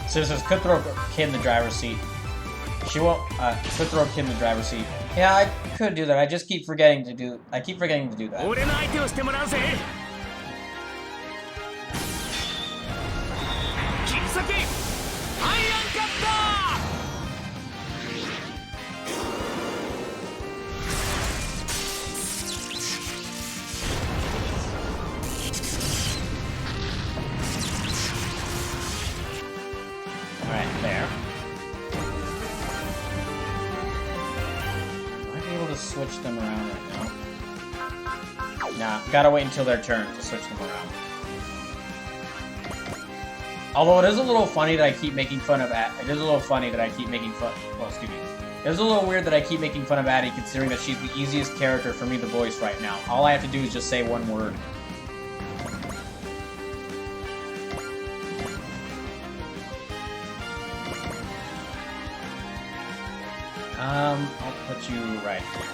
Citizens could throw Kid in the driver's seat. She won't, could throw Kid in the driver's seat. Yeah, I could do that. I just keep forgetting to do that. Alright, there. Might be able to switch them around right now. Nah, gotta wait until their turn to switch them around. Although it is a little funny that I keep making fun of It is a little funny that I keep making fun. Well, excuse me. It is a little weird that I keep making fun of Addie, considering that she's the easiest character for me to voice right now. All I have to do is just say one word. I'll put you right here.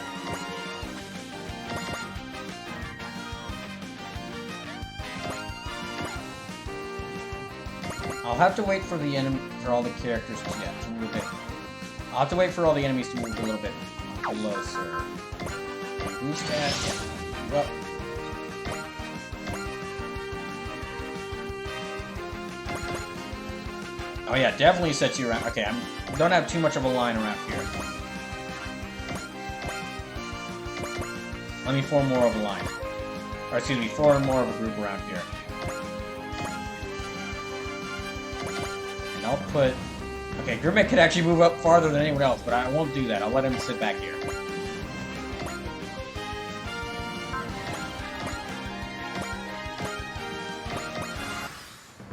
I'll have to wait for the all the characters to move it. I'll have to wait for all the enemies to move a little bit closer. Boost that. Well. Oh yeah, definitely set you around. Okay, I don't have too much of a line around here. Let me form more of a line. Or excuse me, form more of a group around here. And I'll put... Okay, Grimmick could actually move up farther than anyone else, but I won't do that. I'll let him sit back here.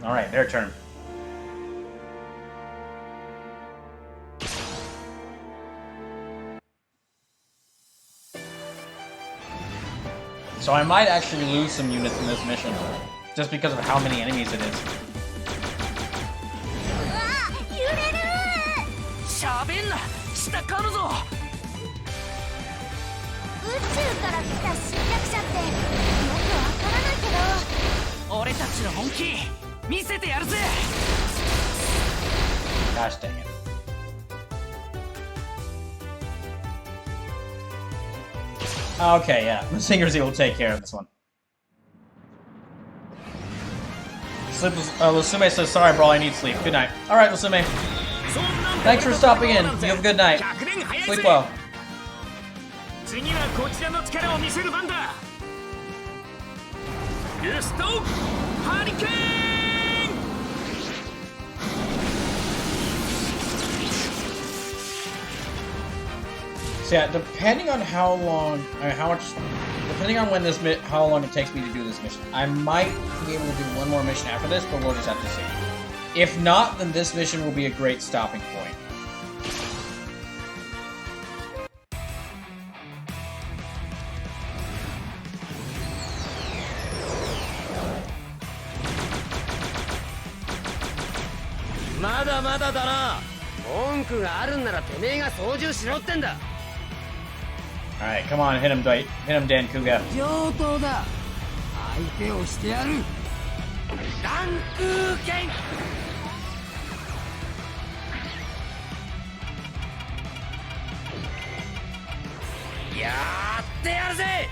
Alright, their turn. So I might actually lose some units in this mission, just because of how many enemies it is. Gosh dang it. Okay, yeah. The Singersy will take care of this one. Lusume says, sorry, Brawl, I need sleep. Good night. Alright, Lusume. Thanks for stopping in. You have a good night. Sleep well. So yeah, depending on how long, depending on when how long it takes me to do this mission, I might be able to do one more mission after this, but we'll just have to see. If not, then this mission will be a great stopping point. 文句があるんならてめえが操縦しろってんだ。 Alright, come on, hit him, Dan Kuga. 上等だ。相手をしてやる。ランク剣。やってやるぜ。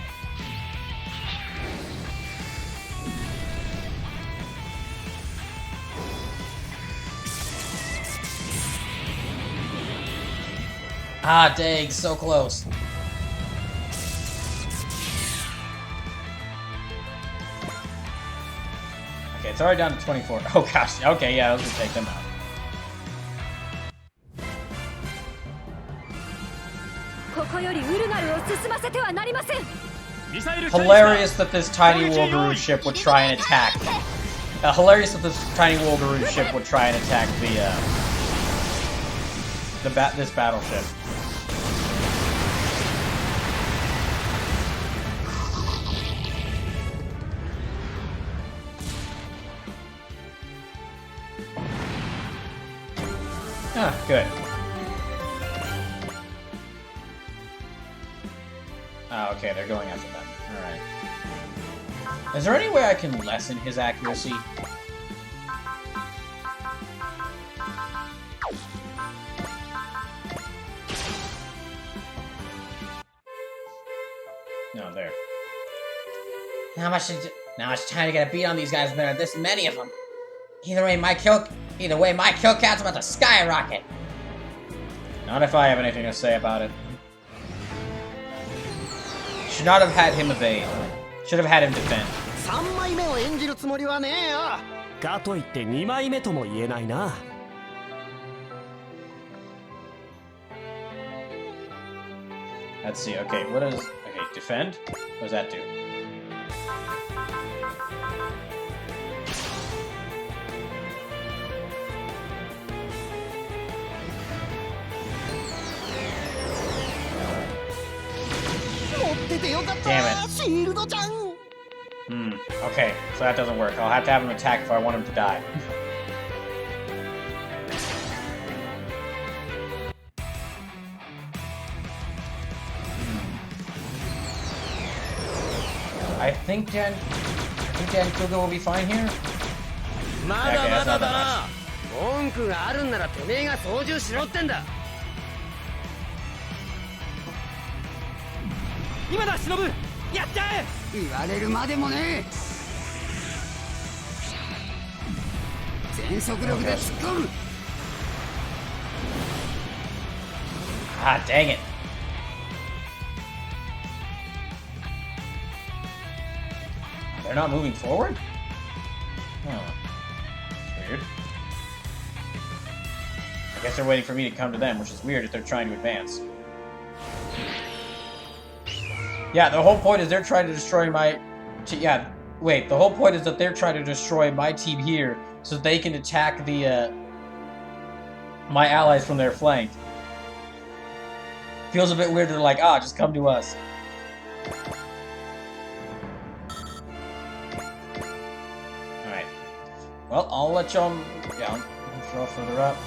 Ah, dang, so close. Okay, it's already down to 24. Oh gosh, okay, yeah, I was gonna take them out. Hilarious that this tiny Wolverine ship would try and attack. Hilarious that this tiny Wolverine ship would try and attack this battleship. Ah, good. Ah, okay, they're going after them. Alright. Is there any way I can lessen his accuracy? No, there. Not much time to get a beat on these guys when there are this many of them. Either way, my kill count's about to skyrocket. Not if I have anything to say about it. Should not have had him evade. Should have had him defend. 3枚目を演じるつもりはねえよ。かといって2枚目とも言えないな。 Let's see, okay, what is... Okay, defend? What does that do? Damn it. Okay, so that doesn't work. I'll have to have him attack if I want him to die. I think Dan Kuga will be fine here. まだまだだな。文句があるんならてめえが操縦しろってんだ。今だ、忍。やっちゃえ。言われるまでもね。全速力で突っ込む。Ah, dang it. They're not moving forward? Huh. That's weird. I guess they're waiting for me to come to them, which is weird if they're trying to advance. Yeah, the whole point is they're trying to destroy my... Yeah, wait, the whole point is that they're trying to destroy my team here so that they can attack the, my allies from their flank. Feels a bit weird, they're like, ah, just come to us. Alright. Well, I'll let y'all... Yeah, I'll throw further up.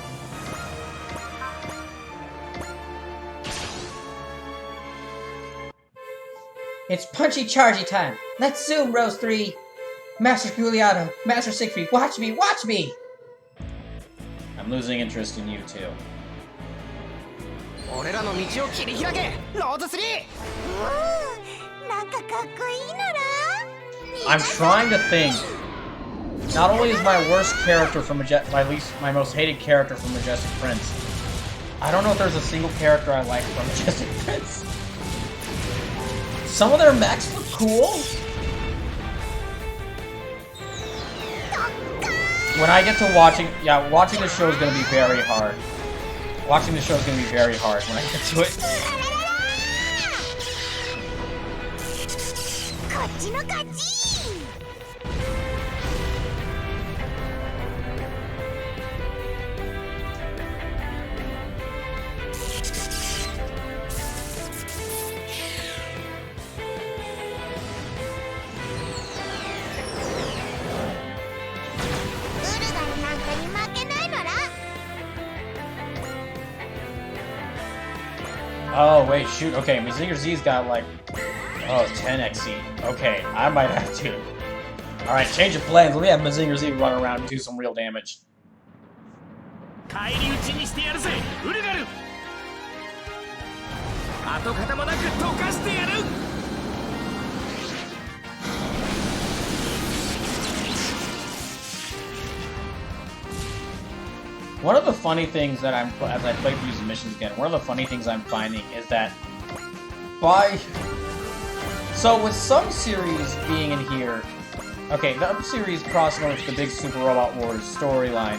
It's punchy chargy time. Let's zoom, Rose 3. Master Giuliano, Master Siegfried, watch me, watch me! I'm losing interest in you too. I'm trying to think. Not only is my worst character from my most hated character from Majestic Prince, I don't know if there's a single character I like from Majestic Prince. Some of their mechs look cool. When I get to watching the show is going to be very hard. Watching the show is going to be very hard when I get to it. Oh, wait, shoot. Okay, Mazinger Z's got like... Oh, 10 XC. Okay, I might have to. Alright, change of plans. Let me have Mazinger Z run around and do some real damage. 返り討ちにしてやるぜウルガル跡形もなく溶かしてやる One of the funny things that as I play through these missions again, one of the funny things I'm finding is that so with some series being in here, okay, the other series crossing over to the big Super Robot Wars storyline,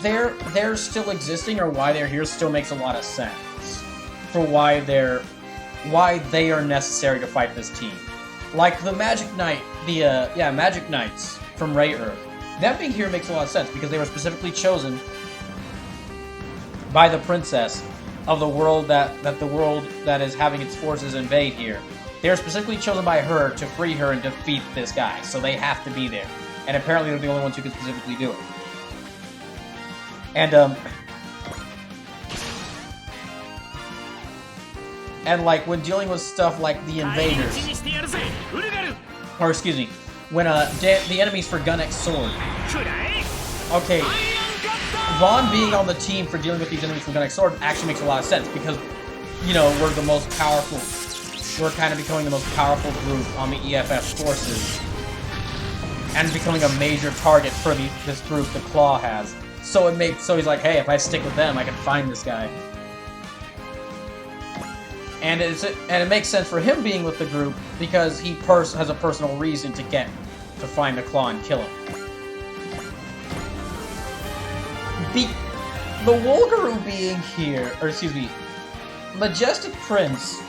they're still existing, or why they're here still makes a lot of sense for why they are necessary to fight this team. Like the Magic Knight, Magic Knights from Ray Earth. Them being here makes a lot of sense because they were specifically chosen by the princess of the world that is having its forces invade here. They are specifically chosen by her to free her and defeat this guy, so they have to be there. And apparently they're the only ones who can specifically do it. And like when dealing with stuff like the invaders, or excuse me, when the enemies for Gun X Sword. Okay, Vaughn being on the team for dealing with these enemies for Gun X Sword actually makes a lot of sense because, you know, we're the most powerful. We're kind of becoming the most powerful group on the EFF forces, and becoming a major target for this group the Claw has. So he's like, hey, if I stick with them, I can find this guy. And it makes sense for him being with the group because he has a personal reason to find the Claw and kill him. The Wolgaroo being here, or excuse me, Majestic Prince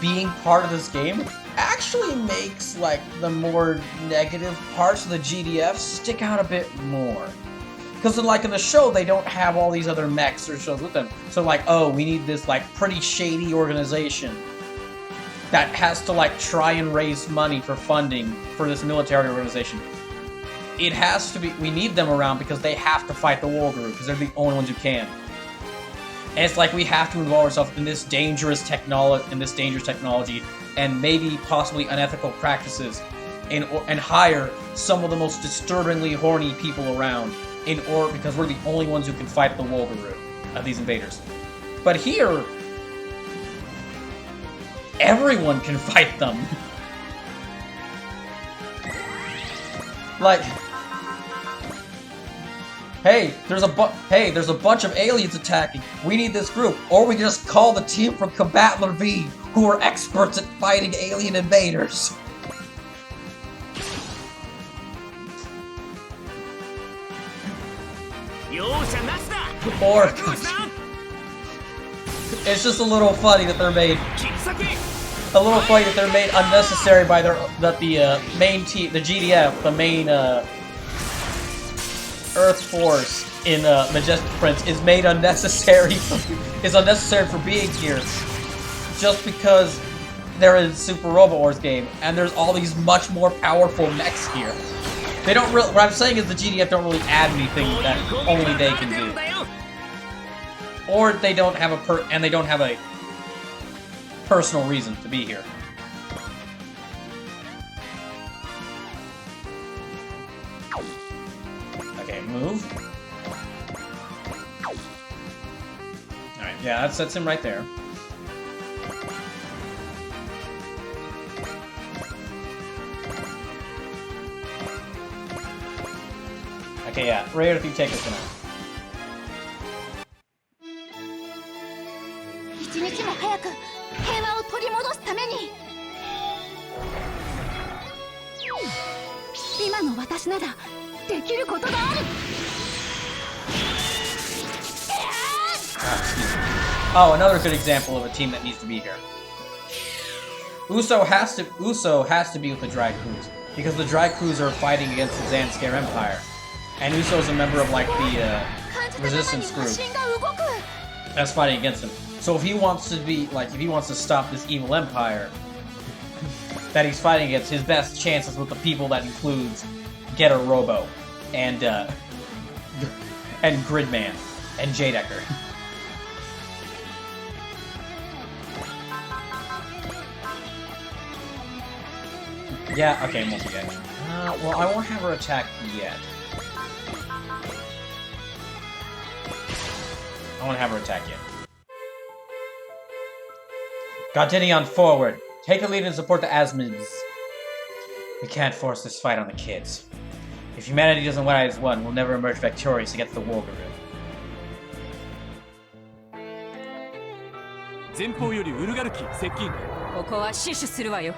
being part of this game actually makes like the more negative parts of the GDF stick out a bit more. Because like in the show, they don't have all these other mechs or shows with them. So like, oh, we need this like pretty shady organization that has to like try and raise money for funding for this military organization. It has to be, we need them around because they have to fight the Wolgaroo because they're the only ones who can. And it's like we have to involve ourselves in this dangerous technology, and maybe possibly unethical practices, and hire some of the most disturbingly horny people around because we're the only ones who can fight the Wolgaroo of these invaders. But here, everyone can fight them. Like, hey, there's a bunch of aliens attacking. We need this group, or we just call the team from Combattler V, who are experts at fighting alien invaders. Or it's just a little funny that they're made unnecessary by the main team, the GDF, the main Earth Force in Majestic Prince is made unnecessary for being here just because they're in Super Robot Wars game and there's all these much more powerful mechs here. They don't really. What I'm saying is the GDF don't really add anything that only they can do, or they don't have a personal reason to be here. Okay, move. All right, yeah, that sets him right there. Okay, yeah. Ray, if you take this one out. 一日も早く平和を取り戻すために今の私ならできることがある Oh, another good example of a team that needs to be here. Uso has to be with the Dry Crews because the Dry Crews are fighting against the Zanskare Empire. And Uso's a member of, like, the, resistance group that's fighting against him. So if he wants to stop this evil empire that he's fighting against, his best chance is with the people that includes Getter Robo and Gridman and Jadecker. Yeah, okay, multi-edge. Well, I won't have her attack yet. I won't have her attack yet. Gardenion forward! Take the lead and support the Asmids. We can't force this fight on the kids. If humanity doesn't win as one, we'll never emerge victorious against the Wolverine. 前方よりウルガルキ接近。ここは死守するわよ。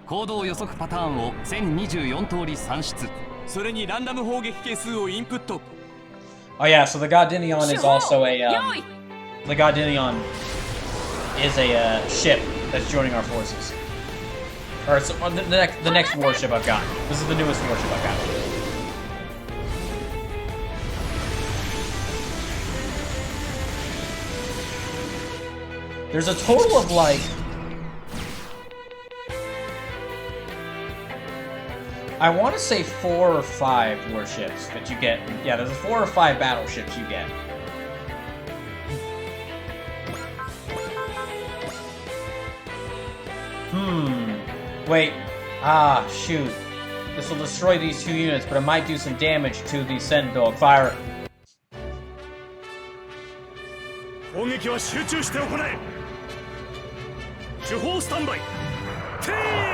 行動予測パターンを1024通り算出。それにランダム砲撃係数をインプット。Oh yeah, so the Gardenion is also a the Gardenion is a ship that's joining our forces. Or it's the next warship I've got. This is the newest warship I've got. There's a total of like... I want to say 4 or 5 warships that you get. Yeah, there's 4 or 5 battleships you get. Wait. Ah, shoot. This will destroy these 2 units, but it might do some damage to the Sendog. Fire. 攻撃は集中して行え。主砲スタンバイ。てー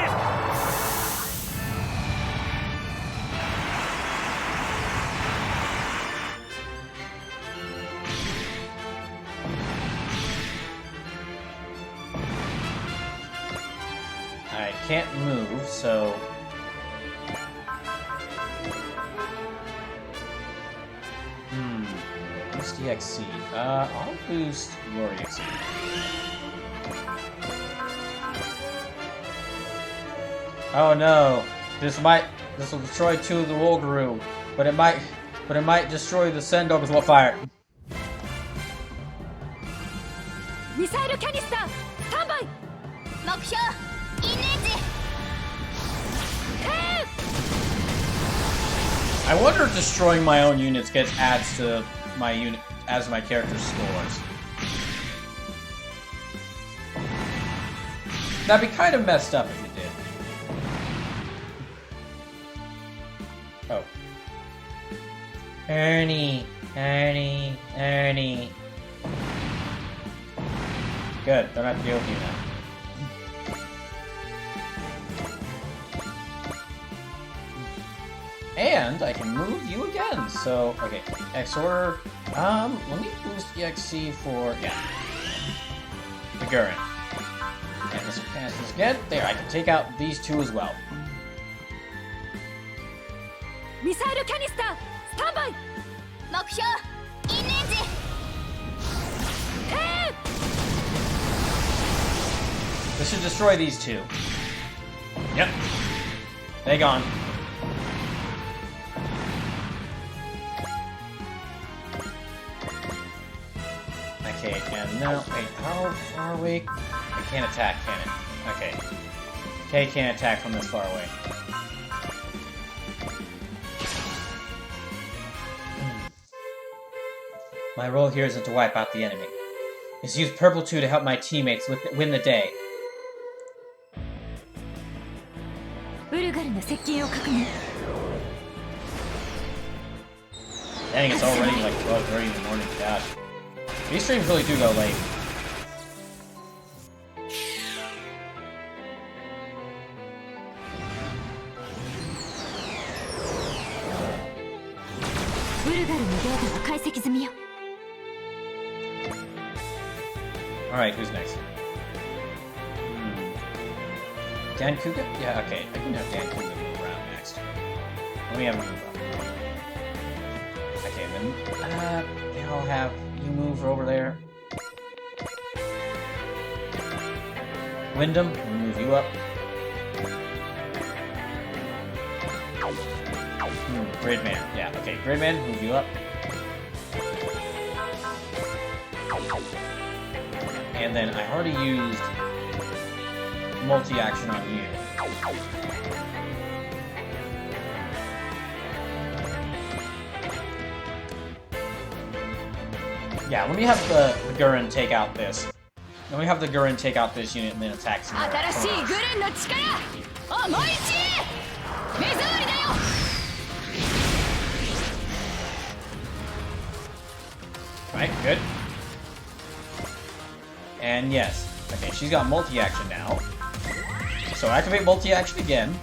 I can't move, so... Boost EXC. I'll boost your EXC. Oh no! This will destroy 2 of the Wolgaroo, but it might destroy the Sendog as well. Fire. ミサイルキャニスタースタンバイ。目標インレンジ。 I wonder if destroying my own units adds to my unit as my character's scores. That'd be kind of messed up if it did. Oh. Ernie. Good, don't have to deal with you now. And I can move you again, so, okay, X order, let me boost EXC for, yeah, the Gurren. And this cast this again, there, I can take out these 2 as well. ミサイルキャニスタースタンバイ。目標インレンジ。 This should destroy these 2. Yep. They gone. Okay, and now, wait, how far away? I can't attack, can it? Okay. K can't attack from this far away. My role here isn't to wipe out the enemy. It's to use Purple 2 to help my teammates win the day. ウルガルの接近を確認。 Dang, it's already like 12:30 in the morning. Gosh. These streams really do go late. Alright, who's next? Dan Kuga? Yeah, okay. I can have Dan Kuga move around next. Let me have him move up. Okay, then I'll have you move over there. Wyndham, we'll move you up. Gridman, yeah, okay. Gridman, move you up. And then I already used multi-action on you. Yeah, let me have the Gurren take out this. Then we have the Gurren take out this unit and then attack some more. 新しいグレンの力思い知れ目障りだよ Right, good. And yes. Okay, she's got multi-action now. So activate multi-action again.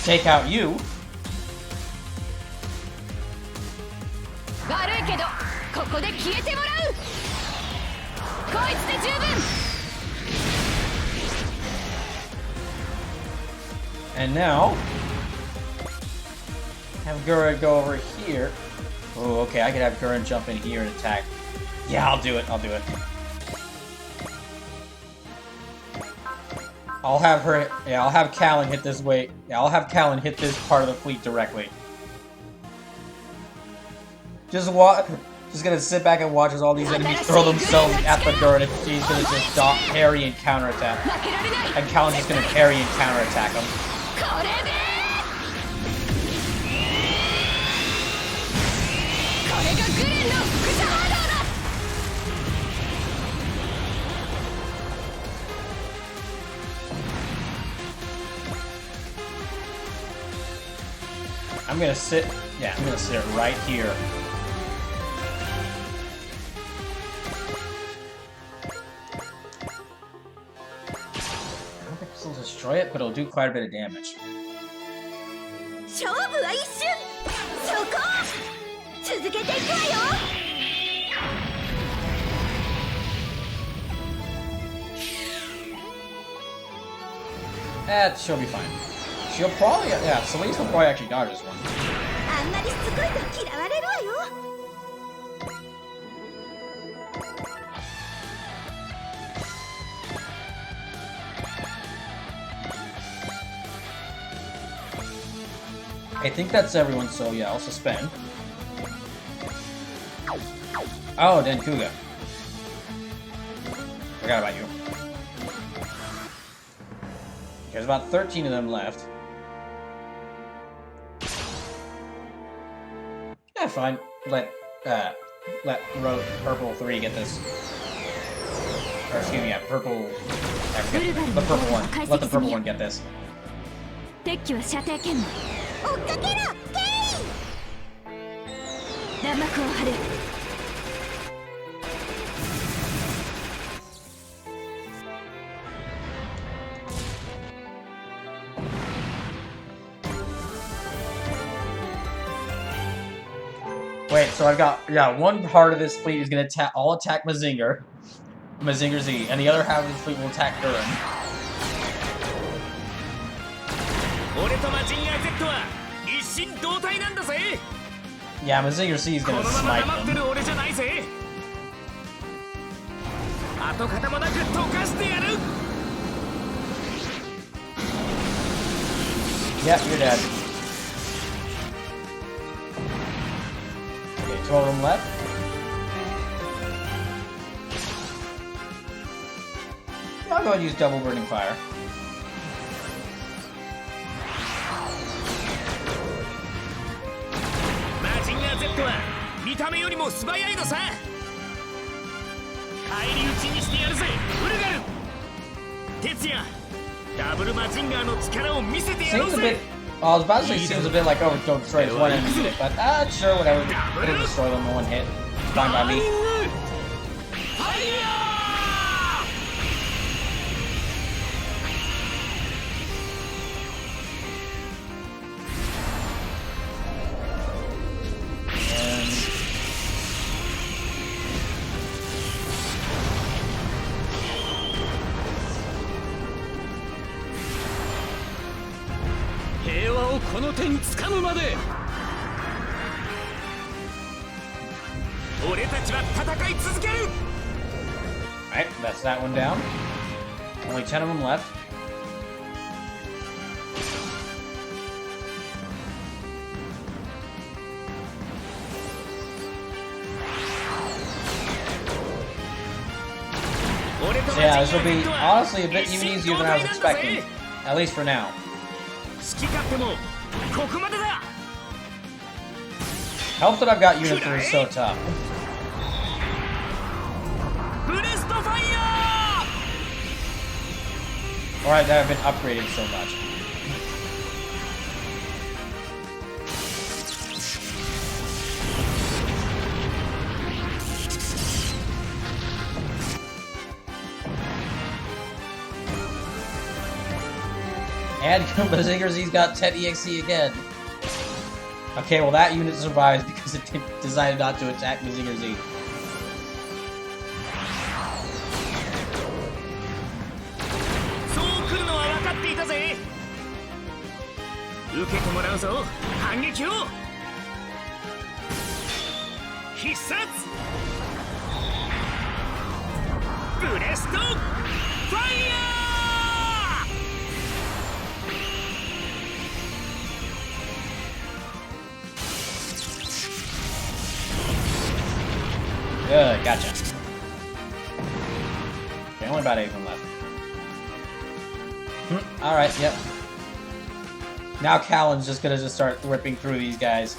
Take out you. 悪いけどここで消えてもらうこいつで十分 And now have Gurren go over here. Oh, okay, I could have Gurren jump in here and attack. Yeah, I'll do it. I'll do it. I'll have her. Yeah, I'll have Callan hit this way. Yeah, I'll have Callan hit this part of the fleet directly. Just gonna sit back and watch as all these enemies throw themselves at the Gurren, and she's gonna just parry and counterattack. And Callan's just gonna parry and counterattack him. これでこれがグレンの副作波動だ I'm gonna sit. Yeah, I'm gonna sit right here. I don't think this will destroy it, but it'll do quite a bit of damage. 勝負は一瞬そこ続けていくわよ She'll be fine. She'll probably, yeah, Celeste will probably actually dodge this one. あんまりしつこいと嫌われるわよ I think that's everyone, so yeah, I'll suspend. Oh, Denkuga. Forgot about you. There's about 13 of them left. Yeah, fine. Let Purple 3 get this. Or excuse me, yeah, Purple... The Purple one. Let the Purple one get this. 敵機は射程圏内追っかけろケイ弾幕を張る Wait, so I've got, yeah, one part of this fleet is gonna all attack Mazinger Z, and the other half of this fleet will attack Gurren. 俺とマジンガー Z は一心同体なんだぜ Yeah, Mazinger Z is こ gonna のまま smite 黙って them. る俺じゃないぜ跡形もなく溶かしてやる Yeah, you're dead. Okay, 12 of them left. I'll go ahead and use double burning fire. Z は見た目よりも素早いのさ返り討ちにしてやるぜウルガル哲也ダブルマジンガーの力を見せてやろう Seems a ぜ bit. Well, I was about to say seems a bit like Overkill destroys one enemy unit, but sure, whatever. It'll destroy them in one hit. Fine by me. ファイヤー 平和をこの手に掴むまで俺たちは戦い続ける Alright, that's that one down. Only 10 of them left. So yeah, this will be honestly a bit even easier than I was expecting. At least for now. 好き勝手もここまでだ Helps that I've got Unit 3 so tough. ブレストファイ Or that have been upgraded so much. And Mazinger Z's got 10 EXE again. Okay, well that unit survives because it decided not to attack Mazinger Z. Good, gotcha. Okay, only about 8 of them left. Alright, yep. Now Callan's just gonna start ripping through these guys.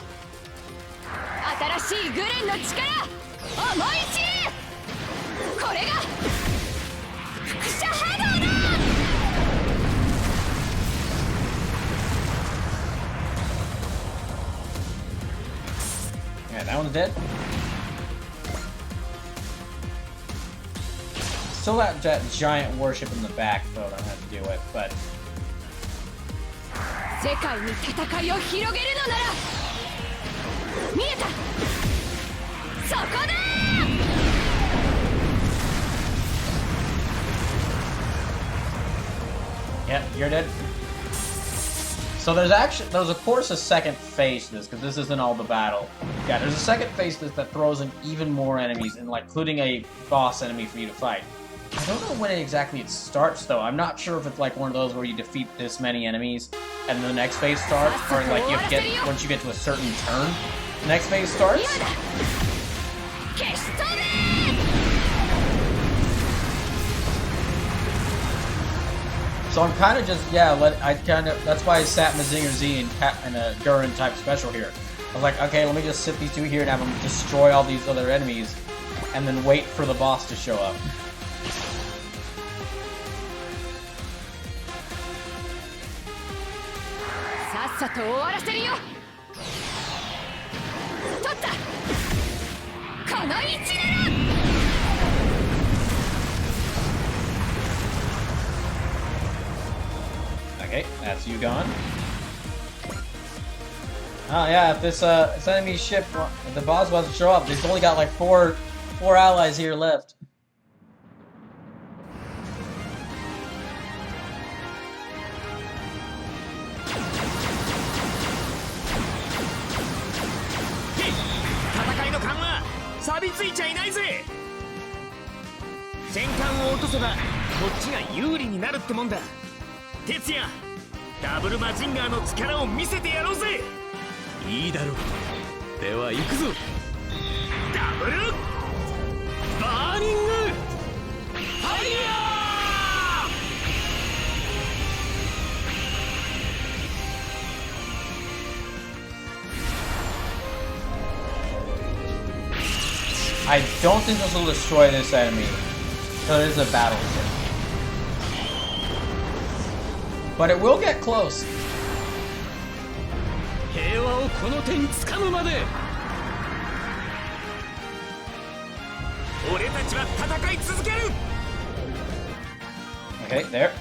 Yeah, that one's dead. Still that giant warship in the back, though, I don't have to deal with, but... Yep, you're dead. So there's of course a second phase to this, because this isn't all the battle. Yeah, there's a second phase to this that throws in even more enemies, and like including a boss enemy for you to fight. I don't know when exactly it starts, though. I'm not sure if it's like one of those where you defeat this many enemies and the next phase starts, or like you have to get once you get to a certain turn, the next phase starts. So I'm kind of just that's why I sat Mazinger Z and a Gurren type special here. I was like, okay, let me just sit these two here and have them destroy all these other enemies, and then wait for the boss to show up. Okay, that's you gone. Oh yeah, if this enemy ship, if the boss wants to show up, they've only got like four allies here left. I don't think this will destroy this enemy, so it is a battleship. But it will get close. Okay, there.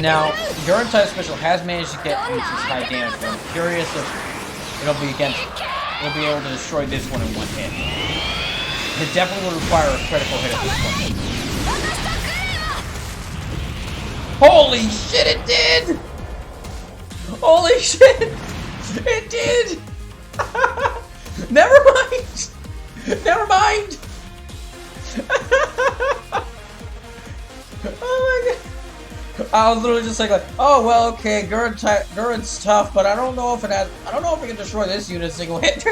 Now, Gurren type special has managed to get this high damage, but I'm curious if it'll be able to destroy this one in one hit. It definitely would require a critical hit at this point. Holy shit, it did! Holy shit! It did! Never mind! Never mind! Oh my god! I was literally just like, oh well, okay, Gurren's tough, but I don't know if it can destroy this unit single hit. It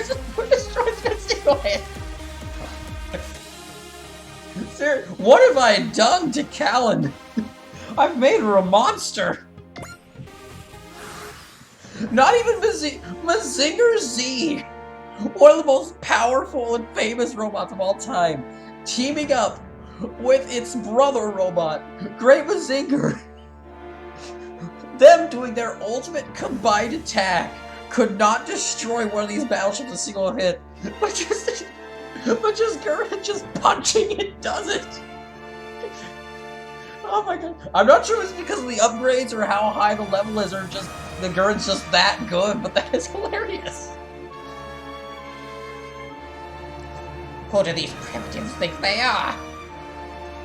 destroys it single hit. What have I done to Callan? I've made her a monster. Not even Mazinger Z, one of the most powerful and famous robots of all time, teaming up with its brother robot, Great Mazinger. Them doing their ultimate combined attack could not destroy one of these battleships a single hit, but just Gurren just punching it does it. Oh my god. I'm not sure if it's because of the upgrades or how high the level is, or just the Gurren's just that good, but that is hilarious. Who do these primitives think they are?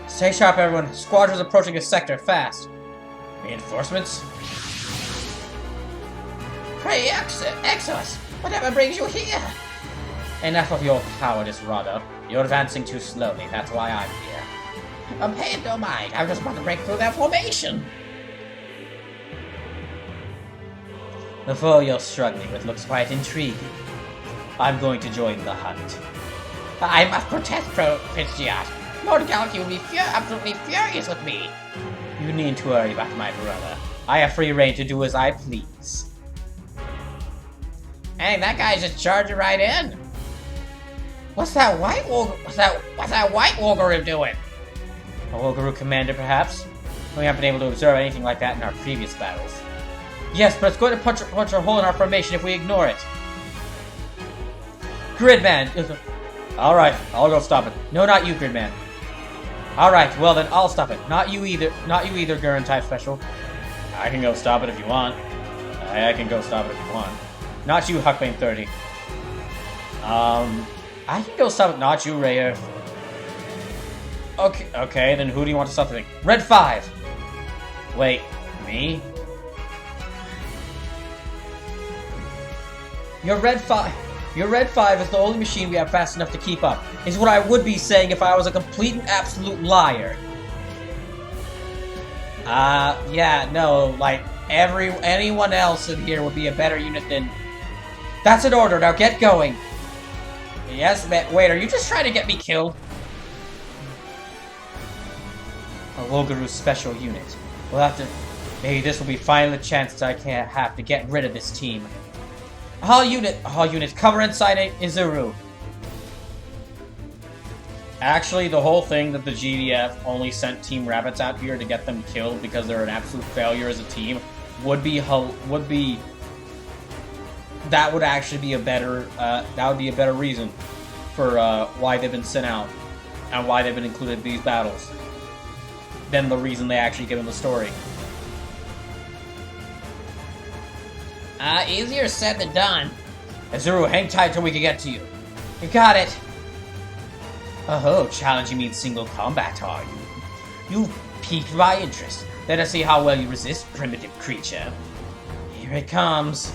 Stay sharp, everyone. Squadron's approaching a sector fast. Reinforcements? Hey, Exos! Whatever brings you here? Enough of your cowardice, Rado. You're advancing too slowly, that's why I'm here. I'm paying no mind, I just want to break through their formation. The foe you're struggling with looks quite intriguing. I'm going to join the hunt. I must protest, Pidgeot. Lord Galaxy will be absolutely furious with me. You needn't to worry about my brother. I have free reign to do as I please. Hey, that guy's just charging right in. What's that white Wolgaroo doing? A Wolgaroo commander, perhaps? We haven't been able to observe anything like that in our previous battles. Yes, but it's going to punch a hole in our formation if we ignore it. Gridman! Alright, I'll go stop it. No, not you, Gridman. Alright, well then, I'll stop it. Not you either, Gurren type special. I can go stop it if you want. I can go stop it if you want. Not you, Huckbane 30. I can go stop it. Not you, Rayer. Okay, then who do you want to stop the thing? Red 5! Wait, me? Your Red 5 is the only machine we have fast enough to keep up, is what I would be saying if I was a complete and absolute liar. Yeah, no, like, anyone else in here would be a better unit than... That's an order, now get going! Yes, wait, are you just trying to get me killed? A Wolgaroo special unit. We'll have to... Maybe this will be finally the chance that I can't have to get rid of this team. All units, cover inside Izuru. Actually, the whole thing that the GDF only sent Team Rabbits out here to get them killed because they're an absolute failure as a team would be that would actually be a better reason for why they've been sent out and why they've been included in these battles than the reason they actually give in the story. Easier said than done. Izuru, hang tight till we can get to you. You got it. Oh, challenging me in single combat, are you? You've piqued my interest. Let us see how well you resist, primitive creature. Here it comes.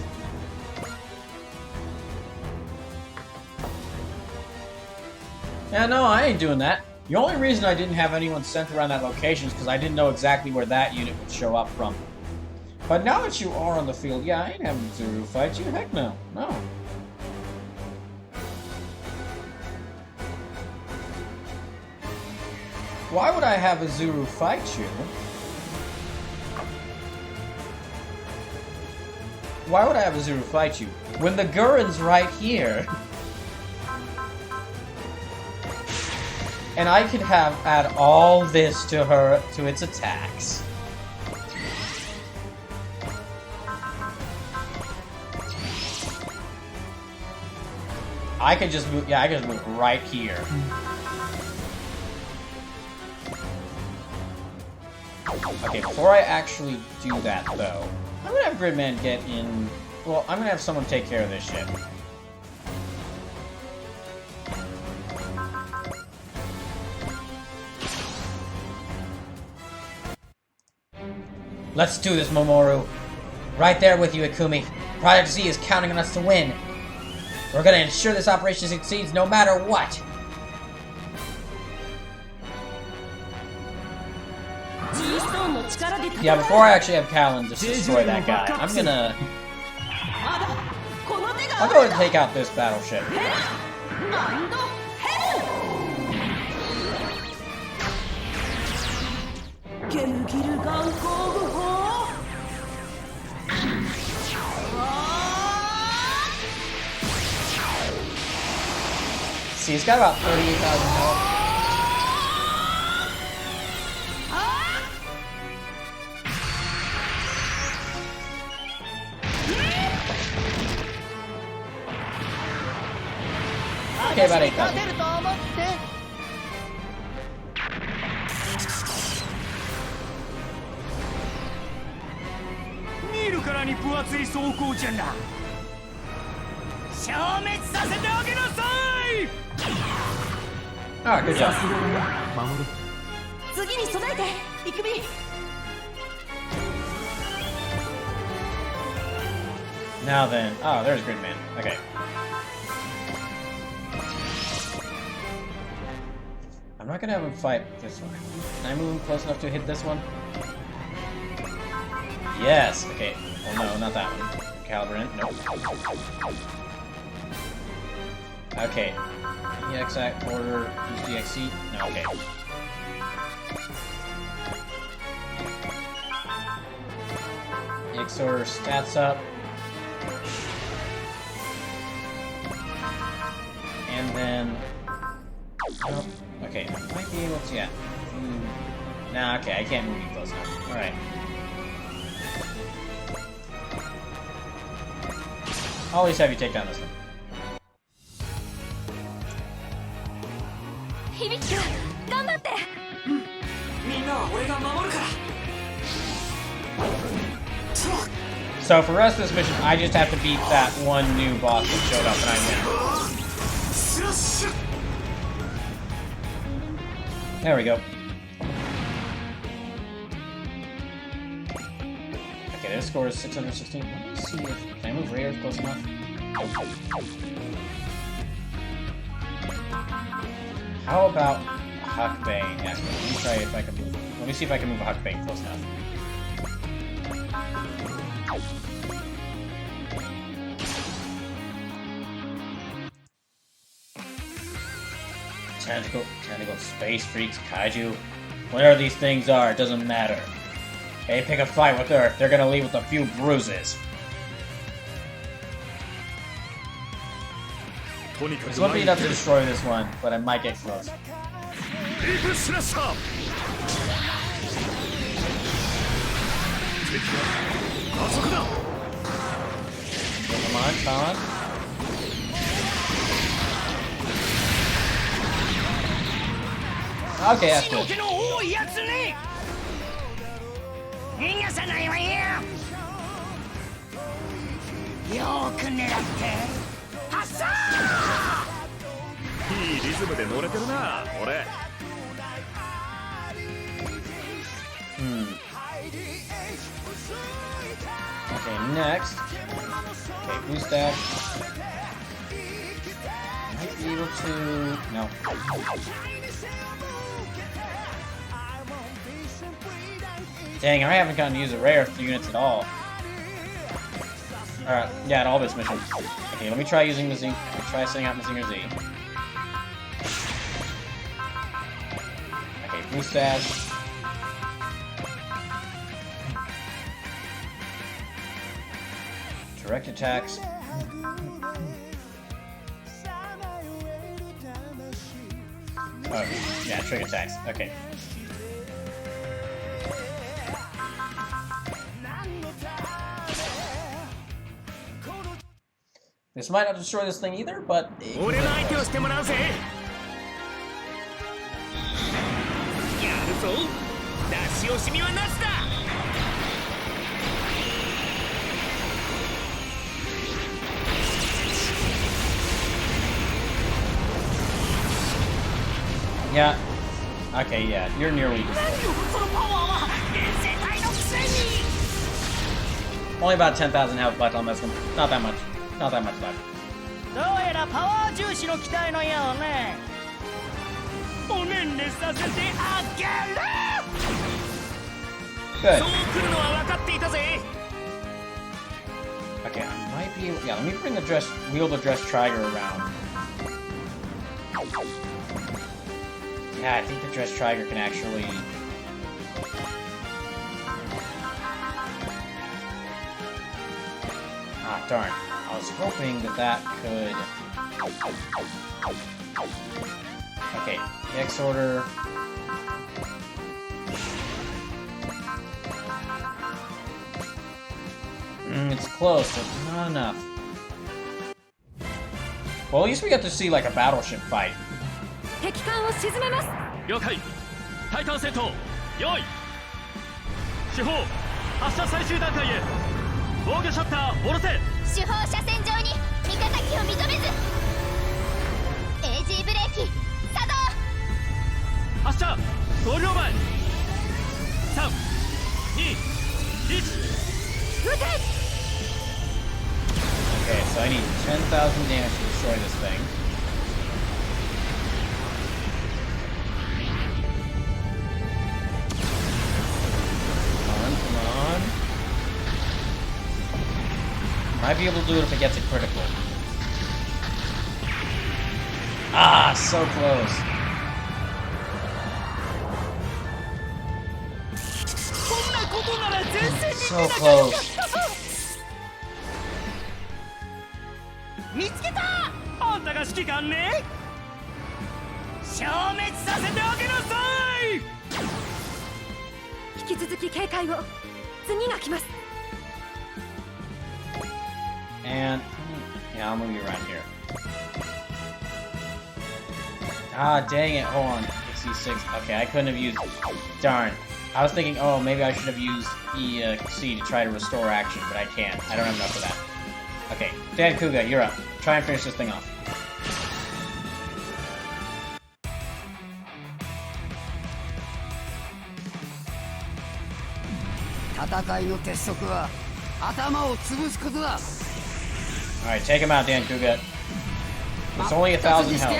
Yeah, no, I ain't doing that. The only reason I didn't have anyone sent around that location is because I didn't know exactly where that unit would show up from. But now that you are on the field, yeah, I ain't having Izuru fight you. Heck no. No. Why would I have Izuru fight you? Why would I have Izuru fight you when the Gurren's right here? And I could add all this to its attacks. I could just move, yeah, I could just move right here. Okay, before I actually do that, though, I'm gonna have Gridman get in... Well, I'm gonna have someone take care of this shit. Let's do this, Momoru. Right there with you, Ikumi. Project Z is counting on us to win. We're gonna ensure this operation succeeds no matter what. Yeah, before I actually have Callan just destroy that guy, I'm gonna... I'll go ahead and take out this battleship. see, it's got about 38,000 health. Okay, about 8,000. 見るからに分厚い装甲じゃな。消滅させてあげなさい。 Ah, good job. 守る。次に備えてイクミ。 Now then, oh, there's Gridman. Okay. I'm not gonna have him fight this one. Can I move him close enough to hit this one? Yes. Okay. Well, no, not that one. Calibrin. Nope. Okay. EXAC order. Use DXC. No. Okay. EX order stats up. And then, oh, okay, I might be able to, yeah. Nah, okay, I can't move you close enough. Alright. I'll at least have you take down this one. 響く頑張って。みんなは俺が守るから。 So for the rest of this mission, I just have to beat that one new boss that showed up and I win. There we go. Okay, their score is 616. Let me see if... Can I move Raiders close enough? How about Hakbane? Yes, let me try if I can move... Let me see if I can move Hakbane close enough. Tentacle, space freaks, kaiju. Whatever these things are, it doesn't matter. They pick a fight with Earth, they're gonna leave with a few bruises. It's lucky enough to destroy this one, but I might get close. Come on, come on. Okay, that's good. Okay, next. Okay, boost dash. Might be able to... No. Dang, I haven't gotten to use the rare units at all. Alright, yeah, in all this mission. Okay, let me try using the Z. Try setting out Mazinger Z. Okay, boost dash. Direct attacks. Oh, yeah, trick attacks. Okay. This might not destroy this thing either, but... Yeah. Okay, yeah, you're nearly destroyed. Only about 10,000 health left on this one. Not that much. Not that much left. Good. Okay, I might be able... Yeah, let me bring the wheel the dress Trigger around. Yeah, I think the dress Trigger can actually... Ah, darn. I was hoping that that could... Okay, X order. It's close, but not enough. Well, at least we get to see like a battleship fight. 敵艦を沈めます。了解対艦戦闘用意主砲発射最終段階へ防御シャッター下ろせ主砲車線上に味方機を認めず AG ブレーキ作動発射5秒前321撃て Okay, so I need 10,000 damage to destroy this thing. Come on. Might be able to do it if it gets a critical. Ah, so close. So close. 見つけたあんたが指揮官ね消滅させておきなさい引き続き警戒を。次が来ます。 And yeah, I'll move you around here. Ah, dang it! Hold on. XC6. Okay, I couldn't have used. Darn. I was thinking, oh, maybe I should have used EC to try to restore action, but I can't. I don't have enough of that. Okay, Dan Kuga, you're up. Try and finish this thing off. 戦いの鉄則は頭を潰すことだ。 Alright, take him out, Dan Kuga. It's only 1,000 health.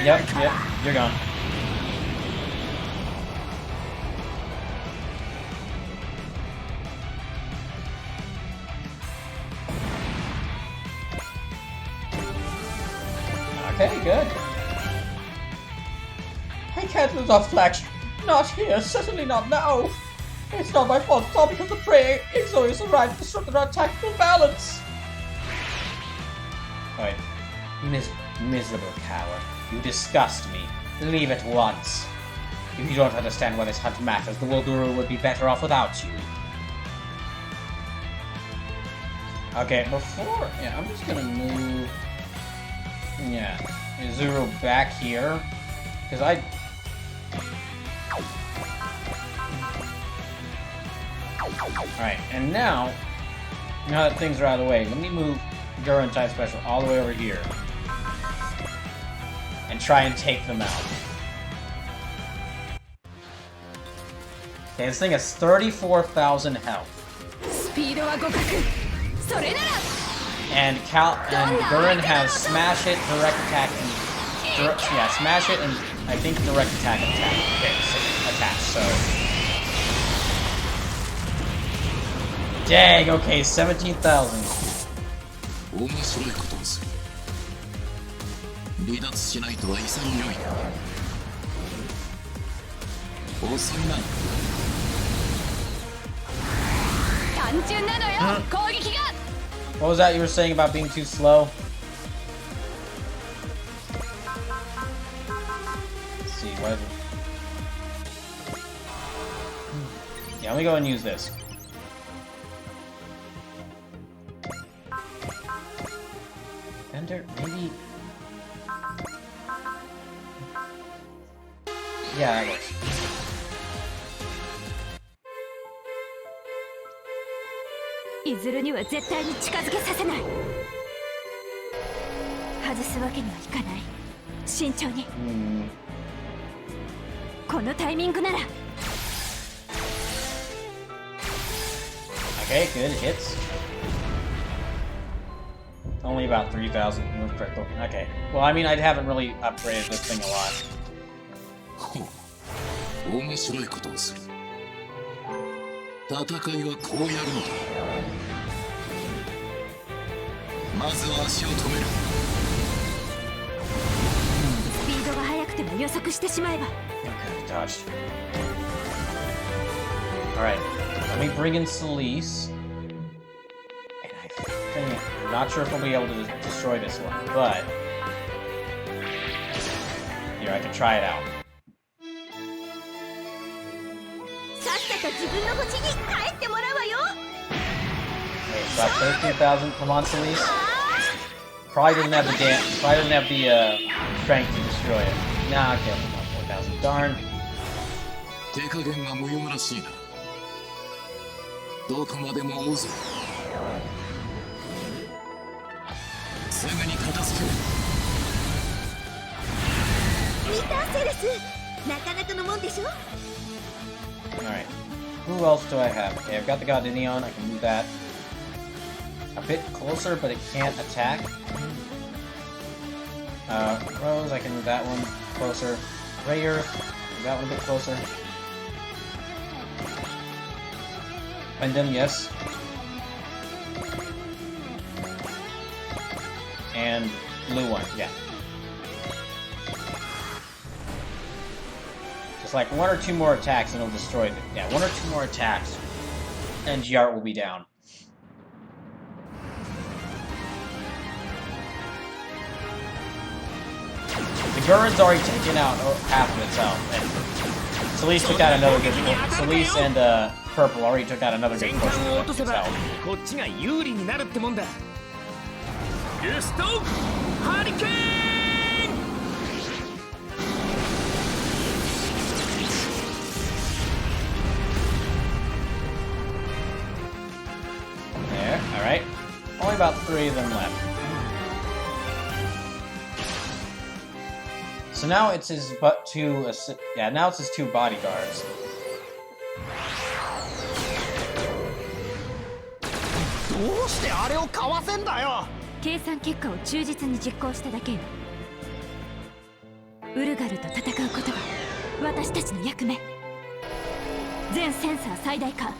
Yep, you're gone. Okay, good. I can't lose our flagship. Not here, certainly not now. It's not my fault, it's all because the prey Exorius arrived and disrupted our tactical balance. Alright. Miserable coward. You disgust me. Leave at once. If you don't understand why this hunt matters, the Wilduru would be better off without you. Okay, before... Yeah, I'm just gonna move... Yeah, Zuru back here. Because I... Alright, and now that things are out of the way, let me move Gurren Type Special all the way over here. And try and take them out. Okay, this thing has 34,000 health. スピードは互角。それなら And Gurren has Smash It, Direct Attack, and... yeah, Smash It, and I think Direct Attack and Attack. Okay, so attach, so... Dang, okay, 17,000. 面白いことをする離脱しないとは潔い遅いな単純なのよ、攻撃が What was that you were saying about being too slow? Let's see, what is it? Yeah, let me go and use this. Fender, maybe... Yeah, that works. Izuruには絶対に近づけさせない。外すわけにはいかない。慎重に。このタイミングなら。Okay, good hits. Only about 3,000 with critical. Okay. Well, I mean, I haven't really upgraded this thing a lot. 面白いことをする戦いはこうやるのだまずは足を止めるスピードが速くても予測してしまえば Okay, dodged. Alright. Let me bring in Celise. And I think... I'm not sure if we'll be able to destroy this one, but... Here, I can try it out. さっさと自分の星に帰ってもらうわよ。 Okay, so about 13,000. Come on, Celise. Probably doesn't have the strength to destroy it. Nah, okay, about 4,000. Darn. 手加減が無用らしいな。どこまでも追うぞ。すぐに片付ける。見たセレス、なかなかのもんでしょ。 Alright. Who else do I have? Okay, I've got the Godinion. I can move that a bit closer, but it can't attack. Rose, I can move that one closer. Ray Earth, move that one a bit closer. Wyndham, yes. And blue one, yeah. Just like one or two more attacks and it'll destroy them. Yeah, one or two more attacks and Giart will be down. The Gurren's already taken out half of itself. And Celise took out another good Celise and Purple already took out another good portion of itself. こっちが有利になるってもんだ。ユストハリケーン。 There, alright. Only about 3 of them left. So now it's his now it's his 2 bodyguards. どうしてあれをかわせんだよ。計算結果を忠実に実行しただけよ。ウルガルと戦うことが私たちの役目。全センサー最大化。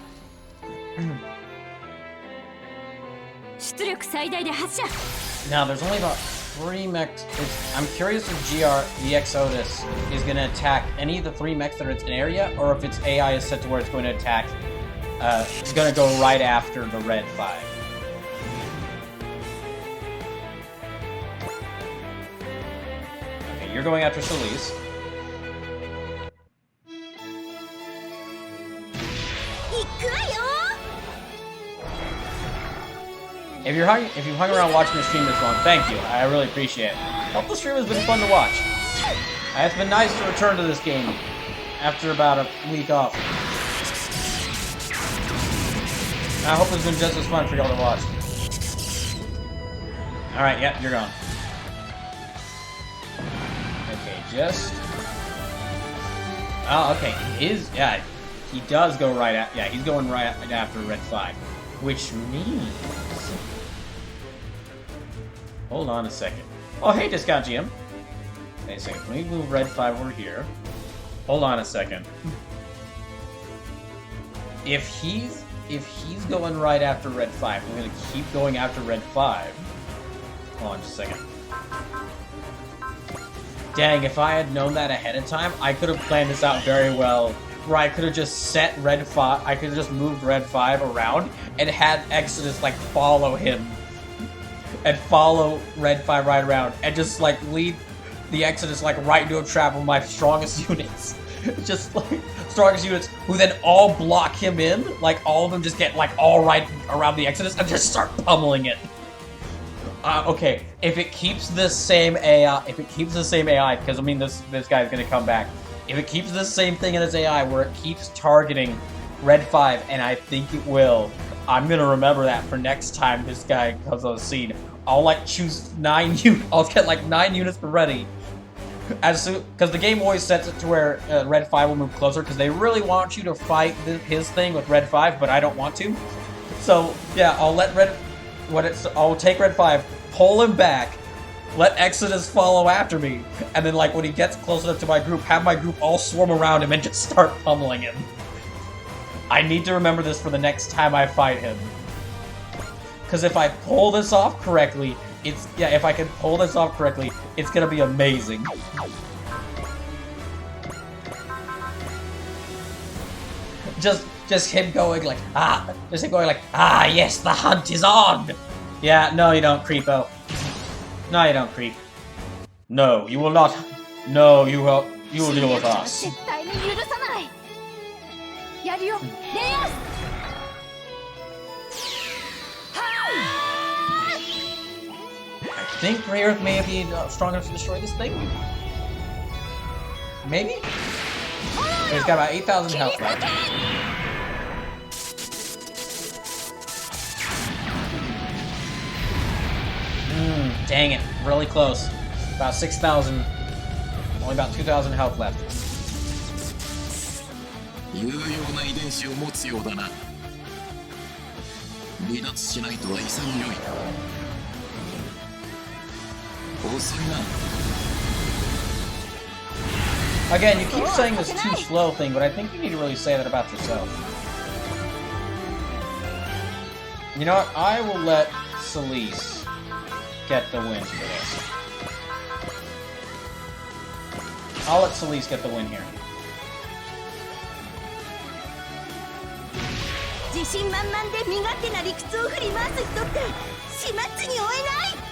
出力最大で発射。 Now there's only about 3 mechs. I'm curious if EX Otis is going to attack any of the 3 mechs that are in an area, or if its AI is set to where it's going to attack. It's going to go right after the red 5. Okay, you're going after Celise. If you've hung around watching the stream this long, thank you. I really appreciate it. Hope the stream has been fun to watch. It's been nice to return to this game after about a week off. I hope it's been just as fun for y'all to watch. Alright, yep, you're gone. Okay, just... Oh, okay, yeah, he does go right at... Yeah, he's going right after Red 5. Which means... Hold on a second. Oh, hey, Discount GM. Wait a second, let me move Red 5 over here. Hold on a second. If he's going right after Red 5, we're gonna keep going after Red 5. Hold on just a second. Dang, if I had known that ahead of time, I could have planned this out very well. Where I could have just set Red 5, I could have just moved Red 5 around and had Exodus, like, follow him. And follow Red 5 right around. And just, like, lead the Exodus, like, right into a trap of my strongest units. Just, like, strongest units who then all block him in. Like, all of them just get, like, all right around the Exodus and just start pummeling it. Okay, if it keeps this same AI, because, I mean, this guy's gonna come back. If it keeps this same thing in its AI, where it keeps targeting Red 5, and I think it will, I'm gonna remember that for next time this guy comes on the scene. I'll, like, choose 9 units. I'll get, like, 9 units for ready. Because the game always sets it to where Red 5 will move closer, because they really want you to fight his thing with Red 5, but I don't want to. So, yeah, I'll take Red 5, pull him back, let Exodus follow after me, and then, like, when he gets close enough to my group, have my group all swarm around him and just start pummeling him. I need to remember this for the next time I fight him. Because if I pull this off correctly, if I can pull this off correctly, it's gonna be amazing. just him going like, yes, the hunt is on! Yeah, no you don't, creepo. No you don't, creep. No, you will not. No, you will deal with us. 絶対に許さない。やるよ、レイアス。 I think Grey Earth may be strong enough to destroy this thing. Maybe? He's got about 8,000 health left. Dang it. Really close. About 6,000. Only about 2,000 health left. 有用な遺伝子を持つようだな。離脱しないとは潔い。遅いな。 Again, you keep saying this too slow thing, but I think you need to really say that about yourself. You know what? I will let Celise get the win for this. I'll let Celise get the win here. 自信満々で身勝手な理屈を振り回す人って始末に追えない。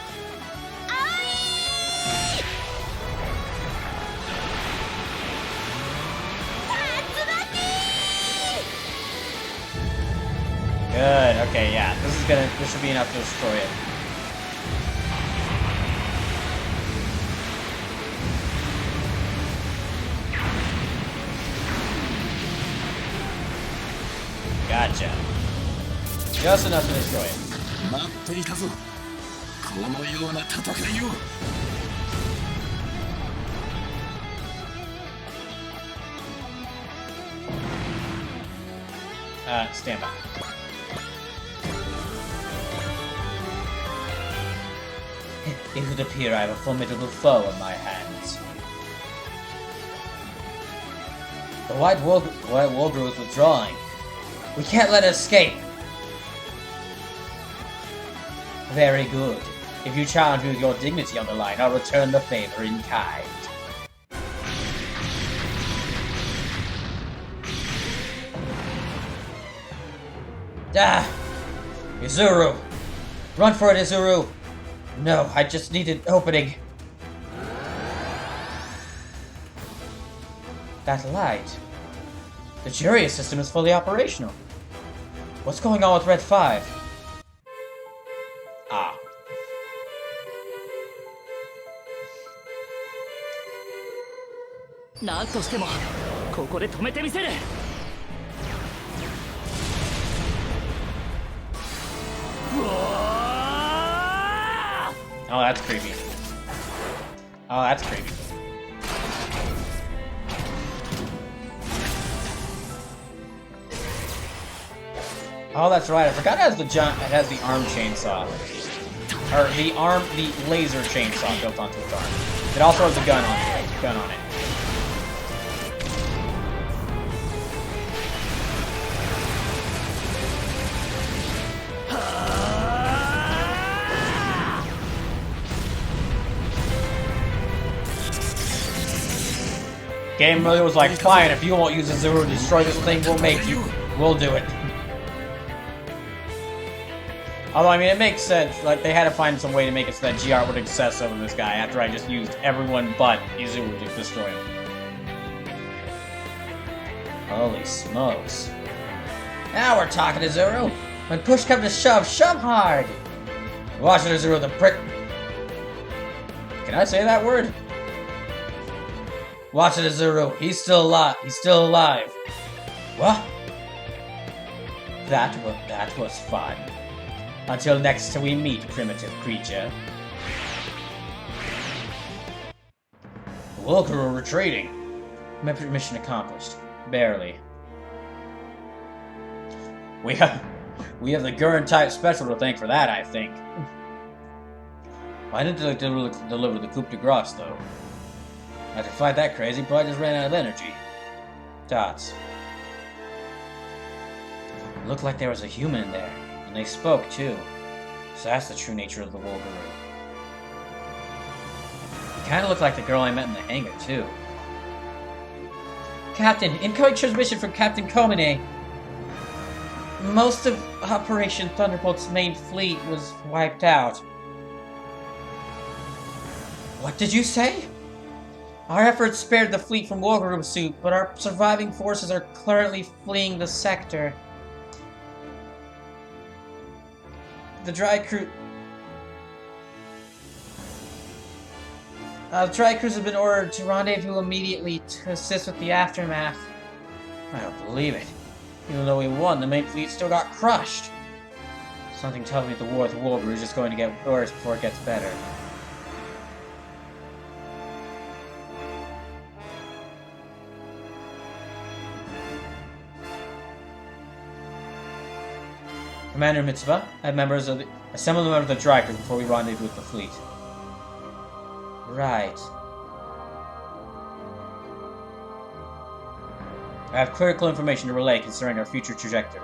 Good. Okay, yeah. This should be enough to destroy it. Gotcha. Just enough to destroy it. 待っていたぞ。このような戦いを。Stand by. It would appear I have a formidable foe in my hands. The White Wargroove is withdrawing. We can't let it escape. Very good. If you challenge me with your dignity on the line, I'll return the favor in kind. Ah! Izuru! Run for it, Izuru! No, I just need an opening. That light. The Juria system is fully operational. What's going on with Red 5? Ah. なんとしてもここで止めてみせる。 Oh, that's creepy. Oh, that's creepy. Oh, that's right. I forgot it has the arm chainsaw. Or the laser chainsaw built onto its arm. It also has a gun on it. Game really was like, fine, if you won't use Izuru to destroy this thing, we'll do it. Although, I mean, it makes sense. Like, they had to find some way to make it so that GR would obsess over this guy after I just used everyone but Izuru to destroy him. Holy smokes. Now we're talking, Izuru. When push comes to shove, shove hard. Watch it, Izuru, the prick. Can I say that word? Watch it, Izuru. He's still alive. He's still alive. What? That was fun. Until next time we meet, primitive creature. Walker are retreating. Mission accomplished. Barely. We have the Gurren type special to thank for that, I think. Why didn't they deliver the coup de grace, though? After fight that crazy, boy just ran out of energy. Dots. It looked like there was a human in there, and they spoke too. So that's the true nature of the Wolverine. It kinda looked like the girl I met in the hangar, too. Captain, incoming transmission from Captain Komine. Most of Operation Thunderbolt's main fleet was wiped out. What did you say? Our efforts spared the fleet from Wolverine pursuit, but our surviving forces are currently fleeing the sector. The dry cruise has been ordered to rendezvous immediately to assist with the aftermath. I don't believe it. Even though we won, the main fleet still got crushed. Something tells me the war with Wolverine is just going to get worse before it gets better. Commander Mitzvah, assemble the members of the dry cruise before we rendezvous with the fleet. Right. I have critical information to relay concerning our future trajectory.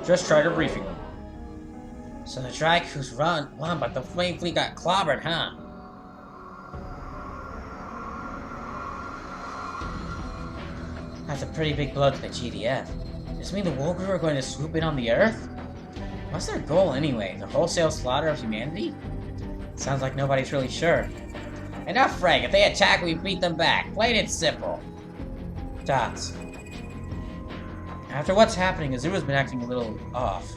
Just tried a briefing. So the dry cruise won, but the flame fleet got clobbered, huh? That's a pretty big blow to the GDF. Does this mean the Wolverine are going to swoop in on the Earth? What's their goal anyway? The wholesale slaughter of humanity? Sounds like nobody's really sure. Enough, Frank. If they attack, we beat them back. Plain and simple. Dots. After what's happening, Azuru's been acting a little off.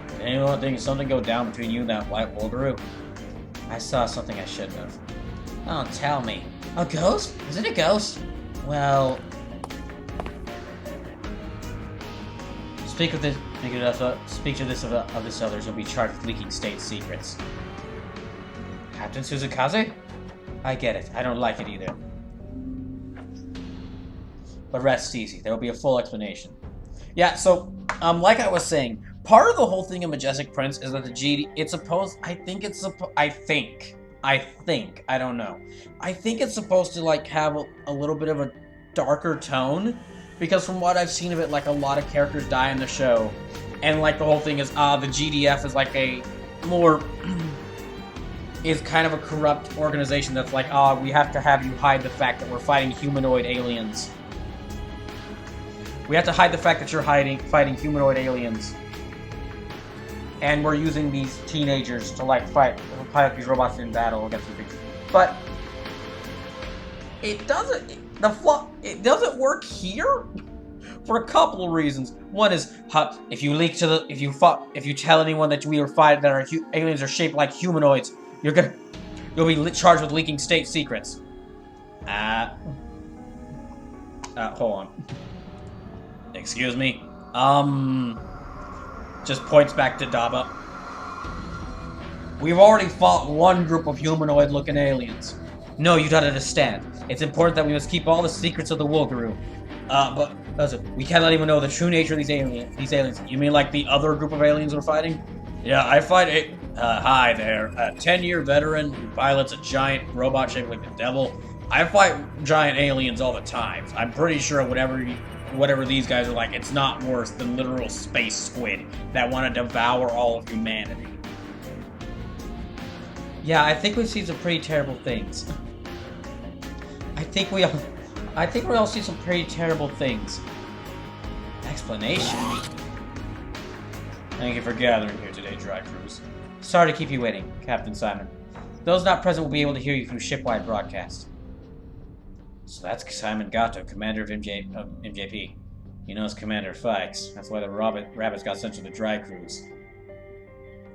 Did anyone think something go down between you and that white Wolverine? I saw something I shouldn't have. Don't tell me. A ghost? Is it a ghost? Well... Speak to this of this others will be charged with leaking state secrets. Captain Suzukaze? I get it. I don't like it either. But rest easy. There will be a full explanation. Yeah, so, like I was saying, part of the whole thing of Majestic Prince is that the GD... I don't know. I think it's supposed to, like, have a little bit of a darker tone. Because from what I've seen of it, like, a lot of characters die in the show. And, like, the whole thing is, the GDF is, like, a more... is kind of a corrupt organization that's like, we have to have you hide the fact that we're fighting humanoid aliens. We have to hide the fact that you're fighting humanoid aliens. And we're using these teenagers to, like, fight these robots in battle against the things. But it doesn't... It doesn't work here for a couple of reasons. One is, if you tell anyone that we are fighting that our aliens are shaped like humanoids, you'll be charged with leaking state secrets. Hold on. Excuse me. Just points back to Daba. We've already fought one group of humanoid-looking aliens. No, you don't understand. It's important that we must keep all the secrets of the Wolgaroo. But we cannot even know the true nature of these aliens. You mean like the other group of aliens we're fighting? Yeah, I fight hi there. A 10-year veteran who pilots a giant robot shaped like the devil. I fight giant aliens all the time. I'm pretty sure whatever these guys are like, it's not worse than literal space squid that want to devour all of humanity. Yeah, I think we've seen some pretty terrible things. I think we all see some pretty terrible things. Explanation? Thank you for gathering here today, Dry Cruise. Sorry to keep you waiting, Captain Simon. Those not present will be able to hear you through shipwide broadcast. So that's Simon Gato, commander of MJP. He knows Commander Fikes. That's why the rabbits got sent to the Dry Cruise.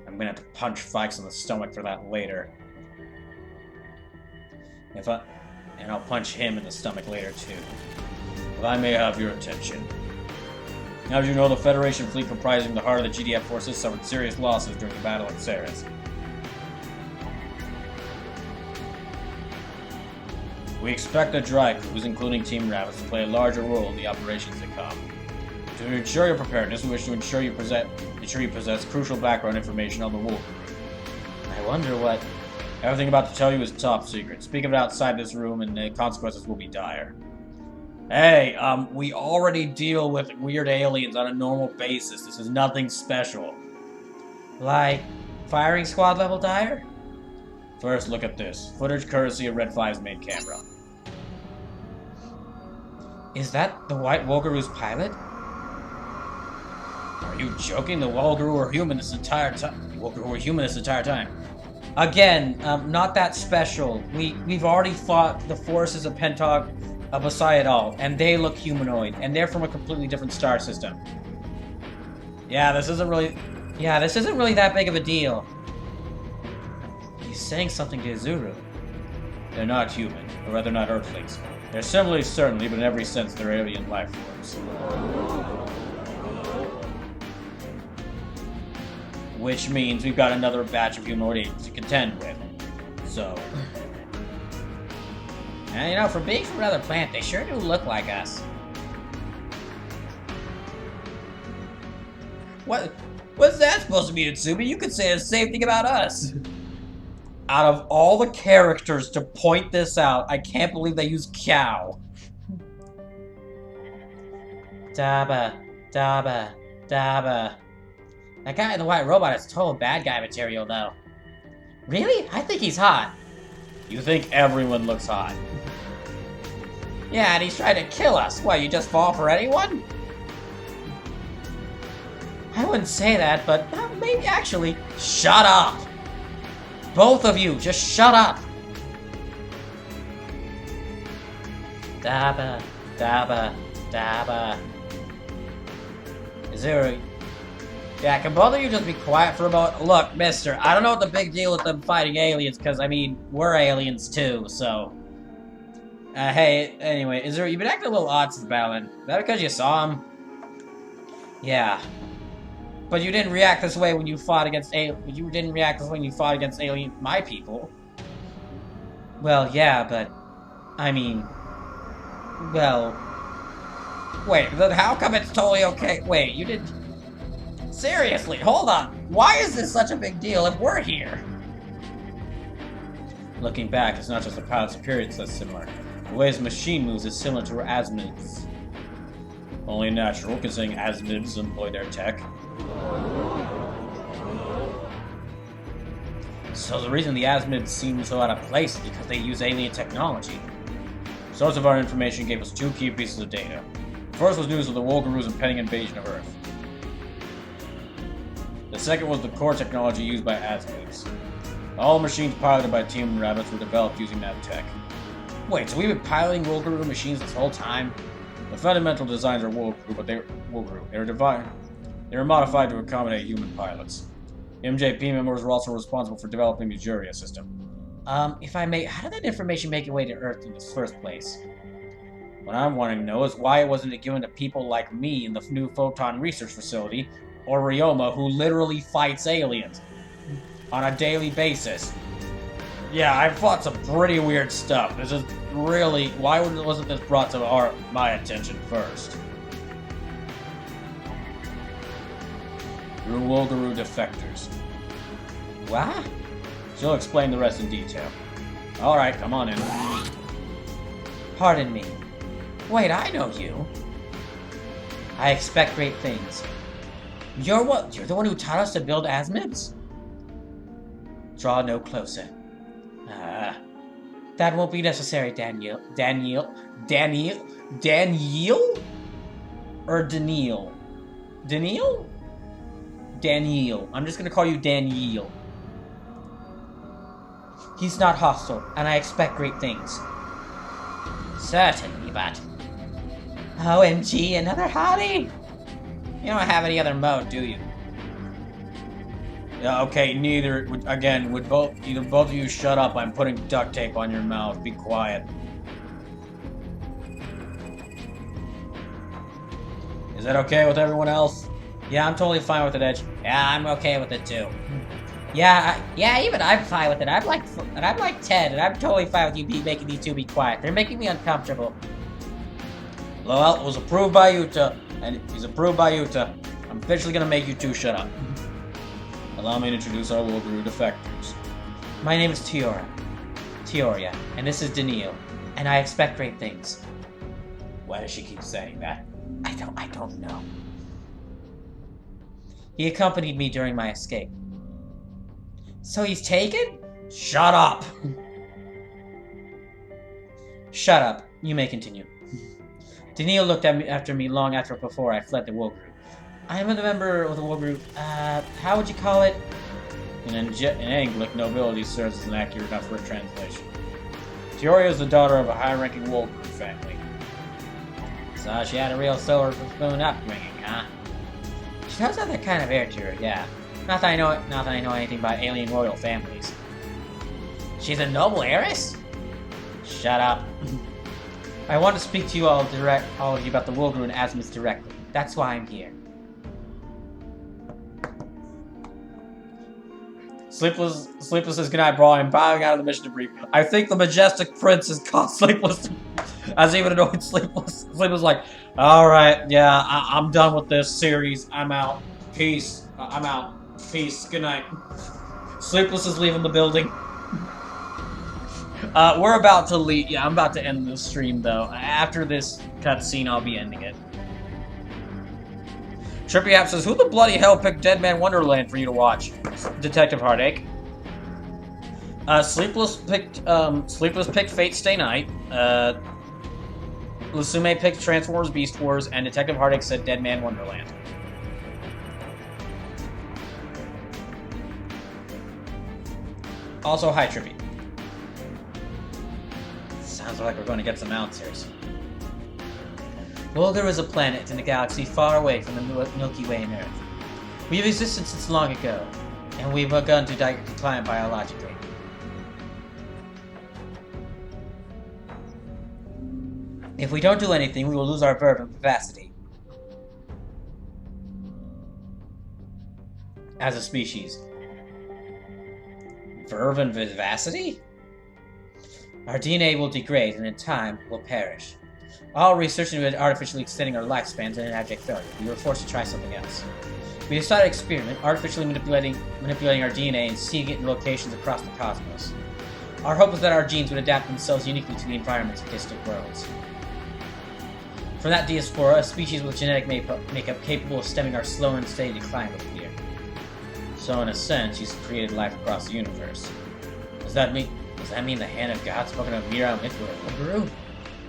I'm gonna have to punch Fikes in the stomach for that later. And I'll punch him in the stomach later too. If I may have your attention. As you know, the Federation fleet comprising the heart of the GDF forces suffered serious losses during the battle at Ceres. We expect the Dry Cruise, including Team Rabbits, to play a larger role in the operations that come. To ensure your preparedness, we wish to ensure you possess crucial background information on the Wolf. I wonder what... Everything I'm about to tell you is top secret. Speak of it outside this room and the consequences will be dire. Hey, we already deal with weird aliens on a normal basis. This is nothing special. Like, firing squad level dire? First, look at this. Footage courtesy of Red 5's main camera. Is that the White Wolgaru's pilot? Are you joking? The Wolgaru were human this entire time. The Wolgaru were human this entire time. Again, not that special. We've already fought the forces of Besiedal, and they look humanoid, and they're from a completely different star system. Yeah, this isn't really that big of a deal. He's saying something to Izuru. They're not human, or rather not Earthlings. They're similarly, certainly, but in every sense they're alien life forms. Which means we've got another batch of humanoid aliens to contend with. So... And, you know, for being from another planet, they sure do look like us. What's that supposed to mean, Utsumi? You could say the same thing about us. Out of all the characters to point this out, I can't believe they use cow. Daba. That guy in the white robot is total bad guy material, though. Really? I think he's hot. You think everyone looks hot? Yeah, and he's trying to kill us. What, you just fall for anyone? I wouldn't say that, but maybe actually. Shut up! Both of you, just shut up! Daba. Izuru. Yeah, can both of you just be quiet for a moment? Look, mister, I don't know what the big deal with them fighting aliens, because, I mean, we're aliens too, so... Hey, anyway, Izuru, you've been acting a little odd since battling. Is that because you saw him? Yeah. But you didn't react this way when you fought against my people. Well, yeah, but... I mean... Well... Wait, then how come it's totally okay? Wait, you didn't... Seriously, hold on. Why is this such a big deal if we're here? Looking back, it's not just the pilot's appearance that's similar. The way his machine moves is similar to Asmod's. Only natural, considering Asmod's employ their tech. So the reason the Asmods seem so out of place is because they use alien technology. Source of our information gave us two key pieces of data. The first was news of the Wolgaru's impending invasion of Earth. The second was the core technology used by Asmods. All machines piloted by Team Rabbits were developed using that tech. Wait, so we've been piloting Wolgaru machines this whole time? The fundamental designs are Wolgaru, but they were modified to accommodate human pilots. MJP members were also responsible for developing the Juria system. If I may, how did that information make its way to Earth in the first place? What I'm wanting to know is why it wasn't given to people like me in the new Photon Research Facility, or Ryoma, who literally fights aliens on a daily basis. Yeah, I fought some pretty weird stuff. This is really... Why wasn't this brought to my attention first? Through Wolgaru defectors. What? She'll explain the rest in detail. Alright, come on in. Pardon me. Wait, I know you. I expect great things. You're the one who taught us to build Asmods? Draw no closer. That won't be necessary, Daniel? Or Daniel? Daniel. I'm just gonna call you Daniel. He's not hostile, and I expect great things. Certainly, but... OMG, another hottie? You don't have any other mode, do you? Yeah, okay, neither. Again, would either both of you shut up? I'm putting duct tape on your mouth. Be quiet. Is that okay with everyone else? Yeah, I'm totally fine with it, Edge. Yeah, I'm okay with it too. Yeah, even I'm fine with it. I'm like Ted, and I'm totally fine with you making these two be quiet. They're making me uncomfortable. Well, it was approved by Yuta, and he's approved by Yuta. I'm officially gonna make you two shut up. Allow me to introduce our Wolgaru defectors. My name is Teoria, and this is Daniil, and I expect great things. Why does she keep saying that? I don't know. He accompanied me during my escape. So he's taken? Shut up! Shut up. You may continue. Daniil looked at me after me long after before I fled the war group. I am a member of the war group. How would you call it? In Anglic, nobility serves as an accurate enough for a translation. Teoria is the daughter of a high-ranking war group family. So she had a real silver spoon upbringing, huh? She does have that kind of air to her, yeah. Not that I know anything about alien royal families. She's a noble heiress? Shut up. I want to speak to you all of you about the Wolgru and Asmus directly. That's why I'm here. Sleepless says goodnight, Brawl. I'm bowing out of the mission to brief. I think the majestic prince has caught Sleepless. As even annoyed Sleepless. Sleepless like, alright, yeah, I'm done with this series. I'm out. Peace. I'm out. Peace. Good night. Sleepless is leaving the building. We're about to leave. Yeah, I'm about to end this stream, though. After this cutscene, I'll be ending it. Trippy App says, who the bloody hell picked Dead Man Wonderland for you to watch? Detective Heartache. Sleepless picked Fate Stay Night. Lusume picked Transformers Beast Wars, and Detective Heartache said Dead Man Wonderland. Also, hi Trippy. Sounds like we're going to get some answers. Volgar is a planet in a galaxy far away from the Milky Way and Earth. We have existed since long ago, and we've begun to decline biologically. If we don't do anything, we will lose our verve and vivacity as a species. Verve and vivacity? Our DNA will degrade, and in time, will perish. All research into artificially extending our lifespans and an abject failure. We were forced to try something else. We decided to experiment, artificially manipulating our DNA and seeing it in locations across the cosmos. Our hope was that our genes would adapt themselves uniquely to the environments of distant worlds. From that diaspora, a species with genetic makeup capable of stemming our slow and steady decline would appear. So in a sense, he's created life across the universe. Does that mean the hand of God spoken of Mira and Wolgru?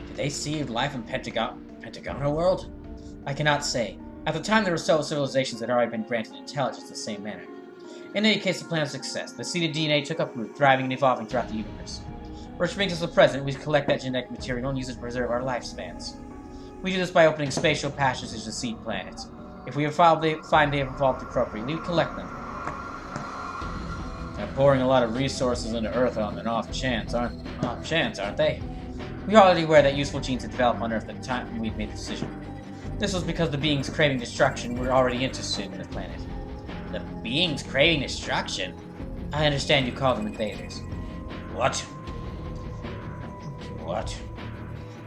Did they see life in Pentagonal world? I cannot say. At the time, there were several civilizations that had already been granted intelligence in the same manner. In any case, the plan of success. The seeded DNA took up root, thriving and evolving throughout the universe. Which brings us to the present. We collect that genetic material and use it to preserve our lifespans. We do this by opening spatial passages to seed planets. If we find they have evolved appropriately, we collect them. They're pouring a lot of resources into Earth on an off chance, aren't they? We are already aware that useful genes had developed on Earth at the time we made the decision. This was because the beings craving destruction were already interested in the planet. The beings craving destruction? I understand you call them invaders. What?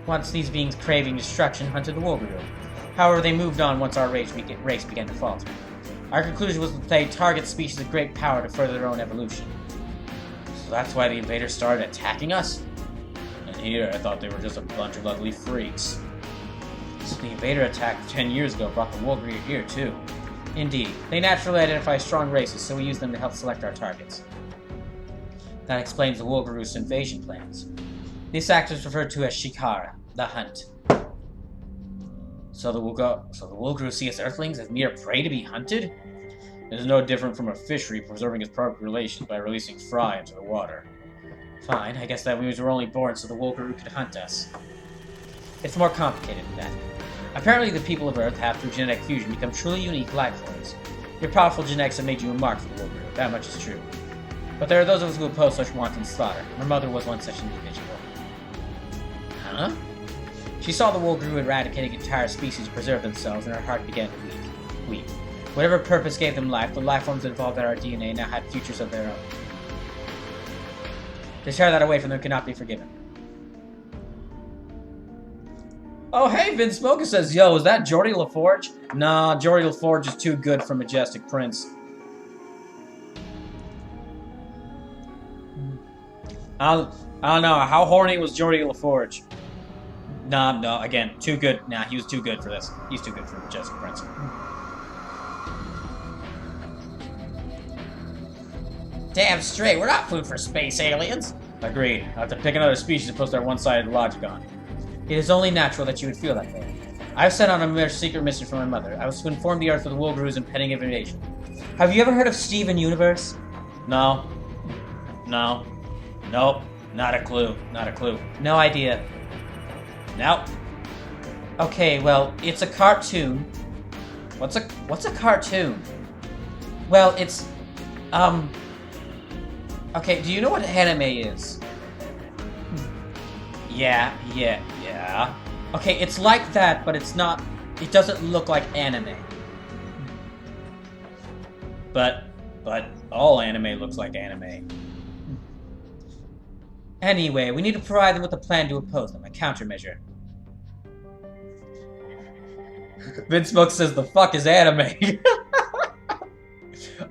Once these beings craving destruction hunted the Wolverine. However, they moved on once our race began to falter. Our conclusion was that they target species of great power to further their own evolution. So that's why the invaders started attacking us? And here, I thought they were just a bunch of ugly freaks. So the invader attack 10 years ago brought the Wolverine here, too. Indeed. They naturally identify strong races, so we use them to help select our targets. That explains the Wolgaroos' invasion plans. This act is referred to as Shikara, the hunt. So the Wolgaroo see us Earthlings as mere prey to be hunted? It is no different from a fishery preserving its populations by releasing fry into the water. Fine, I guess that we were only born so the Wolgaroo could hunt us. It's more complicated than that. Apparently the people of Earth have, through genetic fusion, become truly unique life forms. Your powerful genetics have made you a mark for the Wolgaroo, that much is true. But there are those of us who oppose such wanton slaughter. My mother was one such individual. Huh? She saw the Wolgaroo eradicating entire species preserve themselves, and her heart began to weep. Whatever purpose gave them life, the life forms that evolved out of our DNA now had futures of their own. To tear that away from them could not be forgiven. Oh, hey, Vince Smoker says, yo, is that Geordie LaForge? Nah, Geordie LaForge is too good for Majestic Prince. I don't know. How horny was Jordi LaForge? Nah, no, again, too good. Nah, he was too good for this. He's too good for Jessica Prince. Damn straight, we're not food for space aliens. Agreed. I have to pick another species to post our one-sided logic on. It is only natural that you would feel that way. I was sent on a secret mission from my mother. I was to inform the Earth of the Wolgaru's impending invasion. Have you ever heard of Steven Universe? No. No. Nope. Not a clue. Not a clue. No idea. Nope. Okay, well, it's a cartoon. What's a cartoon? Well, it's okay, do you know what anime is? Yeah. Okay, it's like that, but it's not. It doesn't look like anime. But all anime looks like anime. Anyway, we need to provide them with a plan to oppose them, a countermeasure. Vince Smoke says the fuck is anime.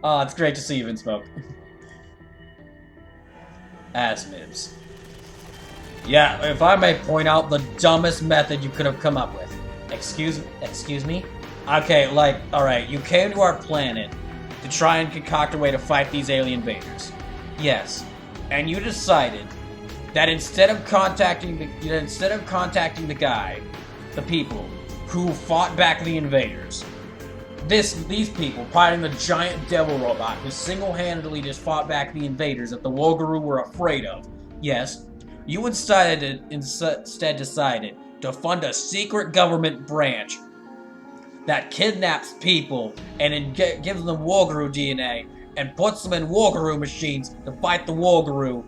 Oh, it's great to see you, Vince Smoke. Asmibs. Yeah, if I may point out the dumbest method you could have come up with. Excuse me? Okay, like, alright, you came to our planet to try and concoct a way to fight these alien invaders. Yes. And you decided that instead of contacting the guy, the people who fought back the invaders, these people fighting the giant devil robot who single-handedly just fought back the invaders that the Wolgaru were afraid of. Yes, you instead decided to fund a secret government branch that kidnaps people and gives them Wolgaru DNA and puts them in Wolgaru machines to fight the Wolgaru,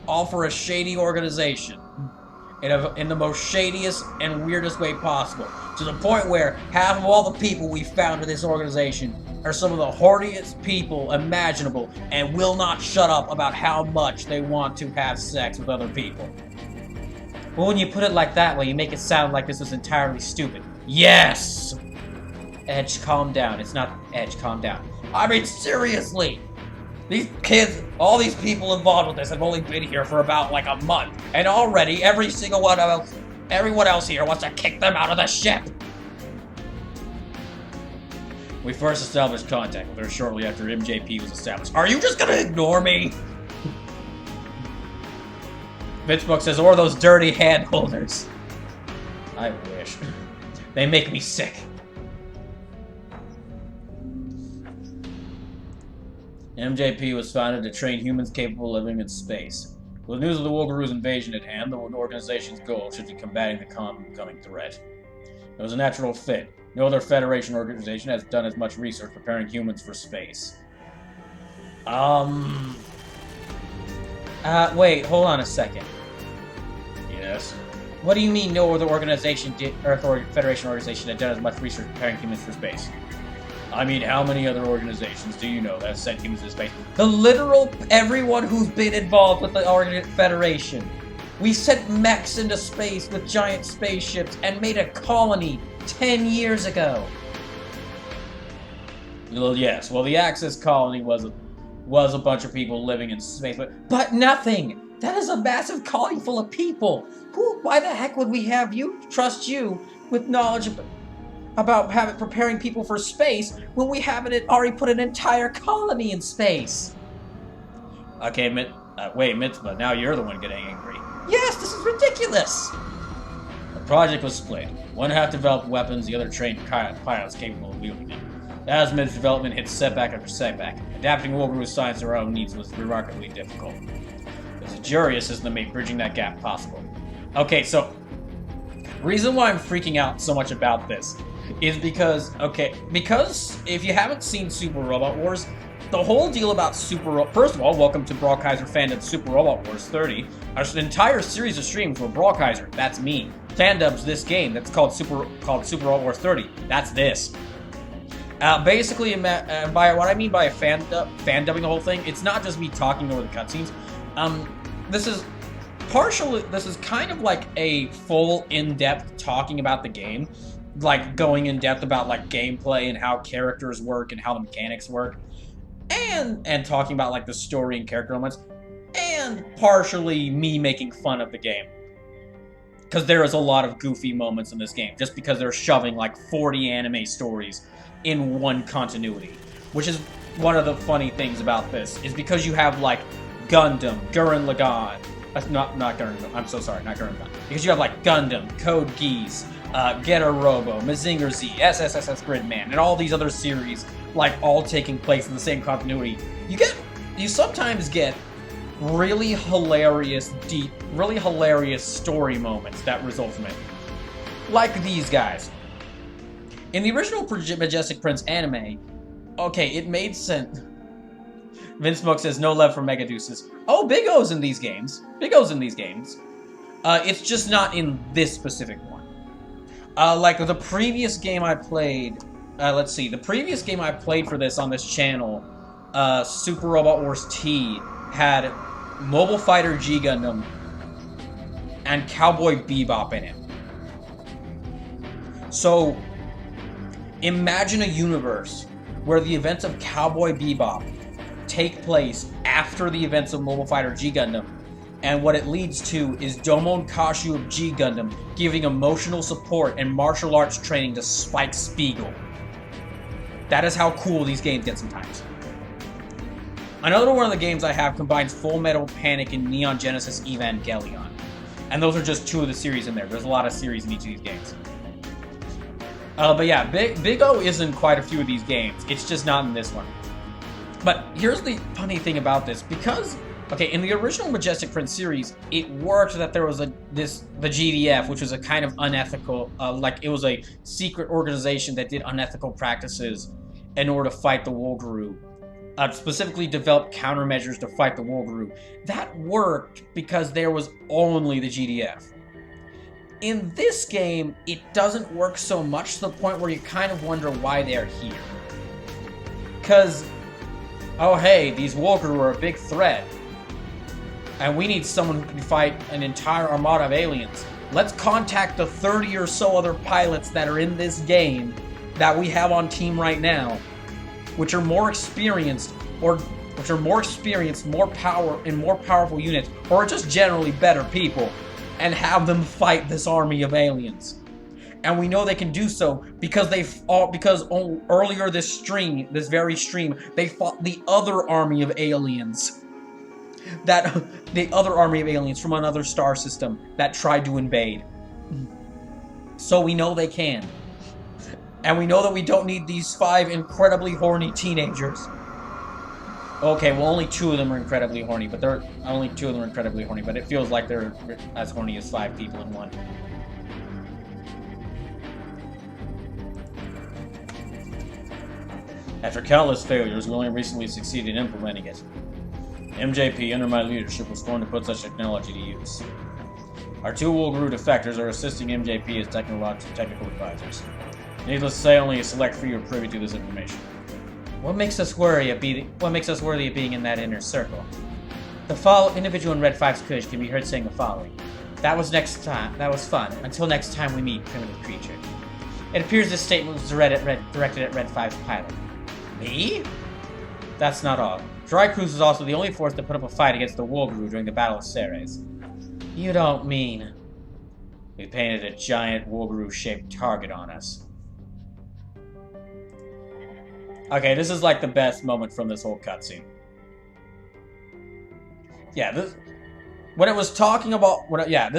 all for a shady organization. In the most shadiest and weirdest way possible. To the point where half of all the people we found in this organization are some of the horniest people imaginable and will not shut up about how much they want to have sex with other people. Well, when you put it like that way, you make it sound like this is entirely stupid. Yes! Edge, calm down. It's not Edge, calm down. I mean, seriously! These kids, all these people involved with this have only been here for about like a month, and already everyone else here wants to kick them out of the ship. We first established contact with her shortly after MJP was established. Are you just gonna ignore me? Bitchbook says, or those dirty hand holders. I wish. They make me sick. MJP was founded to train humans capable of living in space. With news of the Wolgaru's invasion at hand, the organization's goal should be combating the coming threat. It was a natural fit. No other Federation organization has done as much research preparing humans for space. Wait, hold on a second. Yes? What do you mean no other organization Federation organization had done as much research preparing humans for space? I mean, how many other organizations do you know that have sent humans to space? The literal everyone who's been involved with the Federation. We sent mechs into space with giant spaceships and made a colony 10 years ago. Well, yes. Well, the Axis colony was a bunch of people living in space, but nothing. That is a massive colony full of people. Why the heck would we trust you with knowledge about preparing people for space when we haven't already put an entire colony in space? Okay, wait, Mitzvah, now you're the one getting angry. Yes, this is ridiculous! The project was split. One half developed weapons, the other trained pilots capable of wielding them. As Mid's development hit setback after setback, adapting Wolgaru's science to our own needs was remarkably difficult. There's a jury system that made bridging that gap possible. Okay, so, reason why I'm freaking out so much about this is because if you haven't seen Super Robot Wars, the whole deal about first of all, welcome to BrawlKaiser Fandubs Super Robot Wars 30. Our entire series of streams were BrawlKaiser, that's me. Fandubs, this game, that's called Super Robot Wars 30, that's this. Basically, by what I mean by fan-dubbing the whole thing, it's not just me talking over the cutscenes. This is kind of like a full in-depth talking about the game. Like, going in-depth about, like, gameplay and how characters work and how the mechanics work. And talking about, like, the story and character elements. and partially me making fun of the game. Because there is a lot of goofy moments in this game, just because they're shoving like 40 anime stories in one continuity. Which is one of the funny things about this, is because you have like Gundam, Gurren Lagann, not Gurren, I'm so sorry, not Gurren Lagann. Because you have like Gundam, Code Geass, Getter Robo, Mazinger Z, SSSS Gridman, and all these other series, like all taking place in the same continuity. You sometimes get really hilarious, really hilarious story moments that result from it. Like these guys. In the original Majestic Prince anime, okay, it made sense. Vince Smoke says, no love for Mega Deuces. Oh, Big O's in these games. Big O's in these games. It's just not in this specific one. Like the previous game I played, let's see, the previous game I played for this on this channel, Super Robot Wars T, had Mobile Fighter G Gundam and Cowboy Bebop in it. So, imagine a universe where the events of Cowboy Bebop take place after the events of Mobile Fighter G Gundam, and what it leads to is Domon Kashu of G Gundam giving emotional support and martial arts training to Spike Spiegel. That is how cool these games get sometimes. Another one of the games I have combines Full Metal Panic and Neon Genesis Evangelion. And those are just two of the series in there. There's a lot of series in each of these games. But yeah, Big O is in quite a few of these games. It's just not in this one. But here's the funny thing about this. Because, okay, in the original Majestic Prince series, it worked that there was the GDF, which was a kind of unethical, like it was a secret organization that did unethical practices in order to fight the Wolgaroo. Specifically developed countermeasures to fight the Wolgaroo. That worked because there was only the GDF. In this game, it doesn't work so much to the point where you kind of wonder why they're here. Because, oh hey, these Wolgaroo are a big threat. And we need someone who can fight an entire armada of aliens. Let's contact the 30 or so other pilots that are in this game that we have on team right now, which are more experienced, more power, and more powerful units, or just generally better people, and have them fight this army of aliens. And we know they can do so because earlier this very stream, they fought the other army of aliens. The other army of aliens from another star system that tried to invade. So we know they can. And we know that we don't need these 5 incredibly horny teenagers. Okay, well, only 2 of them are incredibly horny, but but it feels like they're as horny as 5 people in one. After countless failures, we only recently succeeded in implementing it. MJP, under my leadership, was formed to put such technology to use. Our 2 Wolgaroo defectors are assisting MJP as technical advisors. Needless to say, only a select few are privy to this information. What makes us worthy of being in that inner circle? The individual in Red 5's courage can be heard saying the following. That was fun. Until next time we meet, primitive creature. It appears this statement was directed at Red 5's pilot. Me? That's not all. Dry Cruise is also the only force to put up a fight against the Wolgaroo during the Battle of Ceres. You don't mean... We painted a giant Wolgaroo-shaped target on us. Okay, this is like the best moment from this whole cutscene. Yeah, this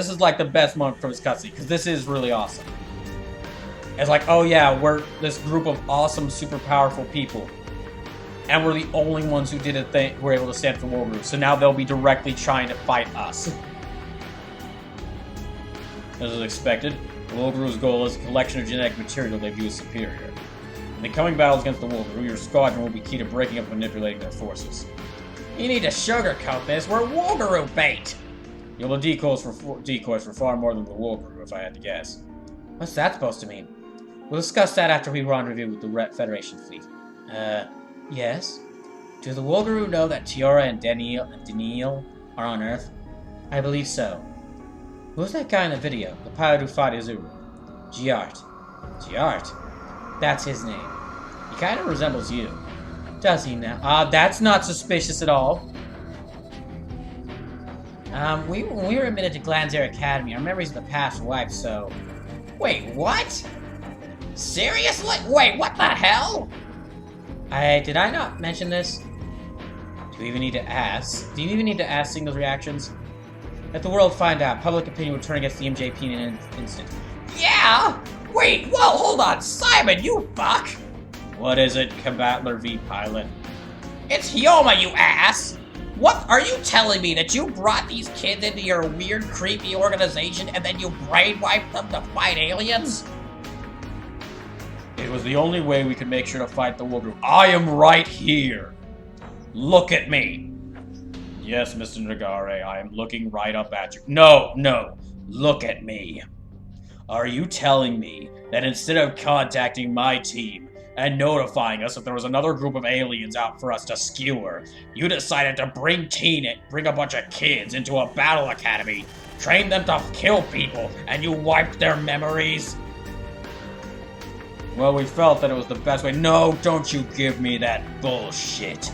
is like the best moment from this cutscene, because this is really awesome. It's like, oh yeah, we're this group of awesome, super powerful people. And we're the only ones who were able to stand for Wolgaroo, so now they'll be directly trying to fight us. As is expected, the Wolgaroo's goal is a collection of genetic material they view as superior. In the coming battles against the Wolgaroo, your squadron will be key to breaking up and manipulating their forces. You need to sugarcoat this, we're Wolgaroo bait! You'll have decoys for far more than the Wolgaroo, if I had to guess. What's that supposed to mean? We'll discuss that after we rendezvous with the Federation fleet. Yes? Do the Wolgaroo know that Tiora and Daniil are on Earth? I believe so. Who's that guy in the video? The pilot who fought Izuru? Giart. Giart? That's his name. He kind of resembles you. Does he now? That's not suspicious at all. We were admitted to Glanzare Academy. Our memories of the past were wiped, so... Wait, what? Seriously? Wait, what the hell? Did I not mention this? Do you even need to ask? Do you even need to ask Signal's reactions? Let the world find out. Public opinion would turn against the MJP in an instant. Yeah? Wait, whoa, hold on, Simon, you fuck! What is it, Combatler v Pilot? It's Hyoma, you ass! What, are you telling me that you brought these kids into your weird, creepy organization and then you brainwiped them to fight aliens? It was the only way we could make sure to fight the Wolverine. I am right here! Look at me! Yes, Mr. Nagare, I am looking right up at you. No, look at me. Are you telling me that instead of contacting my team and notifying us if there was another group of aliens out for us to skewer, you decided to bring a bunch of kids into a battle academy, train them to kill people, and you wiped their memories? Well, we felt that it was the best way. No, don't you give me that bullshit.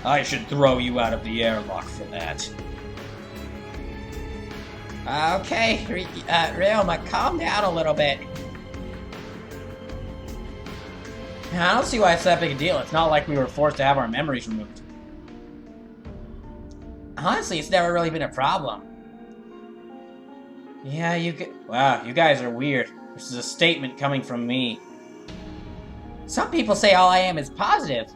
I should throw you out of the airlock for that. Okay, Ryoma, calm down a little bit. I don't see why it's that big a deal. It's not like we were forced to have our memories removed. Honestly, it's never really been a problem. Yeah, wow, you guys are weird. This is a statement coming from me. Some people say all I am is positive.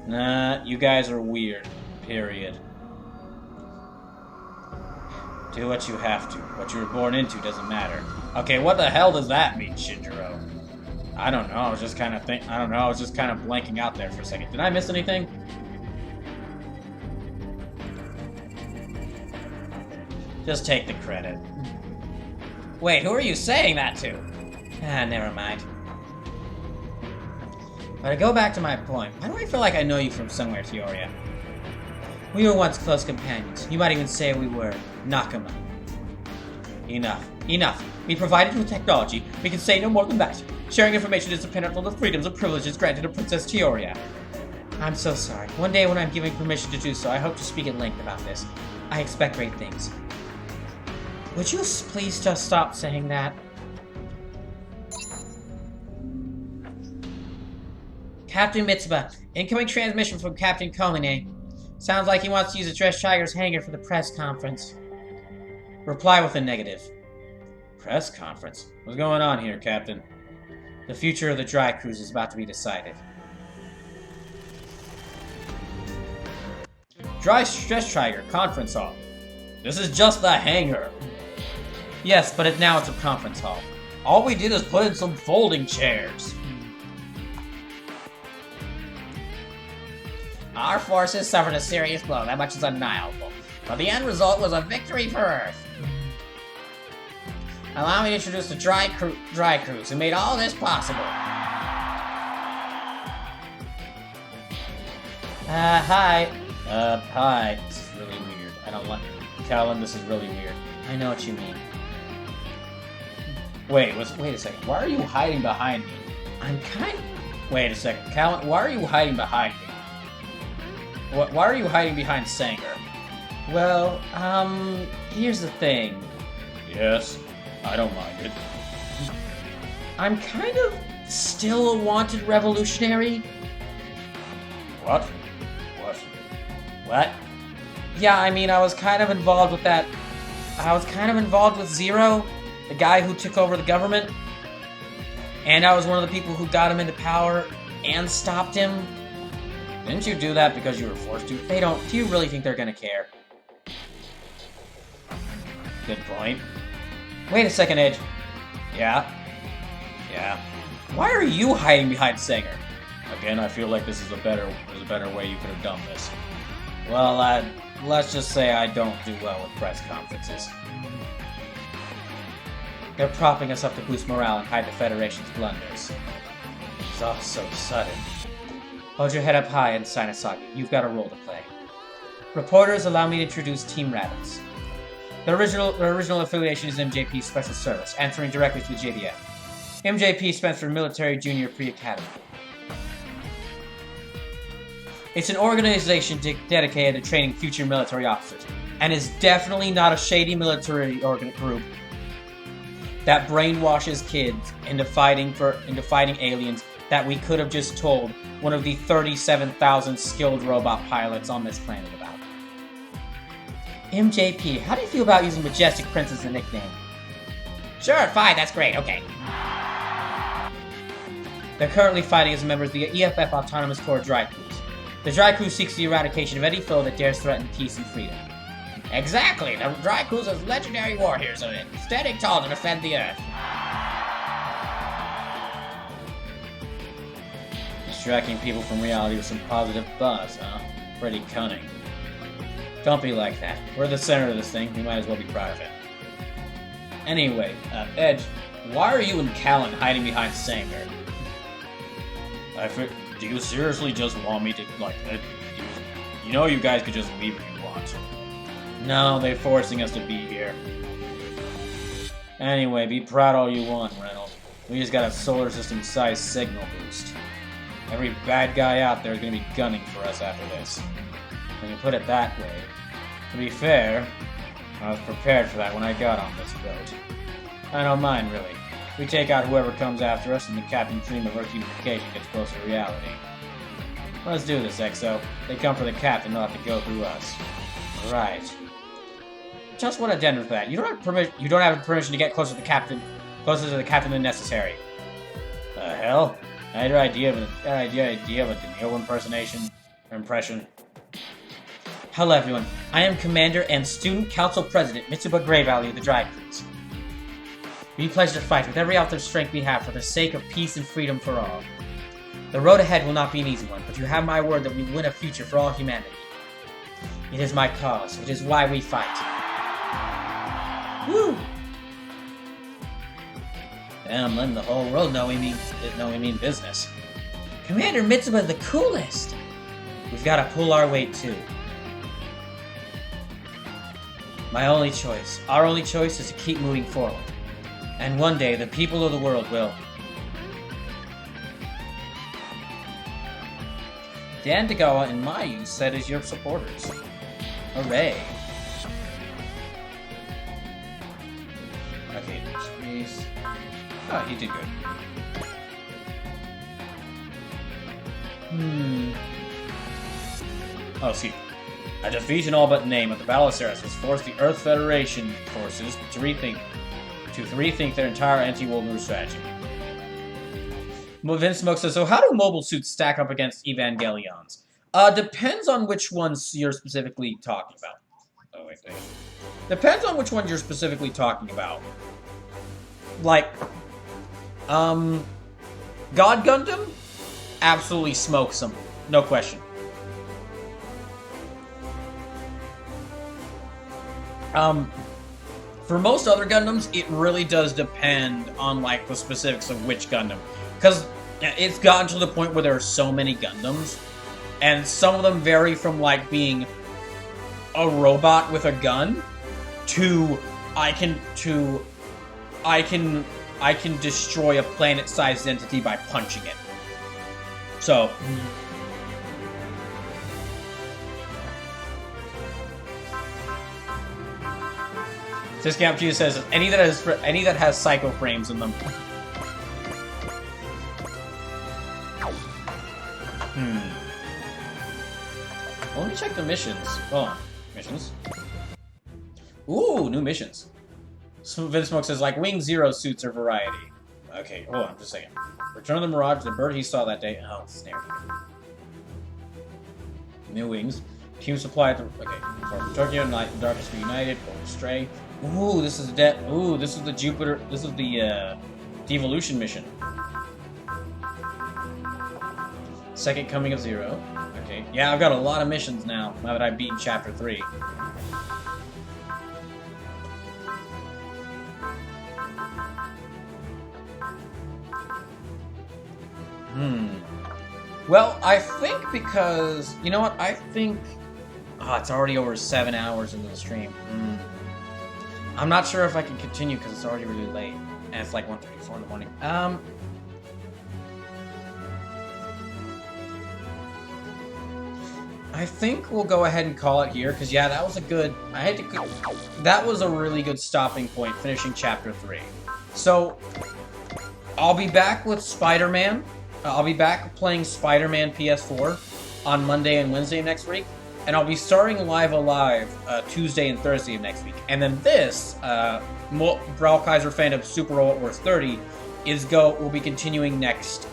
Nah, you guys are weird. Period. Do what you have to. What you were born into doesn't matter. Okay, what the hell does that mean, Shinjiro? I don't know. I was just kind of blanking out there for a second. Did I miss anything? Just take the credit. Wait, who are you saying that to? Never mind. But to go back to my point, why do I feel like I know you from somewhere, Teoria? We were once close companions. You might even say we were nakama. Enough. We provided with technology. We can say no more than that. Sharing information is dependent on the freedoms and privileges granted to Princess Teoria. I'm so sorry. One day when I'm given permission to do so, I hope to speak at length about this. I expect great things. Would you please just stop saying that? Captain Mitsuba, incoming transmission from Captain Komine. Sounds like he wants to use a Dress Tiger's hangar for the press conference. Reply with a negative. Press conference? What's going on here, Captain? The future of the dry cruise is about to be decided. Dress Tiger, conference hall. This is just the hangar. Yes, but now it's a conference hall. All we did is put in some folding chairs. Our forces suffered a serious blow, that much is undeniable. But the end result was a victory for Earth. Allow me to introduce the dry cruise who made all this possible. Hi. Hi. This is really weird. I don't like... Callan, this is really weird. I know what you mean. Wait a second. Why are you hiding behind me? Wait a second. Callan, why are you hiding behind me? Why are you hiding behind Sanger? Well, here's the thing. Yes, I don't mind it. I'm kind of still a wanted revolutionary. What? What? Yeah, I mean, I was kind of involved with that. I was kind of involved with Zero, the guy who took over the government. And I was one of the people who got him into power and stopped him. Didn't you do that because you were forced to? They don't. Do you really think they're gonna care? Good point. Wait a second, Edge. Yeah. Why are you hiding behind Sanger? Again, I feel like there's a better way you could have done this. Well, let's just say I don't do well with press conferences. They're propping us up to boost morale and hide the Federation's blunders. It's all so sudden. Hold your head up high and Sinasagi. You've got a role to play. Reporters, allow me to introduce Team Rabbits. The original affiliation is MJP Special Service, answering directly to the JDF. MJP stands for Military Junior Pre-Academy. It's an organization dedicated to training future military officers, and is definitely not a shady military group that brainwashes kids into fighting aliens that we could have just told one of the 37,000 skilled robot pilots on this planet about. MJP, how do you feel about using Majestic Prince as a nickname? Sure, fine, that's great, okay. They're currently fighting as members of the EFF Autonomous Corps Dry Crews. The Dry Crew seeks the eradication of any foe that dares threaten peace and freedom. Exactly, the Dry Crews are legendary war heroes, standing tall to defend the Earth. Distracting people from reality with some positive buzz, huh? Pretty cunning. Don't be like that. We're the center of this thing. We might as well be proud of it. Anyway, Edge, why are you and Callan hiding behind Sanger? Do you seriously just want me to, like, you know you guys could just leave if you want. No, they're forcing us to be here. Anyway, be proud all you want, Reynolds. We just got a solar system-sized signal boost. Every bad guy out there is going to be gunning for us after this. When you put it that way. To be fair, I was prepared for that when I got on this boat. I don't mind, really. We take out whoever comes after us, and the Captain's dream of Earth unification gets closer to reality. Let's do this, Exo. They come for the Captain, they'll have to go through us. Right. Just one addendum for that. You don't have permission to get closer to the Captain than necessary. The hell? I had your idea of a De Niro impression. Hello, everyone. I am Commander and Student Council President Mitsuba Grey Valley of the Dry Crews. We pledge to fight with every ounce of strength we have for the sake of peace and freedom for all. The road ahead will not be an easy one, but you have my word that we will win a future for all humanity. It is my cause. It is why we fight. Woo! Damn, letting the whole world know we mean business. Commander Mitsuba is the coolest! We've got to pull our weight, too. Our only choice is to keep moving forward. And one day, the people of the world will. Dan Degawa and Mayu said as your supporters. Hooray. Okay, jeez. Oh, he did good. Oh, see. A defeat in all but name at the Battle of Ceres has forced the Earth Federation forces to rethink their entire anti-world war strategy. Vince Smoke says, so how do mobile suits stack up against Evangelions? Depends on which ones you're specifically talking about. Oh, wait. Depends on which one you're specifically talking about. Like, God Gundam? Absolutely smokes them. No question. For most other Gundams, it really does depend on, like, the specifics of which Gundam. Because it's gotten to the point where there are so many Gundams, and some of them vary from, like, being a robot with a gun to I can destroy a planet-sized entity by punching it. So... Discount Q says any that has psycho frames in them. Well, let me check the missions. Hold on. Missions. Ooh, new missions. Vince Smoke says, like, Wing Zero suits are variety. Okay, hold on, just a second. Return of the Mirage, the bird he saw that day. Oh, snare. New wings. Team supply at the... Okay. From Tokyo, Night and Darkness Reunited, or Stray. Ooh, this is the Jupiter... This is the, Devolution mission. Second Coming of Zero. Okay. Yeah, I've got a lot of missions now that I've beaten Chapter 3. Well, I think because... You know what? I think... Oh, it's already over 7 hours into the stream. I'm not sure if I can continue because it's already really late. And it's like 1:34 in the morning. I think we'll go ahead and call it here, because yeah, that was a good... that was a really good stopping point, finishing Chapter 3. So, I'll be back with Spider-Man. I'll be back playing Spider-Man PS4 on Monday and Wednesday of next week. And I'll be starting Live Alive Tuesday and Thursday of next week. And then this, BrawlKaiser Fandubs Super Robot Wars 30, will be continuing next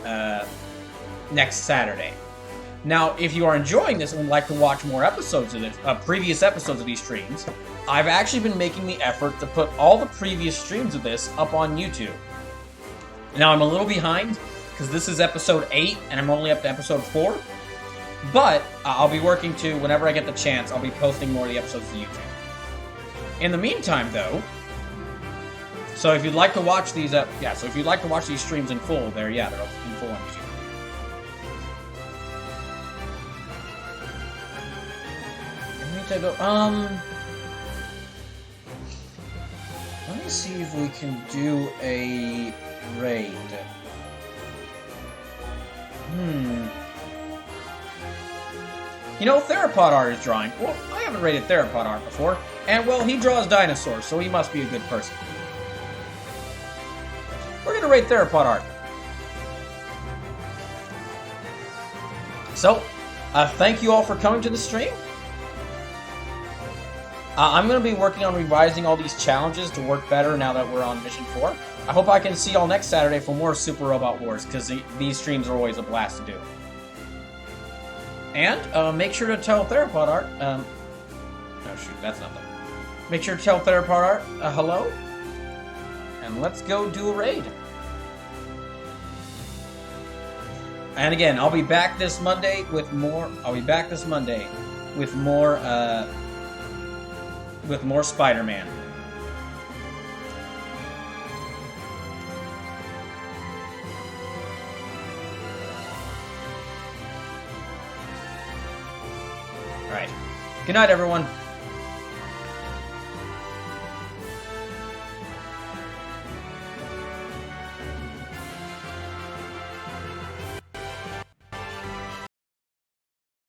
Saturday. Now, if you are enjoying this and would like to watch more episodes of this, previous episodes of these streams, I've actually been making the effort to put all the previous streams of this up on YouTube. Now, I'm a little behind, because this is episode 8, and I'm only up to episode 4. But, I'll be working to, whenever I get the chance, I'll be posting more of the episodes to YouTube. In the meantime, though, so if you'd like to watch these, so if you'd like to watch these streams in full, they're in full on YouTube. Let me see if we can do a raid. You know, Theropod Art is drawing. Well, I haven't rated Theropod Art before. And, well, he draws dinosaurs, so he must be a good person. We're gonna rate Theropod Art. So, thank you all for coming to the stream. I'm going to be working on revising all these challenges to work better now that we're on Mission 4. I hope I can see y'all next Saturday for more Super Robot Wars, because these streams are always a blast to do. And, make sure to tell Theropod Art, oh shoot, that's not them. Make sure to tell Theropod Art, hello. And let's go do a raid. And again, I'll be back this Monday with more, with more Spider-Man. Alright. Good night, everyone.